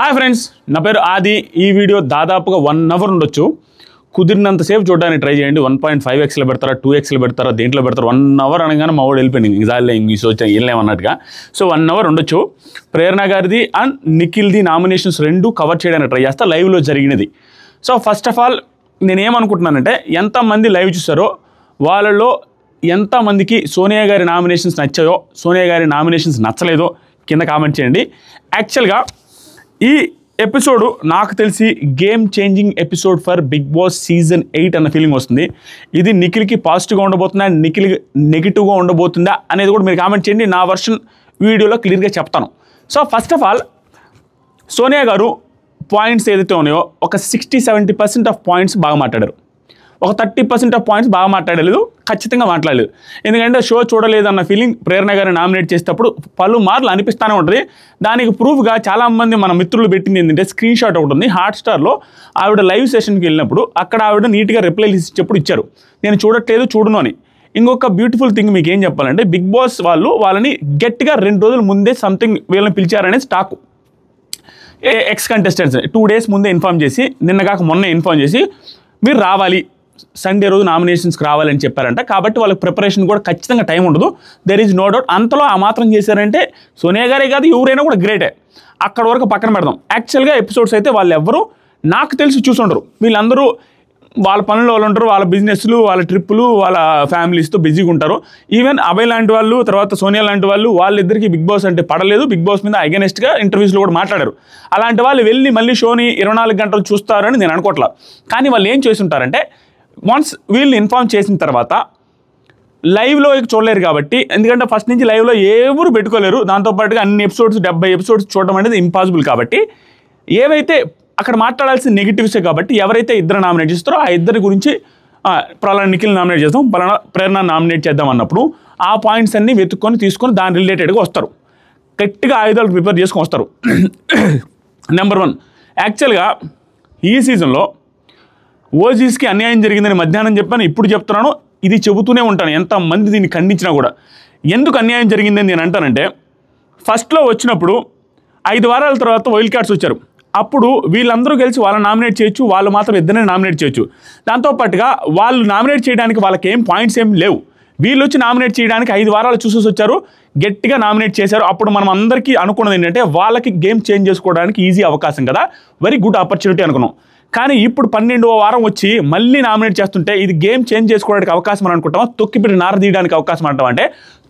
Hi friends, నా పేరు ఆది. ఈ వీడియో దాదాపుగా 1 అవర్ ఉండొచ్చు. కుదిరినంతసేపు చూడడానికి ట్రై చేయండి. 1.5xలో పెడతారా, 2xలో పెడతారా, దేంట్లో పెడతారు. 1 అవర్ అనగానే మా వాడు వెళ్ళిపోయింది. నిజాలే ఇంగ్లీష్ వచ్చా వెళ్ళలేమన్నట్టుగా. సో 1 అవర్ ఉండొచ్చు. ప్రేరణ గారిది అండ్ నిఖిల్ది నామినేషన్స్ 2 కవర్ చేయడానికి ట్రై చేస్తా. లైవ్లో జరిగినది. సో ఫస్ట్ ఆఫ్ ఆల్ నేనేమనుకుంటున్నానంటే, ఎంతమంది లైవ్ చూస్తారో వాళ్ళలో ఎంతమందికి సోనియా గారి నామినేషన్స్ నచ్చాయో, సోనియా గారి నామినేషన్స్ నచ్చలేదో కింద కామెంట్ చేయండి. యాక్చువల్గా ఈ ఎపిసోడ్ నాకు తెలిసి game changing episode for Bigg Boss season 8 అన్న ఫీలింగ్ వస్తుంది. ఇది నిఖిల్కి పాజిటివ్గా ఉండబోతుందా, నిఖిల్ నెగిటివ్గా ఉండబోతుందా అనేది కూడా మీరు కామెంట్ చేయండి. నా వర్షన్ వీడియోలో క్లియర్గా చెప్తాను. So first of all Sonia గారు పాయింట్స్ ఏదైతే ఉన్నాయో ఒక 60-70% ఆఫ్ పాయింట్స్ బాగా మాట్లాడారు. ఒక 30% ఆఫ్ పాయింట్స్ బాగా మాట్లాడలేదు, ఖచ్చితంగా మాట్లాడలేదు. ఎందుకంటే షో చూడలేదన్న ఫీలింగ్ ప్రేరణ గారిని నామినేట్ చేసేటప్పుడు పలుమార్లు అనిపిస్తూనే ఉంటుంది. దానికి ప్రూఫ్గా చాలామంది మన మిత్రులు పెట్టింది ఏంటంటే స్క్రీన్ షాట్ ఒకటి ఉంది. హాట్స్టార్లో ఆవిడ లైవ్ సెషన్కి వెళ్ళినప్పుడు అక్కడ ఆవిడ నీట్గా రిప్లైలు ఇచ్చేటప్పుడు ఇచ్చారు, నేను చూడట్లేదు చూడను అని. ఇంకొక బ్యూటిఫుల్ థింగ్ మీకు ఏం చెప్పాలంటే, బిగ్ బాస్ వాళ్ళని గట్టిగా 2 రోజుల ముందే సంథింగ్ వీళ్ళని పిలిచారనేది స్టాకు. ఎక్స్ కంటెస్టెంట్స్ 2 డేస్ ముందే ఇన్ఫార్మ్ చేసి, నిన్నగాక మొన్న ఇన్ఫార్మ్ చేసి మీరు రావాలి, సండే రోజు నామినేషన్స్కి రావాలని చెప్పారంట. కాబట్టి వాళ్ళకి ప్రిపరేషన్ కూడా ఖచ్చితంగా టైం ఉండదు. There is no doubt. అంతలో ఆ మాత్రం చేశారంటే సోనియా గారే కాదు, ఎవరైనా కూడా గ్రేటే. అక్కడ వరకు పక్కన పెడదాం. యాక్చువల్గా ఎపిసోడ్స్ అయితే వాళ్ళు ఎవ్వరూ నాకు తెలిసి చూసుండరు. వీళ్ళందరూ వాళ్ళ పనులు వాళ్ళు ఉంటారు, వాళ్ళ బిజినెస్లు, వాళ్ళ ట్రిప్పులు, వాళ్ళ ఫ్యామిలీస్తో బిజీగా ఉంటారు. ఈవెన్ అభయ్ లాంటి వాళ్ళు, తర్వాత సోనియా లాంటి వాళ్ళు, వాళ్ళిద్దరికి బిగ్ బాస్ అంటే పడలేదు. బిగ్ బాస్ మీద అగెనెస్ట్గా ఇంటర్వ్యూస్లో కూడా మాట్లాడారు. అలాంటి వాళ్ళు వెళ్ళి మళ్ళీ షోని 24 గంటలు చూస్తారని నేను అనుకోవట్లా. కానీ వాళ్ళు ఏం చేసి ఉంటారంటే, వన్స్ వీళ్ళని ఇన్ఫార్మ్ చేసిన తర్వాత లైవ్లో చూడలేరు కాబట్టి, ఎందుకంటే ఫస్ట్ నుంచి లైవ్లో ఎవరు పెట్టుకోలేరు. దాంతోపాటుగా అన్ని ఎపిసోడ్స్ 70 ఎపిసోడ్స్ చూడడం అనేది ఇంపాసిబుల్. కాబట్టి ఏవైతే అక్కడ మాట్లాడాల్సిన నెగిటివ్సే కాబట్టి ఎవరైతే ఇద్దరు నామినేట్ చేస్తారో ఆ ఇద్దరి గురించి పలానా నిఖిల్ నామినేట్ చేస్తాం, పలానా ప్రేరణ నామినేట్ చేద్దాం అన్నప్పుడు ఆ పాయింట్స్ అన్నీ వెతుక్కొని తీసుకొని దాని రిలేటెడ్గా వస్తారు. గట్టిగా ఆయుధాలు ప్రిపేర్ చేసుకొని వస్తారు. నెంబర్ 1, యాక్చువల్గా ఈ సీజన్లో ఓజీస్కి అన్యాయం జరిగిందని మధ్యాహ్నం చెప్పాను, ఇప్పుడు చెప్తున్నాను, ఇది చెబుతూనే ఉంటాను ఎంతమంది దీన్ని ఖండించినా కూడా. ఎందుకు అన్యాయం జరిగిందని నేను అంటానంటే, ఫస్ట్లో వచ్చినప్పుడు 5 వారాల తర్వాత వైల్డ్ కార్డ్స్ వచ్చారు. అప్పుడు వీళ్ళందరూ కలిసి వాళ్ళని నామినేట్ చేయొచ్చు, వాళ్ళు మాత్రం ఇద్దరిని నామినేట్ చేయొచ్చు. దాంతోపాటుగా వాళ్ళు నామినేట్ చేయడానికి వాళ్ళకి ఏం పాయింట్స్ ఏం లేవు. వీళ్ళు వచ్చి నామినేట్ చేయడానికి 5 వారాలు చూసేసి వచ్చారు, గట్టిగా నామినేట్ చేశారు. అప్పుడు మనం అందరికీ అనుకున్నది ఏంటంటే, వాళ్ళకి గేమ్ చేంజ్ చేసుకోవడానికి ఈజీ అవకాశం కదా, వెరీ గుడ్ ఆపర్చునిటీ అనుకున్నాం. కానీ ఇప్పుడు 12వ వారం వచ్చి మళ్ళీ నామినేట్ చేస్తుంటే ఇది గేమ్ చేంజ్ చేసుకోవడానికి అవకాశం అని అనుకుంటామా, తొక్కిపెట్టి నార తీయడానికి అవకాశం అంటాం అంటే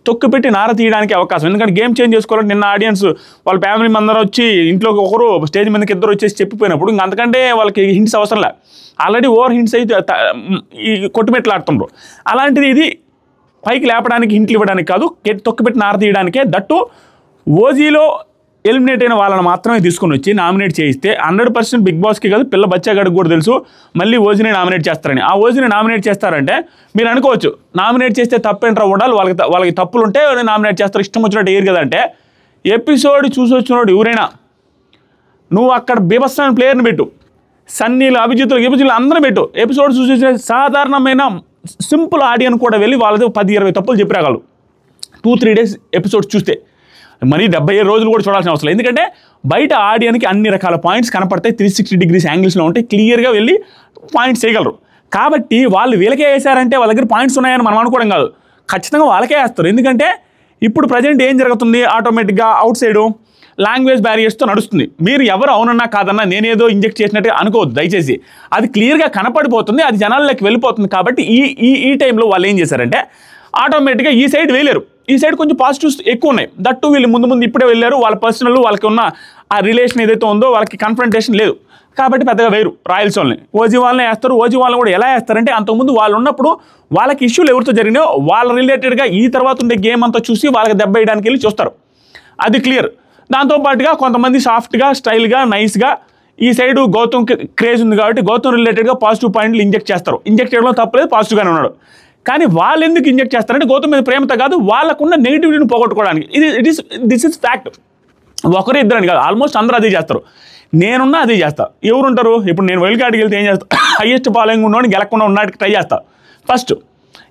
తొక్కిపెట్టి నార తీయడానికి అవకాశం. ఎందుకంటే గేమ్ చేంజ్ చేసుకోవాలంటే నిన్న ఆడియన్స్ వాళ్ళ ఫ్యామిలీ అందరూ వచ్చి ఇంట్లోకి ఒకరు స్టేజ్ మీదకి ఇద్దరు వచ్చేసి చెప్పిపోయినప్పుడు ఇంక అంతకంటే వాళ్ళకి హింట్స్ అవసరం లే. ఆల్రెడీ ఓవర్ హింట్స్ అయితే ఈ కొట్టుమెట్లు ఆడుతుండ్రు. అలాంటిది ఇది పైకి లేపడానికి, హింట్లు ఇవ్వడానికి కాదు, తొక్కిపెట్టి నార తీయడానికే. దట్టు ఓజీలో ఎలిమినేట్ అయిన వాళ్ళని మాత్రమే తీసుకుని వచ్చి నామినేట్ చేయిస్తే 100% బిగ్ బాస్కి కాదు, పిల్ల బచ్చాగాడికి కూడా తెలుసు మళ్ళీ ఓజీని నామినేట్ చేస్తారని. ఆ ఓజీని నామినేట్ చేస్తారంటే మీరు అనుకోవచ్చు, నామినేట్ చేస్తే తప్పేంట్రా ఉండాలి, వాళ్ళకి తప్పులు ఉంటే నామినేట్ చేస్తారు, ఇష్టం వచ్చినట్టు ఏరు కదా అంటే, ఎపిసోడ్ చూసి వచ్చినోడు ఎవరైనా నువ్వు అక్కడ బీభత్సమైన ప్లేయర్ని పెట్టు, సన్నీలు, అభిజిత్తులు అందరూ పెట్టు, ఎపిసోడ్ చూసి వచ్చిన సాధారణమైన సింపుల్ ఆడియన్ కూడా వెళ్ళి వాళ్ళతో 10-20 తప్పులు చెప్పి రాగలరు 2-3 డేస్ ఎపిసోడ్స్ చూస్తే. మరి 77 రోజులు కూడా చూడాల్సిన అవసరం లేదు. ఎందుకంటే బయట ఆడియన్కి అన్ని రకాల పాయింట్స్ కనపడతాయి, 360 డిగ్రీస్ యాంగిల్స్లో ఉంటాయి, క్లియర్గా వెళ్ళి పాయింట్స్ చేయగలరు. కాబట్టి వాళ్ళు వీళ్ళకే వేసారంటే వాళ్ళ దగ్గర పాయింట్స్ ఉన్నాయని మనం అనుకోవడం కాదు, ఖచ్చితంగా వాళ్ళకే వేస్తారు. ఎందుకంటే ఇప్పుడు ప్రజెంట్ ఏం జరుగుతుంది, ఆటోమేటిక్గా అవుట్ సైడు లాంగ్వేజ్ బ్యారియర్స్తో నడుస్తుంది. మీరు ఎవరు అవునన్నా కాదన్నా నేనేదో ఇంజెక్ట్ చేసినట్టుగా అనుకోవద్దు దయచేసి. అది క్లియర్గా కనపడిపోతుంది, అది జనాల్లోకి వెళ్ళిపోతుంది. కాబట్టి ఈ టైంలో వాళ్ళు ఏం చేశారంటే ఆటోమేటిక్గా ఈ సైడ్ వేయలేరు, ఈ సైడ్ కొంచెం పాజిటివ్స్ ఎక్కువ ఉన్నాయి. దట్టు వీళ్ళు ముందు ఇప్పుడే వెళ్ళారు, వాళ్ళ పర్సనల్ వాళ్ళకి ఉన్న ఆ రిలేషన్ ఏదైతే ఉందో వాళ్ళకి కన్ఫ్రంటేషన్ లేదు కాబట్టి పెద్దగా వేరు. రాయల్స్ వాళ్ళని ఓజీ వాళ్ళని వేస్తారు. ఓజీ వాళ్ళని కూడా ఎలా వేస్తారంటే, అంతకుముందు వాళ్ళు ఉన్నప్పుడు వాళ్ళకి ఇష్యూలు ఎవరితో జరిగినాయో వాళ్ళ రిలేటెడ్గా ఈ తర్వాత ఉండే గేమ్ అంతా చూసి వాళ్ళకి దెబ్బ వేయడానికి వెళ్ళి చూస్తారు, అది క్లియర్. దాంతోపాటుగా కొంతమంది సాఫ్ట్గా, స్టైల్గా, నైస్గా ఈ సైడు గౌతమ్ క్రేజ్ ఉంది కాబట్టి గౌతమ్ రిలేటెడ్గా పాజిటివ్ పాయింట్లు ఇంజెక్ట్ చేస్తారు. ఇంజెక్ట్ చేయడంలో తప్పలేదు, పాజిటివ్గానే ఉన్నాడు. కానీ వాళ్ళు ఎందుకు ఇంజెక్ట్ చేస్తారంటే గౌతమ్ మీద ప్రేమతో కాదు, వాళ్ళకున్న నెగిటివిటీని పోగొట్టుకోవడానికి. This is fact. ఒకరు ఇద్దరని కాదు, ఆల్మోస్ట్ అందరూ అదే చేస్తారు. నేనున్నా అదే చేస్తా. ఎవరు ఉంటారు, ఇప్పుడు నేను వైల్డ్ కార్డ్కి వెళ్తే ఏం చేస్తా, హైయెస్ట్ ఫాలోయింగ్ ఉన్నోడిని గెలకుండా ఉండడానికి ట్రై చేస్తా ఫస్ట్.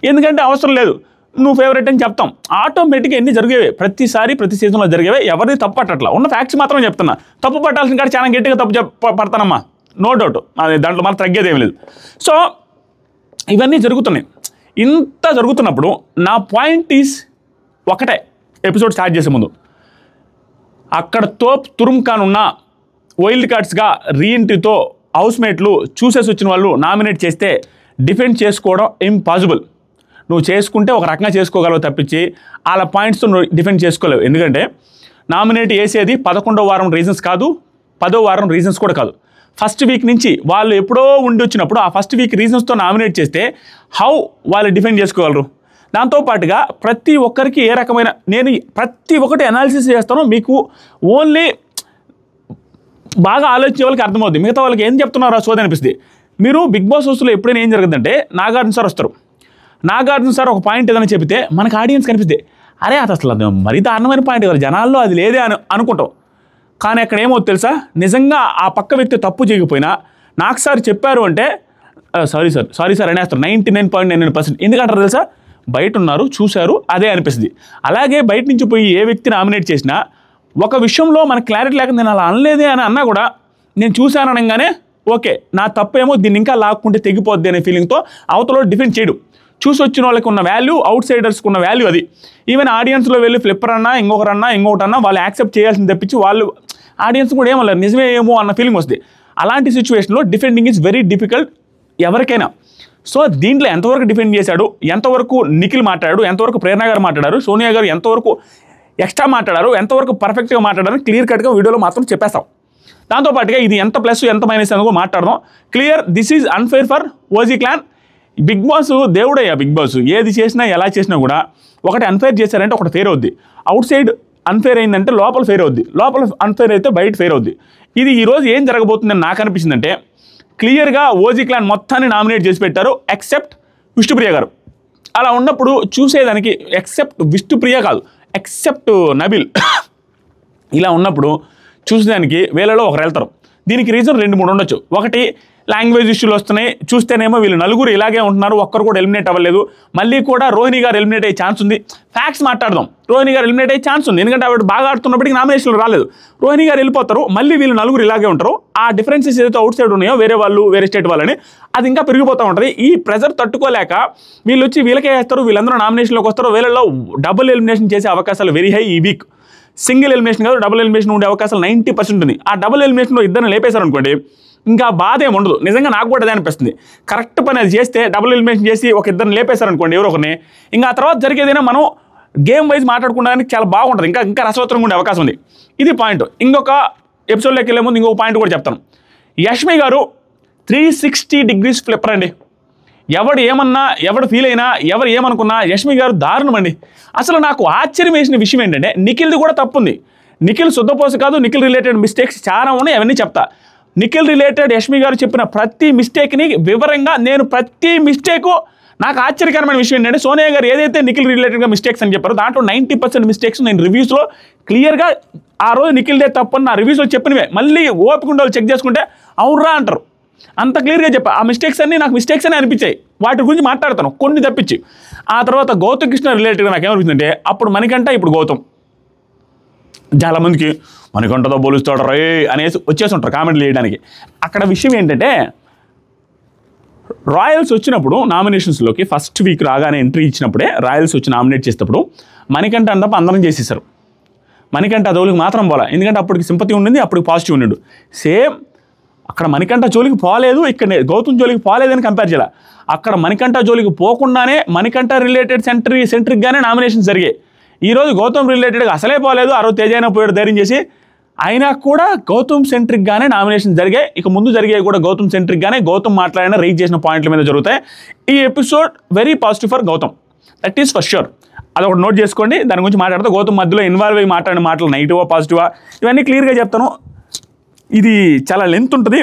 ఎందుకంటే అవసరం లేదు, నువ్వు ఫేవరెట్ అని చెప్తాం. ఆటోమేటిక్గా ఎన్ని జరిగేవి ప్రతిసారి ప్రతి సీజన్లో జరిగేవి. ఎవరిది తప్పు పట్టట్లా, ఉన్న ఫ్యాక్ట్స్ మాత్రం చెప్తున్నా. తప్పు పట్టాల్సిన కాడ చాలా గట్టిగా తప్పు పడతానమ్మా, నో డౌట్. అది దాంట్లో మాత్రం తగ్గేది ఏమి లేదు. సో ఇవన్నీ జరుగుతున్నాయి. ఇంత జరుగుతున్నప్పుడు నా పాయింట్ ఈస్ ఒకటే, ఎపిసోడ్ స్టార్ట్ చేసే ముందు అక్కడ తోప్ తురుమ్ ఖాన్ ఉన్న వైల్డ్ కార్డ్స్గా రీఎంట్రీతో హౌస్మేట్లు చూసేసి వచ్చిన వాళ్ళు నామినేట్ చేస్తే డిఫెండ్ చేసుకోవడం ఇంపాసిబుల్. నువ్వు చేసుకుంటే ఒక రకంగా చేసుకోగలవు తప్పించి వాళ్ళ పాయింట్స్తో నువ్వు డిఫెండ్ చేసుకోలేవు. ఎందుకంటే నామినేట్ చేసేది 11వ వారం రీజన్స్ కాదు, 10వ వారం రీజన్స్ కూడా కాదు. ఫస్ట్ వీక్ నుంచి వాళ్ళు ఎప్పుడో ఉండి వచ్చినప్పుడు ఆ ఫస్ట్ వీక్ రీజన్స్తో నామినేట్ చేస్తే హౌ వాళ్ళు డిఫెండ్ చేసుకోగలరు? దాంతోపాటుగా ప్రతి ఒక్కరికి ఏ రకమైన, నేను ప్రతి ఒక్కటి అనాలిసిస్ చేస్తాను, మీకు ఓన్లీ బాగా ఆలోచించే వాళ్ళకి అర్థమవుద్ది. మిగతా వాళ్ళకి ఏం చెప్తున్నారో సోది అనిపిస్తుంది. మీరు బిగ్ బాస్ హౌస్లో ఎప్పుడైనా ఏం జరుగుతుందంటే నాగార్జున సార్ వస్తారు. నాగార్జున సార్ ఒక పాయింట్ ఏదైనా చెబితే మనకు ఆడియన్స్ కనిపిస్తుంది, అరే అది అసలు అది మరీ దారుణమైన పాయింట్ కదా, జనాల్లో అది లేదే అనుకుంటాం. కానీ అక్కడ ఏమో తెలుసా, నిజంగా ఆ పక్క వ్యక్తి తప్పు చేయకపోయినా నాకు సార్ చెప్పారు అంటే సారీ సార్ అనేస్తారు 99.99%. ఎందుకంటారు తెలుసా, బయట ఉన్నారు చూశారు అదే అనిపిస్తుంది. అలాగే బయట నుంచి పోయి ఏ వ్యక్తి నామినేట్ చేసినా ఒక విషయంలో మనకు క్లారిటీ లేక నేను అలా అనలేదే అని అన్నా కూడా నేను చూశాను అనగానే ఓకే నా తప్పేమో దీన్ని ఇంకా లాక్కుంటే తెగిపోద్ది అనే ఫీలింగ్తో అవతల డిఫెండ్ చేయడు. చూసి వచ్చిన వాళ్ళకి ఉన్న వాల్యూ, అవుట్ సైడర్స్కి ఉన్న వాల్యూ అది. ఈవెన్ ఆడియన్స్లో వెళ్ళి ఫ్లిప్పర్ అన్నా ఇంకొకటన్నా వాళ్ళు యాక్సెప్ట్ చేయాల్సింది తప్పించి వాళ్ళు ఆడియన్స్ కూడా ఏమన్నారు నిజమే ఏమో అన్న ఫీలింగ్ వస్తుంది. అలాంటి సిచ్యువేషన్లో డిఫెండింగ్ ఈజ్ వెరీ డిఫికల్ట్ ఎవరికైనా. సో దీంట్లో ఎంతవరకు డిఫెండ్ చేశాడు, ఎంతవరకు నిఖిల్ మాట్లాడాడు, ఎంతవరకు ప్రేరణ గారు మాట్లాడారు, సోనియా గారు ఎంతవరకు ఎక్స్ట్రా మాట్లాడారు, ఎంతవరకు పర్ఫెక్ట్గా మాట్లాడారు క్లియర్ కట్గా వీడియోలో మాత్రం చెప్పేస్తాం. దాంతోపాటుగా ఇది ఎంత ప్లస్ ఎంత మైనస్ అని కూడా మాట్లాడదాం. Clear this is unfair for OG clan. Bigg Boss దేవుడయ్యా, బిగ్ బాస్ ఏది చేసినా ఎలా చేసినా కూడా ఒకటి అన్ఫేర్ చేశారంటే ఒకటి ఫేర్ అవుద్ది. అవుట్ సైడ్ అన్ఫేర్ అయిందంటే లోపల ఫేర్ అవుద్ది, లోపల అన్ఫేర్ అయితే బయట ఫేర్ అవుద్ది. ఇది ఈరోజు ఏం జరగబోతుందని నాకు అనిపించిందంటే క్లియర్గా ఓజీ క్లాన్ మొత్తాన్ని నామినేట్ చేసి పెట్టారు ఎక్సెప్ట్ విష్ణుప్రియ గారు. అలా ఉన్నప్పుడు చూసేదానికి ఎక్సెప్ట్ విష్ణుప్రియ కాదు, ఎక్సెప్ట్ నబిల్ ఇలా ఉన్నప్పుడు చూసేదానికి వేళలో ఒకరు వెళ్తారు. దీనికి రీజన్ 2-3 ఉండొచ్చు. ఒకటి లాంగ్వేజ్ ఇష్యూలు వస్తున్నాయి, చూస్తేనేమో వీళ్ళు నలుగురు ఇలాగే ఉంటున్నారు, ఒక్కరు కూడా ఎలిమినేట్ అవ్వలేదు. మళ్ళీ కూడా రోహిణి గారు ఎలిమినేట్ అయ్యే ఛాన్స్ ఉంది. ఫ్యాక్ట్స్ మాట్లాడదాం, రోహిణి గారు ఎలిమినేట్ అయ్యే ఛాన్స్ ఉంది, ఎందుకంటే ఆవిడ బాగా ఆడుతున్నప్పటికీ నామినేషన్లు రాలేదు. రోహిణి గారు వెళ్ళిపోతారు, మళ్ళీ వీళ్ళు నలుగురు ఇలాగే ఉంటారు. ఆ డిఫరెన్సెస్ ఏదైతే అవుట్ సైడ్ ఉన్నాయో వేరే వాళ్ళు వేరే స్టేట్ వాళ్ళని అది ఇంకా పెరిగిపోతూ ఉంటుంది. ఈ ప్రెజర్ తట్టుకోలేక వీళ్ళు వచ్చి వీళ్ళకే వేస్తారు, వీళ్ళందరూ నామినేషన్లోకి వస్తారు. వీళ్ళలో డబుల్ ఎలిమినేషన్ చేసే అవకాశాలు వెరీ హై ఈ వీక్. సింగిల్ ఎలిమినేషన్ కాదు, డబుల్ ఎలిమినేషన్ ఉండే అవకాశాలు 90% ఉంది. ఆ డబుల్ ఎలిమినేషన్లో ఇద్దరిని లేపేశారు అనుకోండి, ఇంకా బాధ ఏమి ఉండదు. నిజంగా నాకు కూడా అదే అనిపిస్తుంది. కరెక్ట్ పని అది చేస్తే డబుల్ ఎలిమినేషన్ చేసి ఒక ఇద్దరిని లేపేశారనుకోండి ఎవరో ఒకరిని, ఇంకా ఆ తర్వాత జరిగేదైనా మనం గేమ్ వైజ్ మాట్లాడుకోవడానికి చాలా బాగుంటుంది, ఇంకా రసవత్తరంగా ఉండే అవకాశం ఉంది. ఇది పాయింట్. ఇంకొక ఎపిసోడ్లోకి వెళ్ళే ముందు ఇంకొక పాయింట్ కూడా చెప్తాను. యష్మి గారు 360 degrees ఫ్లిప్పర్ అండి. ఎవడు ఏమన్నా, ఎవడు ఫీల్ అయినా, ఎవరు ఏమనుకున్నా యష్మి గారు దారుణం అండి. అసలు నాకు ఆశ్చర్యం వేసిన విషయం ఏంటంటే నిఖిల్ది కూడా తప్పు ఉంది. నిఖిల్ శుద్ధపోస కాదు, నిఖిల్ రిలేటెడ్ మిస్టేక్స్ చాలా ఉన్నాయి, అవన్నీ చెప్తా. నిఖిల్ రిలేటెడ్ యష్మి గారు చెప్పిన ప్రతి మిస్టేక్ని వివరంగా నేను ప్రతి మిస్టేకు నాకు ఆశ్చర్యకరమైన విషయం ఏంటంటే సోనియా గారు ఏదైతే నిఖిల్ రిలేటెడ్గా మిస్టేక్స్ అని చెప్పారో దాంట్లో 90% మిస్టేక్స్ నేను రివ్యూస్లో క్లియర్గా ఆ రోజు నిఖిల్దే తప్పు అని నా రివ్యూస్లో చెప్పినవే మళ్ళీ ఓపిక ఉండే వాళ్ళు చెక్ చేసుకుంటే అవునరా అంటారు. అంత క్లియర్గా చెప్పా. ఆ మిస్టేక్స్ అన్నీ నాకు మిస్టేక్స్ అని అనిపించాయి, వాటి గురించి మాట్లాడతాను కొన్ని తప్పించి. ఆ తర్వాత గౌతమ్ కృష్ణ రిలేటెడ్గా నాకు ఏమనిపించిందంటే అప్పుడు మణికంఠ ఇప్పుడు గౌతమ్. చాలామందికి మణికంఠతో పోలుస్తాడు రే అనేసి వచ్చేస్తుంటారు కామెంట్లు చేయడానికి. అక్కడ విషయం ఏంటంటే రాయల్స్ వచ్చినప్పుడు నామినేషన్స్లోకి ఫస్ట్ వీక్ రాగానే ఎంట్రీ ఇచ్చినప్పుడే రాయల్స్ వచ్చి నామినేట్ చేసేటప్పుడు మణికంఠ తప్ప అందరం చేసేసారు. మణికంఠ జోలికి మాత్రం పోలా, ఎందుకంటే అప్పటికి సింపతి ఉండింది, అప్పటికి పాజిటివ్ ఉన్నాడు. సేమ్ అక్కడ మణికంఠ జోలికి పోలేదు, ఇక్కడ గౌతమ్ జోలికి పోలేదని కంపేర్ చేయాలి. అక్కడ మణికంఠ జోలికి పోకుండానే మణికంఠ రిలేటెడ్ సెంట్రిక్గానే నామినేషన్స్ జరిగాయి. ఈరోజు గౌతమ్ రిలేటెడ్గా అసలే పోలేదు, ఆ రోజు తేజైనా పోయాడు ధైర్యం చేసి, అయినా కూడా గౌతమ్ సెంట్రిక్గానే నామినేషన్ జరిగాయి. ఇక ముందు జరిగాయి కూడా గౌతమ్ సెంట్రిక్గానే, గౌతమ్ మాట్లాడిన రైజ్ చేసిన పాయింట్ల మీద జరుగుతాయి. ఈ episode very positive for Gautam, that is for sure. అదొకటి నోట్ చేసుకోండి. దాని గురించి మాట్లాడితే గౌతమ్ మధ్యలో ఇన్వాల్వ్ అయ్యి మాట్లాడిన మాటలు నెగిటివా పాజిటివా ఇవన్నీ క్లియర్గా చెప్తాను. ఇది చాలా లెంత్ ఉంటుంది,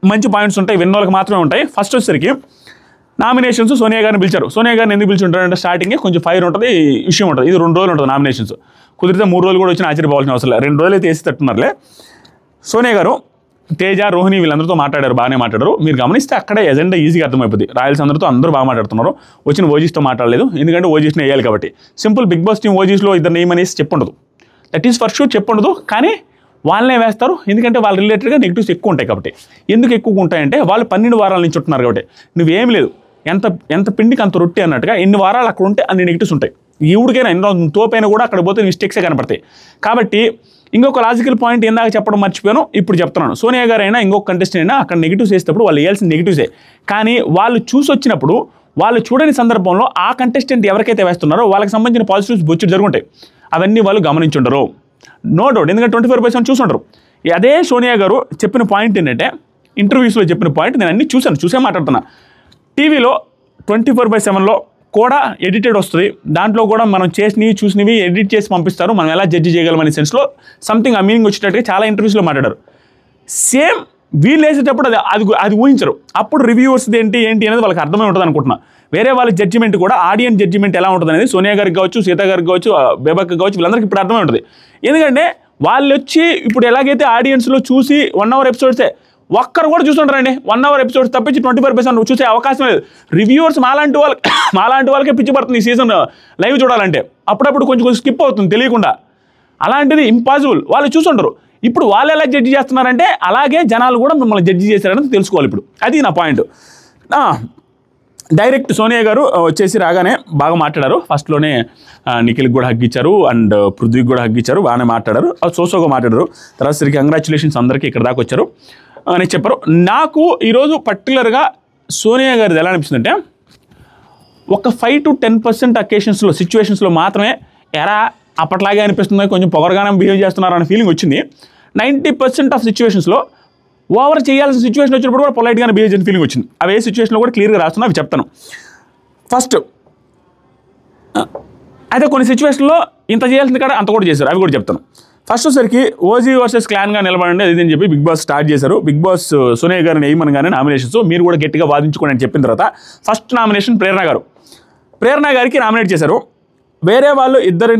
మంచి పాయింట్స్ ఉంటాయి, విన్నోళ్ళకి మాత్రమే ఉంటాయి. ఫస్ట్ వచ్చేసరికి నామినేషన్స్ సోనియా గారిని పిలిచారు. సోనియా గారిని ఎందుకు పిలిచుంటారంటే స్టార్టింగే కొంచెం ఫైర్ ఉంటుంది, విషయం ఉంటుంది. ఇది 2 రోజులు ఉంటుంది నామినేషన్స్, కుదిరితే 3 రోజులు కూడా వచ్చిన ఆశ్చర్యపోవాల్సిన అవసరం లేదు. 2 రోజులు అయితే వేసి తట్టున్నారులే. సోనియా గారు తేజ, రోహిణి వీళ్ళందరితో మాట్లాడారు, బాగానే మాట్లాడారు. మీరు గమనిస్తే అక్కడే ఎజెండా ఈజీగా అర్థమైపోద్ది. రాయల్స్ అందరితో అందరూ బాగా మాట్లాడుతున్నారు. వచ్చిన ఓజీస్తో మాట్లాడలేదు, ఎందుకంటే ఓజీస్ని వేయాలి కాబట్టి. సింపుల్ బిగ్ బాస్ టీం ఓజీస్లో ఇద్దరు నేమ్ అనేసి చెప్పుండదు, దట్ ఈస్ ఫర్ షూర్ చెప్పుండదు. కానీ వాళ్ళనే వేస్తారు, ఎందుకంటే వాళ్ళ రిలేటెడ్గా నెగిటివ్స్ ఎక్కువ ఉంటాయి కాబట్టి. ఎందుకు ఎక్కువగా ఉంటాయంటే వాళ్ళు 12 వారాల నుంచి ఉంటున్నారు కాబట్టి. నువ్వేం లేదు, ఎంత పిండికి అంత రొట్టె అన్నట్టుగా ఎన్ని వారాలు అక్కడ ఉంటే అన్ని నెగిటివ్స్ ఉంటాయి. ఈవిడికైనా ఎన్నో తోపైనా కూడా అక్కడ పోతే మిస్టేక్సే కనపడతాయి. కాబట్టి ఇంకొక లాజికల్ పాయింట్ ఇందాక చెప్పడం మర్చిపోయాను, ఇప్పుడు చెప్తున్నాను. సోనియా గారు అయినా ఇంకొక కంటెస్టెంట్ అయినా అక్కడ నెగిటివ్స్ వేసేటప్పుడు వాళ్ళు వేయాల్సిన నెగిటివ్సే. కానీ వాళ్ళు చూసి వచ్చినప్పుడు వాళ్ళు చూడని సందర్భంలో ఆ కంటెస్టెంట్ ఎవరికైతే వేస్తున్నారో వాళ్ళకి సంబంధించిన పాజిటివ్స్ బొచ్చుడు జరుగుంటాయి. అవన్నీ వాళ్ళు గమనించుండరు, నో డౌట్. ఎందుకంటే 24/7 చూసుంటారు. అదే సోనియా గారు చెప్పిన పాయింట్ ఏంటంటే, ఇంటర్వ్యూస్లో చెప్పిన పాయింట్ నేను అన్నీ చూసే మాట్లాడుతున్నా. టీవీలో 24/7లో కూడా ఎడిటెడ్ వస్తుంది, దాంట్లో కూడా మనం చేసినవి చూసినవి ఎడిట్ చేసి పంపిస్తారు, మనం ఎలా జడ్జి చేయగలమనే సెన్స్లో సంథింగ్ ఆ మీనింగ్ వచ్చేటట్టుగా చాలా ఇంటర్వ్యూస్లో మాట్లాడారు. సేమ్ వీళ్ళు వేసేటప్పుడు అది ఊహించరు. అప్పుడు రివ్యూవర్స్ది ఏంటి అనేది వాళ్ళకి అర్థమై ఉంటుంది అనుకుంటున్నా. వేరే వాళ్ళ జడ్జిమెంట్ కూడా, ఆడియన్స్ జడ్జిమెంట్ ఎలా ఉంటుంది అనేది సోనియా గారికి కావచ్చు, సీత గారికి కావచ్చు, బేబక్ కావచ్చు, వీళ్ళందరికీ ఇప్పుడు అర్థమై ఉంటుంది. ఎందుకంటే వాళ్ళు వచ్చి ఇప్పుడు ఎలాగైతే ఆడియన్స్లో చూసి 1 hour ఎపిసోడ్సే ఒక్కరు కూడా చూస్తుంటారండి. 1 hour ఎపిసోడ్స్ తప్పించి 24/7 చూసే అవకాశం లేదు. రివ్యూవర్స్ మాలాంటి వాళ్ళకే పిచ్చి పడుతుంది ఈ సీజన్ లైవ్ చూడాలంటే. అప్పుడప్పుడు కొంచెం స్కిప్ అవుతుంది తెలియకుండా. అలాంటిది ఇంపాసిబుల్, వాళ్ళు చూసుంటారు. ఇప్పుడు వాళ్ళు ఎలా జడ్జి చేస్తున్నారంటే అలాగే జనాలు కూడా మిమ్మల్ని జడ్జి చేశారని తెలుసుకోవాలి. ఇప్పుడు అది నా పాయింట్. డైరెక్ట్ సోనియా గారు వచ్చేసి రాగానే బాగా మాట్లాడారు. ఫస్ట్లోనే నిఖిల్కి కూడా హగ్గిచ్చారు అండ్ పృథ్వీకి కూడా హగ్గిచ్చారు, బాగానే మాట్లాడారు, సోసోగా మాట్లాడారు. తర్వాత సరికి కంగ్రాచులేషన్స్ అందరికీ ఇక్కడ దాకా వచ్చారు అని చెప్పారు. నాకు ఈరోజు పర్టికులర్గా సోనియా గారిది ఎలా అనిపిస్తుందంటే, ఒక 5 to 10% అకేషన్స్లో సిచ్యువేషన్స్లో మాత్రమే ఎరా అప్పట్లాగే అనిపిస్తుంది, కొంచెం పొగరగానే బిహేవ్ చేస్తున్నారు అనే ఫీలింగ్ వచ్చింది. 90% ఆఫ్ సిచ్యువేషన్స్లో ఓవర్ చేయాల్సిన సిచ్యువేషన్ వచ్చినప్పుడు కూడా పొలైట్గానే బిహేవ్ చేసిన ఫీలింగ్ వచ్చింది. అవి ఏ సిచ్యువేషన్లో కూడా క్లియర్గా రాస్తున్నా, అవి చెప్తాను. ఫస్ట్ అయితే కొన్ని సిచ్యువేషన్లో ఇంత చేయాల్సింది కాడ అంత కూడా చేశారు, అవి కూడా చెప్తాను. ఫస్ట్ వచ్చేసరికి ఓజీ వర్సెస్ క్లాన్గా నిలబడండి అది అని చెప్పి బిగ్ బాస్ స్టార్ట్ చేశారు. బిగ్ బాస్ సోనియా గారిని వేయమనగానే నామినేషన్స్ మీరు కూడా గట్టిగా వాదించుకోండి అని చెప్పిన తర్వాత ఫస్ట్ నామినేషన్ ప్రేరణ గారికి నామినేట్ చేశారు. వేరే వాళ్ళు ఇద్దరు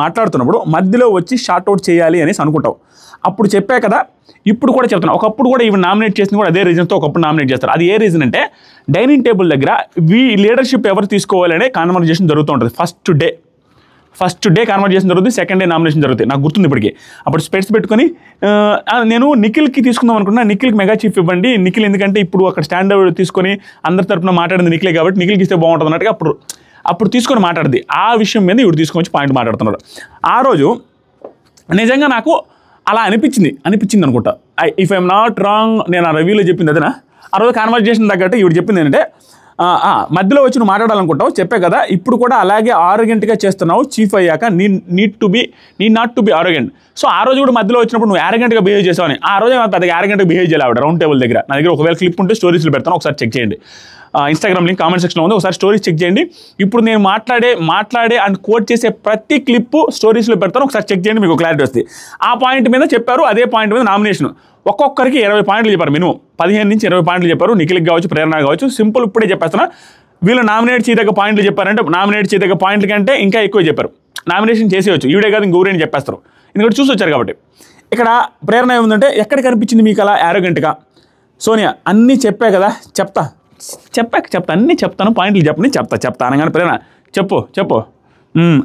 మాట్లాడుతున్నప్పుడు మధ్యలో వచ్చి షార్ట్అవుట్ చేయాలి అనేసి అనుకుంటావు. అప్పుడు చెప్పా కదా, ఇప్పుడు కూడా చెప్తున్నా. ఒకప్పుడు కూడా ఈవెన్ నామినేట్ చేసింది కూడా అదే రీజన్తో ఒకప్పుడు నామినేట్ చేస్తారు. అది ఏ రీజన్ అంటే, డైనింగ్ టేబుల్ దగ్గర లీడర్షిప్ ఎవరు తీసుకోవాలి అనే కాన్వర్జేషన్ జరుగుతూ ఉంటుంది. ఫస్ట్ డే కాన్వర్జేషన్ జరుగుతుంది, సెకండ్ డే నామినేషన్ జరుగుతుంది. నాకు గుర్తుంది ఇప్పటికి. అప్పుడు స్పెట్స్ పెట్టుకొని నేను నిఖిల్కి తీసుకుందాం అనుకున్నా, నిఖిల్కి మెగా చీఫ్ ఇవ్వండి, నిఖిల్ ఎందుకంటే ఇప్పుడు అక్కడ స్టాండర్డ్ తీసుకొని అందరి తరపున మాట్లాడింది నిఖిలే కాబట్టి నిఖిల్కి ఇస్తే బాగుంటుంది అన్నట్టుగా అప్పుడు తీసుకొని మాట్లాడింది. ఆ విషయం మీద ఇప్పుడు తీసుకొని వచ్చి పాయింట్ మాట్లాడుతున్నారు. ఆ రోజు నిజంగా నాకు అలా అనిపించింది అనుకుంటా. ఇఫ్ ఐఎమ్ నాట్ రాంగ్, నేను ఆ రివ్యూలో చెప్పింది అదేనా. ఆ రోజు కాన్వర్జేషన్ తగ్గట్టు ఇప్పుడు చెప్పింది ఏంటంటే, మధ్యలో వచ్చి నువ్వు మాట్లాడాలనుకుంటావు, చెప్పే కదా ఇప్పుడు కూడా అలాగే ఆరోగెంట్గా చేస్తున్నావు, చీఫ్ అయ్యాక need not to be arrogant. So ఆ రోజు కూడా మధ్యలో వచ్చినప్పుడు నువ్వు ఆరోగెంట్గా బిహేవ్ చేసావని. ఆ రోజు పెద్దగా ఆరోగెంట్గా బిహేవ్ చేయాలి ఆవిడ రౌండ్ టేబుల్ దగ్గర. నా దగ్గర ఒకవేళ క్లిప్ ఉంటే స్టోరీస్లో పెడతాను, ఒకసారి చెక్ చేయండి. ఇన్స్టాగ్రామ్ లింక్ కామెంట్ సెక్షన్లో ఉంది, ఒకసారి స్టోరీస్ చెక్ చేయండి. ఇప్పుడు నేను మాట్లాడే అండ్ కోట్ చేసే ప్రతి క్లిప్పు స్టోరీస్లో పెడతాను, ఒకసారి చెక్ చేయండి, మీకు క్లారిటీ వస్తుంది. ఆ పాయింట్ మీద చెప్పారు, అదే పాయింట్ మీద నామినేషన్ ఒక్కొక్కరికి 20 పాయింట్లు చెప్పారు. మినిమం 15 నుంచి 20 పాయింట్లు చెప్పారు. నిఖిల్కి కావచ్చు, ప్రేరణ కావచ్చు. సింపుల్ ఇప్పుడే చెప్పేస్తున్నా, వీళ్ళు నామినేట్ చేయదగ్గ పాయింట్లు చెప్పారంటే నామినేట్ చేయదగ్గ పాయింట్ల కంటే ఇంకా ఎక్కువ చెప్పారు. నామినేషన్ చేసేయచ్చు, ఈవిడే కాదు ఇంకొకరేని చెప్పేస్తారు, ఎందుకంటే చూసి వచ్చారు కాబట్టి. ఇక్కడ ప్రేరణ ఏముందంటే, ఎక్కడ కనిపించింది మీకు అలా యారోగెంట్గా? సోనియా అన్నీ చెప్పా కదా, చెప్తా అన్నీ చెప్తాను, పాయింట్లు చెప్తా అనగానే ప్రేరణ చెప్పు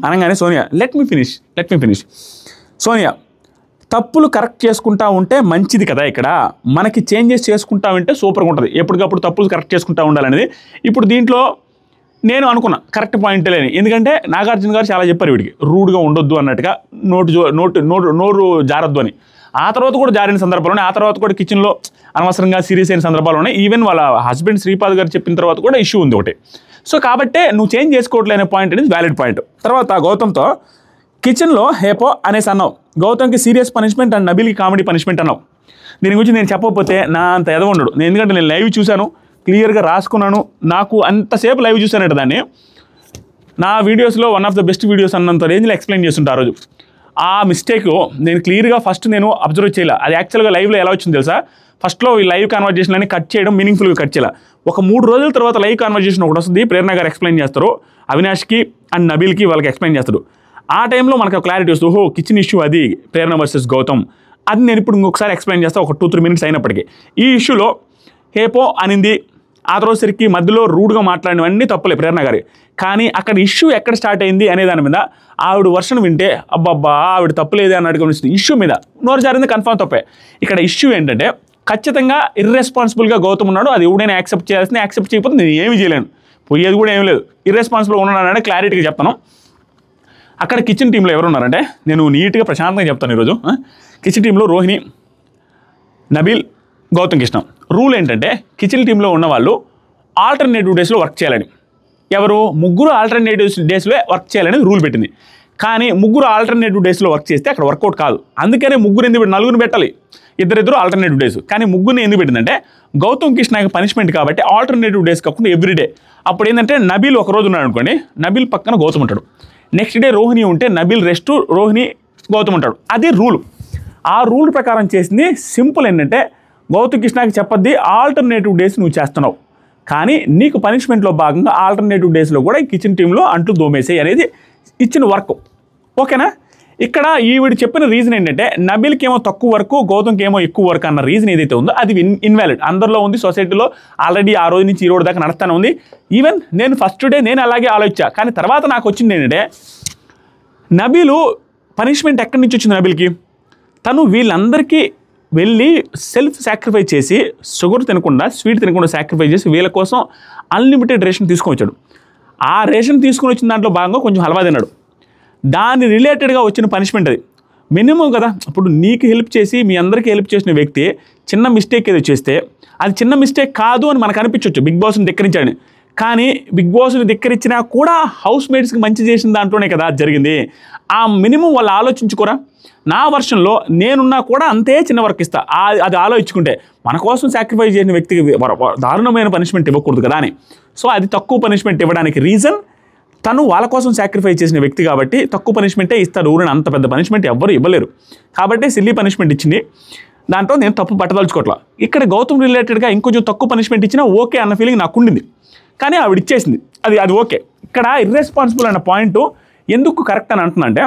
అనగానే Sonia let me finish. Sonia తప్పులు కరెక్ట్ చేసుకుంటా ఉంటే మంచిది కదా, ఇక్కడ మనకి చేంజెస్ చేసుకుంటా ఉంటే సూపర్గా ఉంటుంది. ఎప్పటికప్పుడు తప్పులు కరెక్ట్ చేసుకుంటూ ఉండాలనేది. ఇప్పుడు దీంట్లో నేను అనుకున్నా కరెక్ట్ పాయింట్ లేని, ఎందుకంటే నాగార్జున గారు చాలా చెప్పారు వీడికి రూడ్గా ఉండొద్దు అన్నట్టుగా, నోరు జారొద్దు అని. ఆ తర్వాత కూడా జారిన సందర్భాలు, ఆ తర్వాత కూడా కిచెన్లో అనవసరంగా సీరియస్ అయిన సందర్భాలు ఉన్నాయి. ఈవెన్ వాళ్ళ హస్బెండ్ శ్రీపాద్ గారు చెప్పిన తర్వాత కూడా ఇష్యూ ఉంది ఒకటి. సో కాబట్టే నువ్వు చేంజ్ చేసుకోవట్లేనే పాయింట్ అనేది వ్యాలిడ్ పాయింట్. తర్వాత గౌతమ్తో కిచెన్లో హేపో అనేసి అన్నావు, గౌతమ్కి సీరియస్ పనిష్మెంట్ అండ్ నబీల్కి కామెడీ పనిష్మెంట్ అన్నావు. దీని గురించి నేను చెప్పకపోతే నా అంత ఎదవఉండడు. ఎందుకంటే నేను లైవ్ చూశాను, క్లియర్గా రాసుకున్నాను, నాకు అంతసేపు లైవ్ చూశానంటే దాన్ని నా వీడియోస్లో one of the best videos అన్నంత రేంజ్లో ఎక్స్ప్లెయిన్ చేస్తుంటా. ఆ రోజు ఆ మిస్టేక్ నేను క్లియర్గా ఫస్ట్ నేను అబ్జర్వ్ చేయాలి. అది యాక్చువల్గా లైవ్లో ఎలా వచ్చింది తెలుసా? ఫస్ట్లో ఈ లైవ్ కాన్వర్జేషన్ అని కట్ చేయడం, మీనింగ్ఫుల్గా కట్ చేయాలి. ఒక 3 రోజుల తర్వాత లైవ్ కాన్వర్జేషన్ ఒకటి వస్తుంది, ప్రేరణ గారు ఎక్స్ప్లెయిన్ చేస్తారు, అవినాష్కి అండ్ నబీల్కి వాళ్ళకి ఎక్స్ప్లెయిన్ చేస్తారు. ఆ టైంలో మనకు క్లారిటీ వస్తుంది, ఓహో కిచెన్ ఇష్యూ అది ప్రేరణ వర్సెస్ గౌతమ్ అది నేను ఇప్పుడు ఇంకొకసారి ఎక్స్ప్లెయిన్ చేస్తాను ఒక 2-3 minutes అయినప్పటికీ. ఈ ఇష్యూలో హేపో అనింది, ఆ రోజుసరికి మధ్యలో రూడ్గా మాట్లాడినవన్నీ తప్పులే ప్రేరణ గారి. కానీ అక్కడ ఇష్యూ ఎక్కడ స్టార్ట్ అయింది అనే దాని మీద ఆవిడ వర్షన్ వింటే అబ్బబ్బా ఆవిడ తప్పులేదే అని అడుగుతుంది. ఇష్యూ మీద నోరు జారింది కన్ఫర్మ్ తప్పే. ఇక్కడ ఇష్యూ ఏంటంటే ఖచ్చితంగా ఇర్రెస్పాన్సిబుల్గా గౌతమ్ ఉన్నాడు, అది ఎవడైనా యాక్సెప్ట్ చేయాల్సింది. యాక్సెప్ట్ చేయకపోతే నేను ఏమీ చేయలేను, పోయేది కూడా ఏమీ లేదు. ఇర్రెస్పాన్సిబుల్ ఉన్నాడంటే క్లారిటీగా చెప్తాను. అక్కడ కిచెన్ టీంలో ఎవరు ఉన్నారంటే నేను నీట్గా ప్రశాంతంగా చెప్తాను ఈరోజు. కిచెన్ టీంలో రోహిణి, నబీల్, గౌతమ్ కృష్ణ. రూల్ ఏంటంటే కిచెన్ టీంలో ఉన్న వాళ్ళు ఆల్టర్నేటివ్ డేస్లో వర్క్ చేయాలని. ఎవరు? ముగ్గురు ఆల్టర్నేటివ్ డేస్లో వర్క్ చేయాలని రూల్ పెట్టింది. కానీ ముగ్గురు ఆల్టర్నేటివ్ డేస్లో వర్క్ చేస్తే అక్కడ వర్కౌట్ కాదు. అందుకనే ముగ్గురు ఎందుకు నలుగురిని పెట్టాలి, ఇద్దరు ఆల్టర్నేటివ్ డేస్. కానీ ముగ్గురిని ఎందుకు పెట్టిందంటే గౌతమ్ కృష్ణకి పనిష్మెంట్ కాబట్టి ఆల్టర్నేటివ్ డేస్ కాకుండా ఎవ్రీడే. అప్పుడు ఏంటంటే నబీల్ ఒక రోజు ఉన్నాడు అనుకోండి, నబీల్ పక్కన గౌతమ్ ఉంటాడు. నెక్స్ట్ డే రోహిణి ఉంటే నబీల్ రెస్ట్, రోహిణి గౌతమ్ ఉంటాడు. అది రూల్. ఆ రూల్ ప్రకారం చేసింది సింపుల్. ఏంటంటే గౌతమ్ కృష్ణకి చెప్పద్ది ఆల్టర్నేటివ్ డేస్ నువ్వు చేస్తున్నావు, కానీ నీకు పనిష్మెంట్లో భాగంగా ఆల్టర్నేటివ్ డేస్లో కూడా ఈ కిచెన్ టీంలో అంట్లు దోమేసాయి అనేది ఇచ్చిన వర్క్. ఓకేనా? ఇక్కడ ఈవిడ చెప్పిన రీజన్ ఏంటంటే నబీల్కి ఏమో తక్కువ వర్క్, గౌతమ్కి ఏమో ఎక్కువ వర్క్ అన్న రీజన్ ఏదైతే ఉందో అది ఇన్వాలిడ్. అందరిలో ఉంది, సొసైటీలో ఆల్రెడీ ఆ రోజు నుంచి ఈ రోజు దాకా నడుస్తూనే ఉంది. ఈవెన్ నేను ఫస్ట్ డే నేను అలాగే ఆలోచించా. కానీ తర్వాత నాకు వచ్చింది ఏంటంటే నబీలు పనిష్మెంట్ ఎక్కడి నుంచి వచ్చింది నబీల్కి? తను వీళ్ళందరికీ వెళ్ళి సెల్ఫ్ సాక్రిఫైస్ చేసి షుగర్ తినకుండా, స్వీట్ తినకుండా సాక్రిఫైస్ చేసి వీళ్ళ కోసం అన్లిమిటెడ్ రేషన్ తీసుకొని వచ్చాడు. ఆ రేషన్ తీసుకొని వచ్చిన దాంట్లో భాగంగా కొంచెం హల్వా తిన్నాడు. దాని రిలేటెడ్గా వచ్చిన పనిష్మెంట్ అది మినిమం కదా. ఇప్పుడు నీకు హెల్ప్ చేసి మీ అందరికీ హెల్ప్ చేసిన వ్యక్తి చిన్న మిస్టేక్ ఏదో చేస్తే అది చిన్న మిస్టేక్ కాదు అని మనకు అనిపించవచ్చు, బిగ్ బాస్ని ధిక్కరించాడని. కానీ బిగ్ బాస్ని ధిక్కరించినా కూడా హౌస్ మేట్స్కి మంచి చేసిన దాంట్లోనే కదా జరిగింది. ఆ మినిమం వాళ్ళు ఆలోచించుకోరా. నా వర్షన్లో నేనున్నా కూడా అంతే చిన్న వర్క్ ఇస్తా. అది ఆలోచించుకుంటే మన కోసం సాక్రిఫైస్ చేసిన వ్యక్తికి దారుణమైన పనిష్మెంట్ ఇవ్వకూడదు కదా అని. సో అది తక్కువ పనిష్మెంట్ ఇవ్వడానికి రీజన్ తను వాళ్ళ కోసం సాక్రిఫైస్ చేసిన వ్యక్తి కాబట్టి తక్కువ పనిష్మెంటే ఇస్తాడు. ఊరిని అంత పెద్ద పనిష్మెంట్ ఎవ్వరు ఇవ్వలేరు కాబట్టి సిల్లీ పనిష్మెంట్ ఇచ్చింది. దాంట్లో నేను తప్పు పట్టదలుచుకోవట్లా. ఇక్కడ గౌతమ్ రిలేటెడ్గా ఇంకొంచెం తక్కువ పనిష్మెంట్ ఇచ్చినా ఓకే అన్న ఫీలింగ్ నాకు ఉండింది. కానీ ఆవిడ ఇచ్చేసింది, అది ఓకే. ఇక్కడ ఇర్రెస్పాన్సిబుల్ అన్న పాయింట్ ఎందుకు కరెక్ట్ అని అంటున్నా అంటే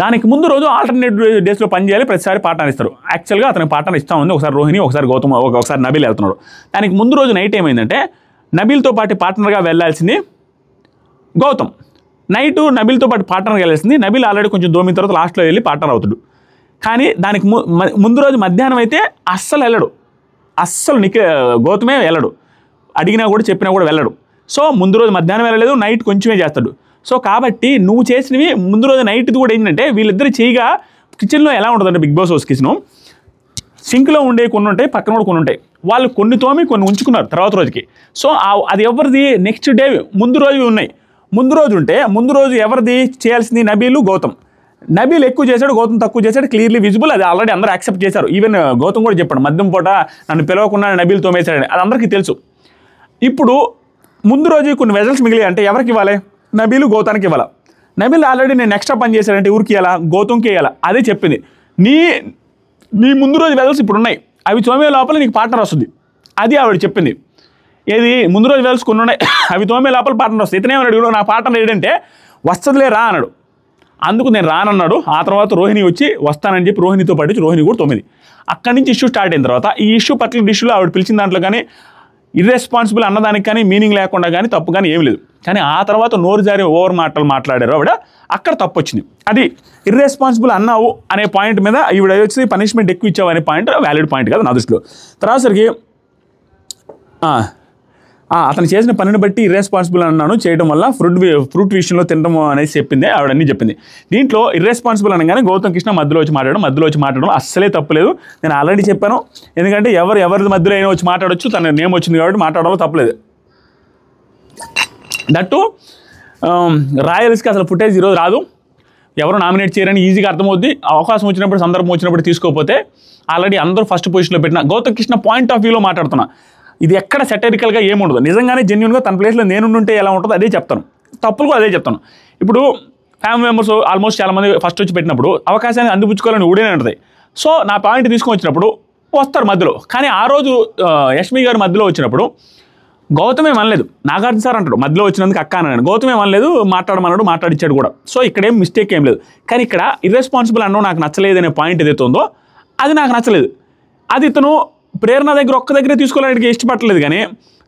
దానికి ముందు రోజు ఆల్టర్నేటివ్ డేస్లో పని చేయాలి, ప్రతిసారి పార్ట్నర్ ఇస్తారు. యాక్చువల్గా అతనికి పార్ట్నర్ ఇస్తా ఉంది, ఒకసారి రోహిణి, ఒకసారి గౌతమ్, ఒకసారి నబీల్ వెళ్తున్నాడు. దానికి ముందు రోజు నైట్ ఏమైందంటే నబీల్తో పాటు పార్ట్నర్గా వెళ్ళాల్సింది గౌతమ్, నైట్ నబీల్తో పాటు పార్ట్నర్గా వెళ్ళాల్సింది. నబీల్ ఆల్రెడీ కొంచెం దోమిన తర్వాత లాస్ట్లో వెళ్ళి పార్ట్నర్ అవుతాడు. కానీ దానికి ముందు రోజు మధ్యాహ్నం అయితే అస్సలు వెళ్ళడు, గౌతమే వెళ్ళడు. అడిగినా కూడా చెప్పినా కూడా వెళ్ళడు. సో ముందు రోజు మధ్యాహ్నం వెళ్ళలేదు, నైట్ కొంచెమే చేస్తాడు. సో కాబట్టి నువ్వు చేసినవి ముందు రోజు నైట్ కూడా ఏంటంటే వీళ్ళిద్దరు చేయగా కిచెన్లో ఎలా ఉంటుందంటే బిగ్ బాస్ హౌస్ కిచెన్ సింక్లో ఉండే కొన్ని ఉంటాయి, పక్కన కూడా కొన్ని ఉంటాయి. వాళ్ళు కొన్ని తోమి కొన్ని ఉంచుకున్నారు తర్వాత రోజుకి. సో అది ఎవరిది? నెక్స్ట్ డే ముందు రోజు ఉన్నాయి. ముందు రోజు ఉంటే ముందు రోజు ఎవరిది చేయాల్సింది? నబీలు, గౌతమ్. నబీల్ ఎక్కువ చేశాడు, గౌతమ్ తక్కువ చేశాడు, క్లియర్లీ విజిబుల్. అది ఆల్రెడీ అందరూ యాక్సెప్ట్ చేశారు. ఈవెన్ గౌతమ్ కూడా చెప్పాడు మద్యం పూట నన్ను పిలవకుండా నబీల్ తోమేశాడని, అది అందరికీ తెలుసు. ఇప్పుడు ముందు రోజు కొన్ని వెజల్స్ మిగిలి అంటే ఎవరికి ఇవ్వాలి? నబీలు, గౌతానికి ఇవ్వాలి. నబీల్ ఆల్రెడీ నేను ఎక్స్ట్రా పని చేశాడంటే ఊరికి ఇవ్వాలా, గౌతమ్కి ఇవ్వాలా. అదే చెప్పింది. నీ ముందు రోజు వెజల్స్ ఇప్పుడు ఉన్నాయి, అవి తోమే లోపల నీకు పార్ట్నర్ వస్తుంది. అది ఆవిడ చెప్పింది. ఏది ముందు రోజు వెజల్స్ కొన్ని ఉన్నాయి, అవి తోమే లోపల పార్ట్నర్ వస్తుంది. ఇతనేమన్నాడు, నా పార్ట్నర్ ఏంటంటే వస్తుందిలే రా అన్నాడు. అందుకు నేను రానన్నాడు. ఆ తర్వాత రోహిణి వచ్చి వస్తానని చెప్పి రోహిణితో పాటు రోహిణి కూడా 9. అక్కడి నుంచి ఇష్యూ స్టార్ట్ అయిన తర్వాత ఈ ఇష్యూ పర్టికులర్ ఇష్యూలో ఆవిడ పిలిచిన దాంట్లో కానీ ఇర్రెస్పాన్సిబుల్ అన్నదానికి కానీ మీనింగ్ లేకుండా కానీ తప్పు కానీ ఏమి లేదు. కానీ ఆ తర్వాత నోరు జారి ఓవర్ మాటలు మాట్లాడారు ఆవిడ, అక్కడ తప్పు వచ్చింది. అది ఇర్రెస్పాన్సిబుల్ అన్నావు అనే పాయింట్ మీద ఈవిడ వచ్చి పనిష్మెంట్ ఎక్కువ ఇచ్చావు అనే పాయింట్ వ్యాలిడ్ పాయింట్ కదా నా దృష్టిలో. తర్వాత సరికి అతను చేసిన పనిని బట్టి ఇర్రెస్పాన్సిబుల్ అన్నాను చేయడం వల్ల ఫ్రూట్ విషయంలో తినడం అనేది చెప్పింది ఆవిడన్నీ చెప్పింది. దీంట్లో ఇర్రెస్పాన్సిబుల్ అనగానే గౌతమ్ కృష్ణ మధ్యలో వచ్చి మాట్లాడడం అస్సలే తప్పలేదు. నేను ఆల్రెడీ చెప్పాను, ఎందుకంటే ఎవరి మధ్యలో అయినా వచ్చి మాట్లాడొచ్చు, తన నేమ్ వచ్చింది కాబట్టి మాట్లాడడంలో తప్పలేదు. దట్టు రాయల్స్కి అసలు ఫుటేజ్ ఈరోజు రాదు, ఎవరు నామినేట్ చేయరని ఈజీగా అర్థమవుద్ది. అవకాశం వచ్చినప్పుడు, సందర్భం వచ్చినప్పుడు తీసుకోకపోతే ఆల్రెడీ అందరూ ఫస్ట్ పొజిషన్లో పెట్టిన గౌతమ్ కృష్ణ పాయింట్ ఆఫ్ వ్యూలో మాట్లాడుతున్నా. ఇది ఎక్కడ సెటరికల్గా ఏముండదు, నిజంగానే జెన్యూన్గా తన ప్లేస్లో నేనుంటే ఎలా ఉంటుందో అదే చెప్తాను, తప్పులు కూడా అదే చెప్తాను. ఇప్పుడు ఫ్యామిలీ మెంబర్స్ ఆల్మోస్ట్ చాలామంది ఫస్ట్ వచ్చి పెట్టినప్పుడు అవకాశాన్ని అందిపుచ్చుకోవాలని ఊడేనే ఉంటుంది. సో నా పాయింట్ తీసుకొని వచ్చినప్పుడు వస్తారు మధ్యలో. కానీ ఆ రోజు యష్మి గారు మధ్యలో వచ్చినప్పుడు గౌతమ్ ఏమనలేదు, నాగార్జున సార్ అంటాడు మధ్యలో వచ్చినందుకు అక్క అన్నాడు. గౌతమ్ ఏమనలేదు, మాట్లాడమన్నాడు, మాట్లాడిచ్చాడు కూడా. సో ఇక్కడేం మిస్టేక్ ఏం లేదు. కానీ ఇక్కడ ఇర్రెస్పాన్సిబుల్ అన్నో నాకు నచ్చలేదు అనే పాయింట్ ఏదైతే ఉందో అది నాకు నచ్చలేదు. అది ఇతను ప్రేరణ దగ్గర ఒక్క దగ్గరే తీసుకోవడానికి ఇష్టపడలేదు, కానీ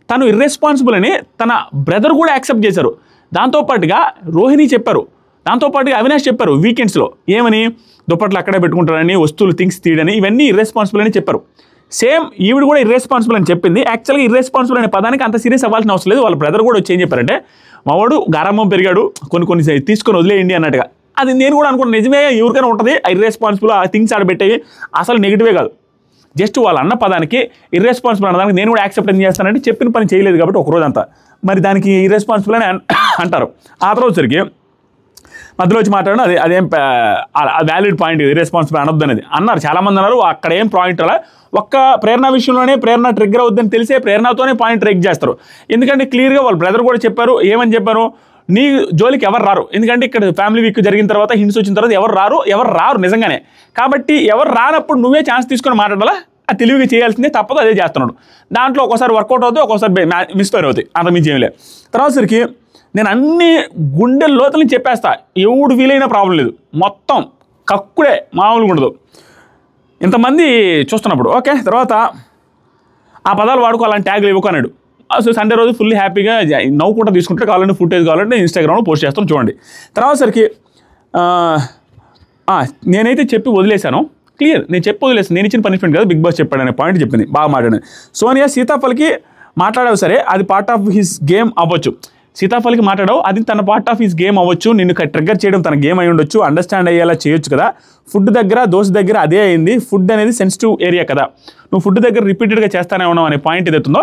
తను ఇర్రెస్పాన్సిబుల్ అని తన బ్రదర్ కూడా యాక్సెప్ట్ చేశారు. దాంతోపాటుగా రోహిణి చెప్పారు, దాంతోపాటుగా అవినాష్ చెప్పారు వీకెండ్స్లో ఏమని, దుప్పట్లు అక్కడే పెట్టుకుంటారని, వస్తువులు థింగ్స్ తీయడని, ఇవన్నీ ఇర్రెస్పాన్సిబుల్ అని చెప్పారు. సేమ్ ఈవిడ కూడా ఇర్రెస్పాన్సిబుల్ అని చెప్పింది. యాక్చువల్గా ఇర్రెస్పాన్సిబుల్ అనే పదానికి అంత సీరియస్ అవ్వాల్సిన అవసరం లేదు. వాళ్ళ బ్రదర్ కూడా వచ్చి ఏం చెప్పారంటే, మావాడు గారామం పెరిగాడు, కొన్ని తీసుకొని వదిలేయండి అన్నట్టుగా. అది నేను కూడా అనుకున్నాను, నిజమే ఎవరికైనా ఉంటుంది ఇర్రెస్పాన్సిబుల్ ఆ థింగ్స్ ఆడబెట్టేవి, అసలు నెగిటివే కాదు. జస్ట్ వాళ్ళ అన్న పదానికి ఇర్రెస్పాన్సిబుల్ అన్నదానికి నేను కూడా యాక్సెప్ట్ ఏం చేస్తానంటే చెప్పిన పని చేయలేదు కాబట్టి ఒక రోజంతా మరి దానికి ఇర్రెస్పాన్సిబుల్ అని అంటారు. ఆ తర్వాత సరికి మధ్యలో వచ్చి మాట్లాడడం అదేం వ్యాలిడ్ పాయింట్, ఇర్రెస్పాన్సిబుల్ అనొద్దు అనేది అన్నారు. చాలామంది అన్నారు అక్కడ ఏం పాయింట్ అలా ఒక్క ప్రేరణ విషయంలోనే ప్రేరణ ట్రిగ్గర్ అవుద్దని తెలిసే ప్రేరణతోనే పాయింట్ ట్రిక్ చేస్తారు. ఎందుకంటే క్లియర్గా వాళ్ళ బ్రదర్ కూడా చెప్పారు, ఏమని చెప్పారు, నీ జోలికి ఎవరు రారు. ఎందుకంటే ఇక్కడ ఫ్యామిలీ వీక్ జరిగిన తర్వాత హింట్స్ వచ్చిన తర్వాత ఎవరు రారు నిజంగానే. కాబట్టి ఎవరు రానప్పుడు నువ్వే ఛాన్స్ తీసుకొని మాట్లాడాలా, అది తెలివిగా చేయాల్సిందే, తప్పదు అదే చేస్తున్నాడు. దాంట్లో ఒక్కోసారి వర్కౌట్ అవుతుంది, ఒక్కోసారి మిస్ఫైర్ అవుతాయి, అంత మించి ఏం లేదు. తర్వాత సరికి నేను అన్ని గుండె లోతులని చెప్పేస్తా, ఎవడు ఫీల్ అయినా ప్రాబ్లం లేదు, మొత్తం కక్కుడే మామూలుగా ఉండదు ఇంతమంది చూస్తున్నప్పుడు. ఓకే, తర్వాత ఆ పదాలు వాడుకోవాలని ట్యాగ్లు ఇవ్వకన్నాడు. సో సండే రోజు ఫుల్ హ్యాపీగా నవ్వుకుంటూ తీసుకుంటే కావాలంటే ఫుటేజ్ కావాలంటే ఇన్స్టాగ్రామ్లో పోస్ట్ చేస్తాను చూడండి. తర్వాత సరికి నేనైతే చెప్పి వదిలేశాను, క్లియర్, నేను చెప్పి వదిలేసాను, నేను ఇచ్చిన పనిష్మెంట్ కదా, బిగ్ బాస్ చెప్పాడు అనే పాయింట్ చెప్పింది, బాగా మాట్లాడింది. సోనియా సీతాఫల్కి మాట్లాడావు సరే, అది పార్ట్ ఆఫ్ హిస్ గేమ్ అవ్వచ్చు. సీతాఫల్కి మాట్లాడావు, అది తన పార్ట్ ఆఫ్ హిస్ గేమ్ అవ్వచ్చు, నిన్ను ట్రిగ్గర్ చేయడం తన గేమ్ అయి ఉండొచ్చు, అండర్స్టాండ్ అయ్యేలా చేయొచ్చు కదా. ఫుడ్ దగ్గర దోశ దగ్గర అదే అయింది, ఫుడ్ అనేది సెన్సిటివ్ ఏరియా కదా, నువ్వు ఫుడ్ దగ్గర రిపీటెడ్గా చేస్తానే ఉన్నావు అనే పాయింట్ ఏదైతుందో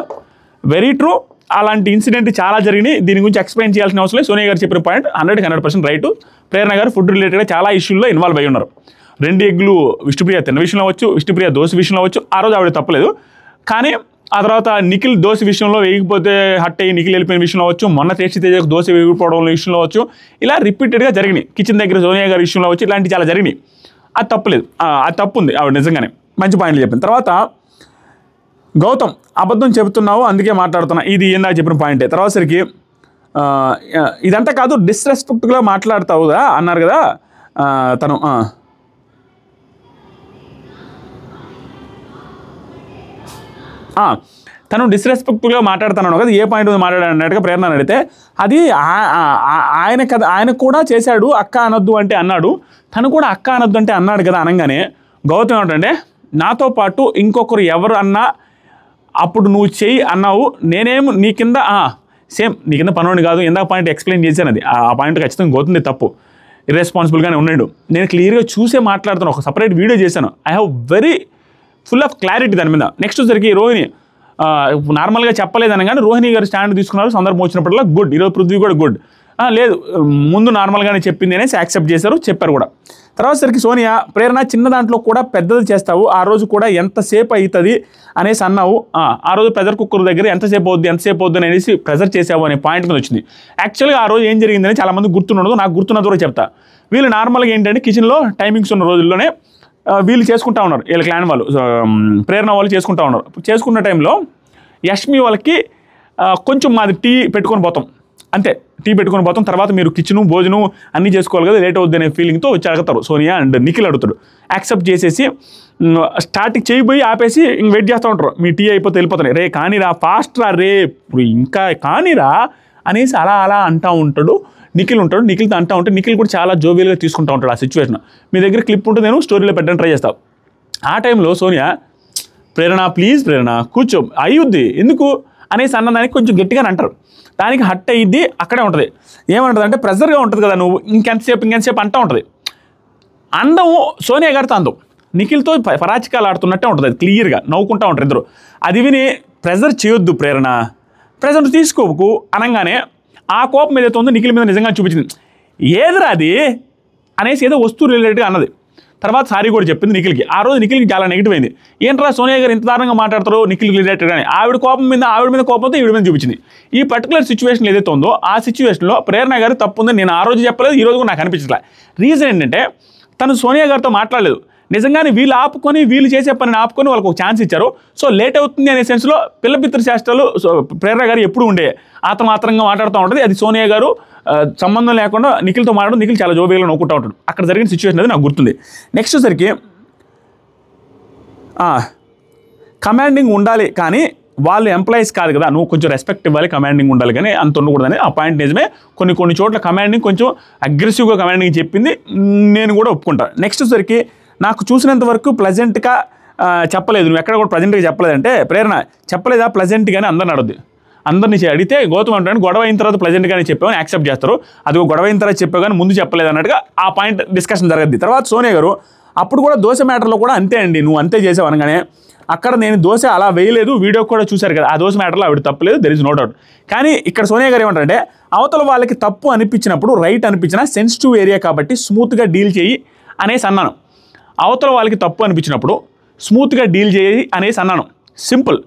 వెరీ ట్రూ. అలాంటి ఇన్సిడెంట్ చాలా జరిగినాయి, దీని గురించి ఎక్స్ప్లెయిన్ చేయాల్సిన అవసరం లేదు. సోనియా గారు చెప్పిన పాయింట్ 100% రైట్. ప్రేరణ గారు ఫుడ్ రిలేటెడ్గా చాలా ఇష్యూల్లో ఇన్వాల్వ్ అయ్యి ఉన్నారు. 2 ఎగ్గులు విష్ణుప్రియ తిన్న విషయంలో అవచ్చు, విష్ణుప్రియ దోశ విషయంలో అవచ్చు, ఆ రోజు ఆవిడ తప్పలేదు. కానీ ఆ తర్వాత నిఖిల్ దోశ విషయంలో వేయకపోతే హట్ అయ్యి నిఖిల్ వెళ్ళిపోయిన విషయంలో అవచ్చు, మొన్న టేస్ట్ తేజకు దోశ వేయకపోవడం విషయంలో అవచ్చు, ఇలా రిపీటెడ్గా జరిగినాయి. కిచెన్ దగ్గర సోనియా గారి విషయంలో వచ్చి ఇలాంటి చాలా జరిగినాయి. అది తప్పలేదు, అది తప్పు ఉంది ఆవిడ నిజంగానే, మంచి పాయింట్లు చెప్పింది. తర్వాత గౌతమ్ అబద్ధం చెబుతున్నావు అందుకే మాట్లాడుతున్నా, ఇది ఏందాక చెప్పిన పాయింటే. తర్వాత సరికి ఇదంతా కాదు డిస్రెస్పెక్ట్గా మాట్లాడతావు కదా అన్నారు కదా తను డిస్రెస్పెక్ట్గా మాట్లాడుతున్నాను కదా, ఏ పాయింట్ మాట్లాడాడన్నట్టుగా ప్రేరణ అడిగితే అది ఆయన కూడా చేశాడు, అక్క అనొద్దు అంటే అన్నాడు, తను కూడా అక్క అనొద్దు అంటే అన్నాడు కదా. అనగానే గౌతమ్ ఏమిటంటే నాతో పాటు ఇంకొకరు ఎవరు అన్నా అప్పుడు నువ్వు చెయ్యి అన్నావు, నేనేం నీ కింద సేమ్ నీ కింద పనోడిని కాదు, ఎందాక పాయింట్ ఎక్స్ప్లెయిన్ చేశాను, అది ఆ పాయింట్ ఖచ్చితంగా గౌతమ్ది తప్పు, ఇర్రెస్పాన్సిబుల్గానే ఉన్నాడు. నేను క్లియర్గా చూసే మాట్లాడుతాను, ఒక సపరేట్ వీడియో చేశాను, I have very full of clarity దాని మీద. నెక్స్ట్ వచ్చేసరికి రోహిణి నార్మల్గా చెప్పలేదని కానీ రోహిణి గారు స్టాండ్ తీసుకున్నారు, సందర్భం వచ్చినప్పుడల్లా గుడ్. ఈరోజు పృథ్వీ కూడా గుడ్, లేదు ముందు నార్మల్గానే చెప్పింది అనేసి యాక్సెప్ట్ చేశారు, చెప్పారు కూడా. తర్వాత సరికి సోనియా ప్రేరణ చిన్న దాంట్లో కూడా పెద్దది చేస్తావు, ఆ రోజు కూడా ఎంతసేపు అవుతుంది అనేసి అన్నావు, ఆ రోజు ప్రెజర్ కుక్కర్ దగ్గర ఎంతసేపు అవుద్ది అనేసి ప్రెజర్ చేసావు అనే పాయింట్ మీద వచ్చింది. యాక్చువల్గా ఆ రోజు ఏం జరిగిందని చాలామంది గుర్తుండదు, నాకు గుర్తున్నది కూడా చెప్తా. వీళ్ళు నార్మల్గా ఏంటంటే కిచెన్లో టైమింగ్స్ ఉన్న రోజుల్లోనే వీళ్ళు చేసుకుంటా ఉన్నారు, వీళ్ళ క్లాన్ వాళ్ళు ప్రేరణ వాళ్ళు చేసుకుంటా ఉన్నారు. చేసుకున్న టైంలో యష్మి వాళ్ళకి కొంచెం మాది టీ పెట్టుకొని పోతాం, అంతే టీ పెట్టుకొని పోతాం, తర్వాత మీరు కిచెను భోజనం అన్నీ చేసుకోవాలి కదా, లేట్ అవుద్ది అనే ఫీలింగ్తో వచ్చి అడుగుతారు. సోనియా అండ్ నిఖిల్ అడుగుతాడు, యాక్సెప్ట్ చేసేసి స్టార్టింగ్ చేయబోయి ఆపేసి ఇంక వెయిట్ చేస్తూ ఉంటారు, మీ టీ అయిపోతే వెళ్ళిపోతున్నాయి, రే కానీరా ఫాస్ట్ రా, రే ఇంకా కానీరా అనేసి అలా అంటూ ఉంటాడు. నిఖిల్ ఉంటాడు, నిఖిల్తో అంటూ ఉంటే నిఖిల్ కూడా చాలా జోవియల్గా తీసుకుంటూ ఉంటాడు ఆ సిచ్యువేషన్. మీ దగ్గర క్లిప్ ఉంటే నేను స్టోరీలో పెట్టడానికి ట్రై చేస్తాను. ఆ టైంలో సోనియా ప్రేరణ ప్లీజ్ ప్రేరణ కూర్చో అయ్యుద్ది ఎందుకు అనేసి అన్నదానికి కొంచెం గట్టిగానే అంటారు, దానికి హట్ అయ్యిద్ది అక్కడే ఉంటుంది. ఏమంటుంది అంటే ప్రెజర్గా ఉంటుంది కదా, నువ్వు ఇంకెంతసేపు అంటూ ఉంటుంది. అందం సోనియా గారితో అందం నిఖిల్తో పరాచికాలు ఆడుతున్నట్టే ఉంటుంది, అది క్లియర్గా నవ్వుకుంటూ ఉంటారు ఇద్దరు. అది విని ప్రెజర్ చేయొద్దు ప్రేరణ, ప్రెజర్ తీసుకోకు అనగానే ఆ కోపం ఏదైతే ఉందో నిఖిల్ మీద నిజంగా చూపించింది. ఏదిరా అది అనేసి ఏదో వస్తువు రిలేటెడ్గా అన్నది. తర్వాత సారీ కూడా చెప్పింది నిఖిల్కి. ఆ రోజు నిఖిల్కి చాలా నెగిటివ్ అయింది, ఏంట్రా సోనియా గారు ఇంత దారుణంగా మాట్లాడతారు నిఖిల్ రిలేటెడ్గానే. ఆవిడ మీద కోపంతో ఈవిడ మీద చూపించింది. ఈ పర్టికులర్ సిచ్యువేషన్ ఏదైతే ఉందో ఆ సిచ్యువేషన్లో ప్రేరణ గారు తప్పు ఉందని నేను ఆ రోజు చెప్పలేదు, ఈ రోజు కూడా నాకు అనిపించట్లే. రీజన్ ఏంటంటే తను సోనియా గారితో మాట్లాడలేదు, నిజంగానే వీళ్ళు ఆపుకొని వీళ్ళు చేసే పనిని ఆపుకొని వాళ్ళకి ఒక ఛాన్స్ ఇచ్చారు. సో లేట్ అవుతుంది అనే సెన్స్లో పిల్లపిత్ర చేష్టలు ప్రేరణ గారు ఎప్పుడు ఉండే ఆత్రంగా మాట్లాడుతూ ఉంటుంది. అది సోనియా గారు సంబంధం లేకుండా నిఖిల్తో మాట్లాడు, నిఖిల్ చాలా జోబీగా నవ్వుకుంటూ ఉంటాడు. అక్కడ జరిగిన సిచ్యువేషన్ అది నాకు గుర్తుంది. నెక్స్ట్ సరికి కమాండింగ్ ఉండాలి కానీ వాళ్ళు ఎంప్లాయీస్ కాదు కదా, నువ్వు కొంచెం రెస్పెక్ట్ ఇవ్వాలి, కమాండింగ్ ఉండాలి కానీ అంత ఉండకూడదని. ఆ పాయింట్ నిజమే. కొన్ని చోట్ల కమాండింగ్ కొంచెం అగ్రెసివ్గా కమాండింగ్ చెప్పింది, నేను కూడా ఒప్పుకుంటాను. నెక్స్ట్ సరికి నాకు చూసినంత వరకు ప్లెజెంట్గా చెప్పలేదు, నువ్వు ఎక్కడ కూడా ప్లెజెంట్గా చెప్పలేదంటే ప్రేరణ చెప్పలేదా ప్లెజెంట్గానే అందరిని అడద్దు. అందరినీ అడిగితే గౌతమ్ అంటే గొడవ అయిన తర్వాత ప్లెజెంట్గానే చెప్పామని యాక్సెప్ట్ చేస్తారు. అది గొడవ అయిన తర్వాత చెప్పావు కానీ ముందు చెప్పలేదు అన్నట్టుగా ఆ పాయింట్ డిస్కషన్ జరగద్ది. తర్వాత సోనియా గారు అప్పుడు కూడా దోశ మ్యాటర్లో కూడా అంతే అండి, నువ్వు అంతే చేసావు అనగానే అక్కడ నేను దోశ అలా వేయలేదు, వీడియో కూడా చూశారు కదా, ఆ దోశ మ్యాటర్లో ఆవిడ తప్పలేదు, దెర్ ఇస్ నో డౌట్. కానీ ఇక్కడ సోనియా గారు ఏమంటారంటే అవతల వాళ్ళకి తప్పు అనిపించినప్పుడు, రైట్ అనిపించినా సెన్సిటివ్ ఏరియా కాబట్టి స్మూత్గా డీల్ చేయి అనేసి అన్నాను. అవతల వాళ్ళకి తప్పు అనిపించినప్పుడు స్మూత్గా డీల్ చేయి అనేసి అన్నాను. సింపుల్.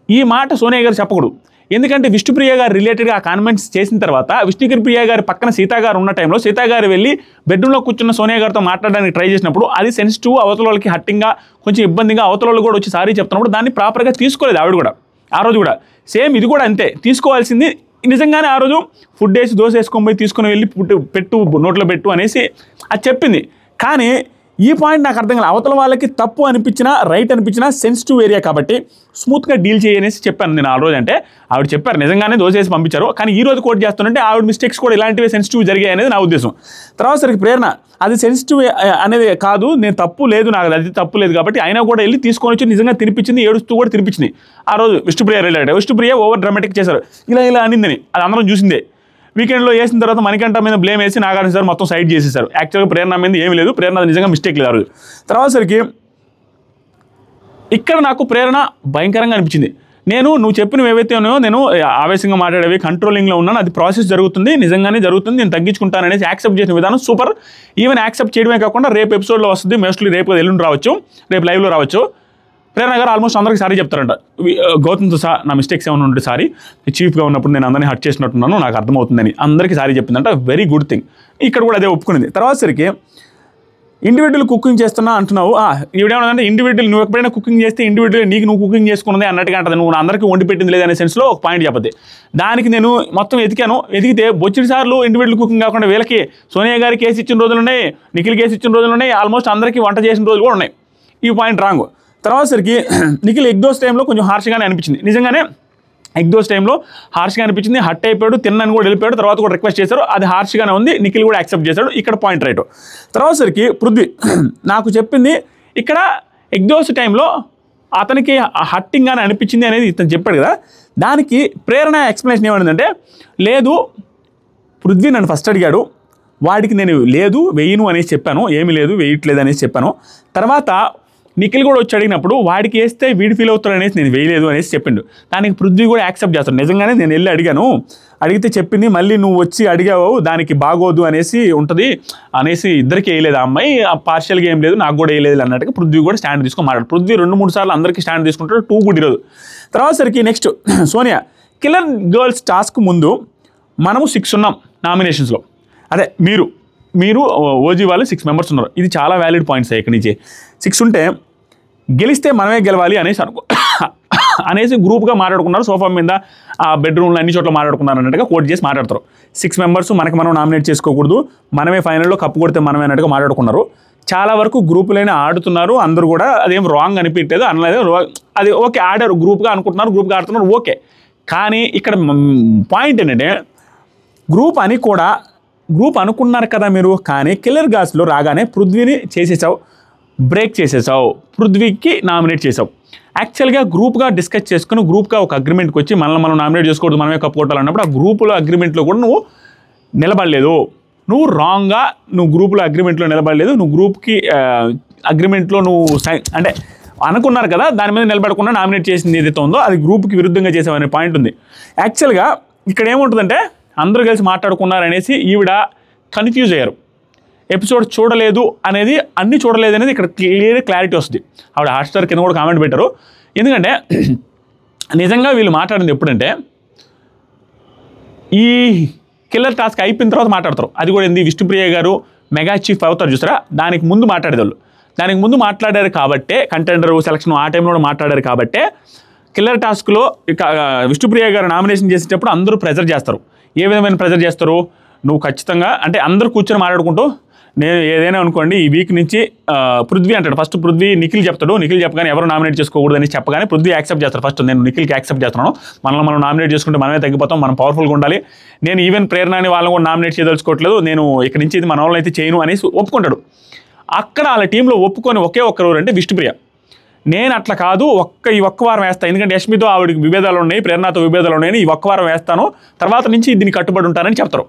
ఈ మాట సోనియా గారు చెప్పకూడదు. ఎందుకంటే విష్ణుప్రియ గారు రిలేటెడ్గా ఆ కాన్మెంట్స్ చేసిన తర్వాత విష్ణుప్రియ గారి పక్కన సీతా గారు ఉన్న టైంలో సీతా గారు వెళ్ళి బెడ్రూమ్లో కూర్చున్న సోనియా గారితో మాట్లాడడానికి ట్రై చేసినప్పుడు అది సెన్సిటివ్, అవతల వాళ్ళకి హట్టింగ్గా కొంచెం ఇబ్బందిగా అవతల వాళ్ళు కూడా వచ్చి సారీ చెప్తున్నప్పుడు దాన్ని ప్రాపర్గా తీసుకోలేదు ఆవిడ కూడా. ఆ రోజు కూడా సేమ్ ఇది కూడా అంతే తీసుకోవాల్సింది. నిజంగానే ఆ రోజు ఫుడ్ వేసి దోశ వేసుకొని పోయి తీసుకొని వెళ్ళి పెట్టు నోట్లో పెట్టు అనేసి అది చెప్పింది. కానీ ఈ పాయింట్ నాకు అర్థం కాలేదు. అవతల వాళ్ళకి తప్పు అనిపించినా రైట్ అనిపించినా సెన్సిటివ్ ఏరియా కాబట్టి స్మూత్గా డీల్ చేయనేసి చెప్పాను నేను ఆ రోజు. అంటే ఆవిడ చెప్పారు నిజంగానే దోశ వేసి పంపించారు, కానీ ఈ రోజు కోట్ చేస్తుంటే ఆవిడ మిస్టేక్స్ కూడా ఇలాంటివి సెన్సిటివ్ జరిగాయి అనేది నా ఉద్దేశం. తర్వాత సరికి ప్రేరణ అది సెన్సిటివ్ అనేది కాదు, నేను తప్పు లేదు, నాకు అది తప్పు లేదు కాబట్టి అయినా కూడా వెళ్ళి తీసుకొని వచ్చి నిజంగా తినిపించింది, ఏడుస్తూ కూడా తినిపించింది. ఆ రోజు Vishnupriya related Vishnupriya over dramatic చేశారు, ఇలా అనిందని అది అందరం చూసిందే. వీకెండ్లో వేసిన తర్వాత మణికంఠ మీద బ్లేమ్ వేసి నాగార్జున సార్ మొత్తం సైడ్ చేసేసారు. యాక్చువల్గా ప్రేరణ మీద ఏమీ లేదు, ప్రేరణ నిజంగా మిస్టేక్ లేదు ఆ రోజు. తర్వాత సరికి ఇక్కడ నాకు ప్రేరణ భయంకరంగా అనిపించింది. నువ్వు చెప్పినవి ఏవైతే ఉన్నాయో నేను ఆవేశంగా మాట్లాడేవి కంట్రోలింగ్లో ఉన్నాను, అది ప్రాసెస్ జరుగుతుంది, నిజంగానే జరుగుతుంది, నేను తగ్గించుకుంటాను అనేసి యాక్సెప్ట్ చేసిన విధానం సూపర్. ఈవెన్ యాక్సెప్ట్ చేయడమే కాకుండా రేపు ఎపిసోడ్లో వస్తుంది, మోస్ట్లీ రేపు ఎల్లుండి రావచ్చు, రేపు లైవ్లో రావచ్చు. ప్రేరణ గారు ఆల్మోస్ట్ అందరికీ సారీ చెప్తారంట. గౌతమ్తో నా మిస్టేక్స్ ఏమైనా ఉంటే సారీ, చీఫ్గా ఉన్నప్పుడు నేను అందరినీ హర్ట్ చేసినట్టున్నాను, నాకు అర్థమవుతుందని అందరికీ సారీ చెప్పిందంట. Very good thing. ఇక్కడ కూడా అదే ఒప్పుకునింది. తర్వాత సరికి ఇండివిజువల్ కుకింగ్ చేస్తున్నా అంటున్నావు, ఈవిడేమన్నా ఇండివిజువల్ నువ్వు ఎప్పుడైనా కుకింగ్ చేస్తే ఇండివిజువల్ నువ్వు కుకింగ్ చేసుకున్నది అన్నట్టుగా అంటది, నువ్వు అందరికీ వండి పెట్టింది లేదనే సెన్స్లో ఒక పాయింట్ చెప్పద్ది. దానికి నేను మొత్తం ఎతికితే బొచ్చిడి సార్లు ఇండివిజువల్ కుకింగ్ కాకుండా వీళ్ళకి సోనియా గారి కేసు ఇచ్చిన రోజులు ఉన్నాయి, నిఖిల్ కేసు ఇచ్చిన రోజులు ఉన్నాయి, ఆల్మోస్ట్ అందరికీ వంట చేసిన రోజులు కూడా ఉన్నాయి. ఈ పాయింట్ రాంగ్. తర్వాత సరికి నిఖిల్ ఎగ్ దోస్ టైంలో కొంచెం హార్ష్గానే అనిపించింది. నిజంగానే ఎగ్ దోస్ టైంలో హార్ష్గా అనిపించింది. హట్ అయిపోయాడు, తిన్నాను కూడా వెళ్ళిపోయాడు. తర్వాత కూడా రిక్వెస్ట్ చేశారు, అది హార్ష్గానే ఉంది. నిఖిల్ కూడా యాక్సెప్ట్ చేశాడు. ఇక్కడ పాయింట్ రైట్. తర్వాత సరికి పృథ్వీ నాకు చెప్పింది ఇక్కడ ఎగ్ దోస్ టైంలో అతనికి హట్టింగ్గానే అనిపించింది అనేది ఇతను చెప్పాడు కదా, దానికి ప్రేరణ ఎక్స్ప్లెనేషన్ ఏమైందంటే లేదు పృథ్వీ నన్ను ఫస్ట్ అడిగాడు, వాడికి నేను లేదు వెయ్యను అనేసి చెప్పాను, ఏమీ లేదు వేయట్లేదు అనేసి చెప్పాను. తర్వాత నిఖిల్ కూడా వచ్చి అడిగినప్పుడు వాడికి వేస్తే వీడి ఫీల్ అవుతాడు అనేసి నేను వేయలేదు అనేసి చెప్పిండు. దానికి పృథ్వీ కూడా యాక్సెప్ట్ చేస్తాడు. నిజంగానే నేను వెళ్ళి అడిగాను, అడిగితే చెప్పింది మళ్ళీ నువ్వు వచ్చి అడిగావు దానికి బాగోదు అనేసి ఉంటుంది అనేసి ఇద్దరికి వేయలేదు ఆ అమ్మాయి, పార్షియల్గా ఏం లేదు నాకు కూడా వేయలేదు అన్నట్టుగా పృథ్వీ కూడా స్టాండ్ తీసుకొని మాట్లాడు. పృథ్వీ 2-3 సార్లు అందరికీ స్టాండ్ తీసుకుంటాడు, 2 కూడా ఈరోజు. తర్వాత సరికి next Sonia killer girls task ముందు మనము 6 ఉన్నాం నామినేషన్స్లో. అదే మీరు ఓజీ వాళ్ళు 6 మెంబర్స్ ఉన్నారు. ఇది చాలా వ్యాలిడ్ పాయింట్స్. ఇక్కడి నుంచి 6 ఉంటే గెలిస్తే మనమే గెలవాలి అనేసి గ్రూప్గా మాట్లాడుకున్నారు. సోఫా మీద ఆ బెడ్రూమ్లో అన్ని చోట్ల మాట్లాడుకున్నారు అన్నట్టుగా కోట్ చేసి మాట్లాడతారు. 6 మెంబర్స్ మనకి మనం నామినేట్ చేసుకోకూడదు, మనమే ఫైనల్లో కప్పు కొడితే మనమే అన్నట్టుగా మాట్లాడుకున్నారు. చాలా వరకు గ్రూపులైనా ఆడుతున్నారు అందరూ కూడా, అదేం రాంగ్ అనిపించలేదు అనలేదు. అది ఓకే ఆడారు, గ్రూప్గా అనుకుంటున్నారు, గ్రూప్గా ఆడుతున్నారు, ఓకే. కానీ ఇక్కడ పాయింట్ ఏంటంటే గ్రూప్ అనుకున్నారు కదా మీరు, కానీ కిల్లర్ గాస్లో రాగానే పృథ్వీని చేసేసావు, బ్రేక్ చేసేసావు, పృథ్వీకి నామినేట్ చేసావు. యాక్చువల్గా గ్రూప్గా డిస్కస్ చేసుకుని గ్రూప్గా ఒక అగ్రిమెంట్కి వచ్చి మనం నామినేట్ చేసుకోవద్దు, మనమే కప్పు కొట్టాలన్నప్పుడు ఆ గ్రూపులో అగ్రిమెంట్లో కూడా నువ్వు నిలబడలేదు. నువ్వు రాంగ్గా గ్రూపులో అగ్రిమెంట్లో నిలబడలేదు. నువ్వు గ్రూప్కి అగ్రిమెంట్లో అంటే అనుకున్నారు కదా దాని మీద నిలబడకుండా నామినేట్ చేసింది ఏదైతే ఉందో అది గ్రూప్కి విరుద్ధంగా చేసామనే పాయింట్ ఉంది. యాక్చువల్గా ఇక్కడ ఏముంటుందంటే అందరూ కలిసి మాట్లాడుకున్నారనేసి ఈవిడ కన్ఫ్యూజ్ అయ్యారు. ఎపిసోడ్ చూడలేదు అనేది అన్నీ చూడలేదు అనేది ఇక్కడ క్లారిటీ వస్తుంది. ఆవిడ హాట్స్టార్ కింద కూడా కామెంట్ పెట్టారు. ఎందుకంటే నిజంగా వీళ్ళు మాట్లాడింది ఎప్పుడంటే ఈ కిల్లర్ టాస్క్ అయిపోయిన తర్వాత మాట్లాడతారు. అది కూడా ఏంది విష్ణుప్రియ గారు మెగా చీఫ్ అవుతారు చూసారా, దానికి ముందు మాట్లాడేవాళ్ళు. దానికి ముందు మాట్లాడారు కాబట్టే కంటెండర్ సెలక్షన్ ఆ టైంలో కూడా మాట్లాడారు కాబట్టే కిల్లర్ టాస్క్లో ఇక విష్ణుప్రియ గారు నామినేషన్ చేసేటప్పుడు అందరూ ప్రెజర్ చేస్తారు. ఏ విధమైన ప్రెజర్ చేస్తారు? నువ్వు ఖచ్చితంగా అంటే అందరూ కూర్చొని మాట్లాడుకుంటూ నేను ఏదైనా అనుకోండి ఈ వీక్ నుంచి పృథ్వీ అంటాడు. ఫస్ట్ పృథ్వీ నిఖిల్ చెప్తాడు. నిఖిల్ చెప్పగానే ఎవరు నామినేట్ చేసుకోకూడదని చెప్పగానే పృథ్వీ యాక్సెప్ట్ చేస్తారు. ఫస్ట్ నేను నిఖిల్కి యాక్సెప్ట్ చేస్తున్నాను, మనం నామినేట్ చేసుకుంటే మనమే తగ్గిపోతాం, మనం పవర్ఫుల్గా ఉండాలి, నేను ఈవెన్ ప్రేరణని వాళ్ళని కూడా నామినేట్ చేయదలుచుకోవట్లేదు, నేను ఇక్కడి నుంచి ఇది మన వాళ్ళని అయితే చేయను అనేసి ఒప్పుకుంటాడు. అక్కడ వాళ్ళ టీంలో ఒప్పుకొని ఒకే ఒక్కరు అంటే విష్ణుప్రియ. నేను అట్లా కాదు, ఈ ఒక్క వారం వేస్తాను, ఎందుకంటే యష్మితో ఆవిడకి విభేదాలు ఉన్నాయి, ప్రేరణతో విభేదాలు ఉన్నాయని ఈ ఒక్క వారం వేస్తాను, తర్వాత నుంచి దీన్ని కట్టుబడి ఉంటానని చెప్తారు.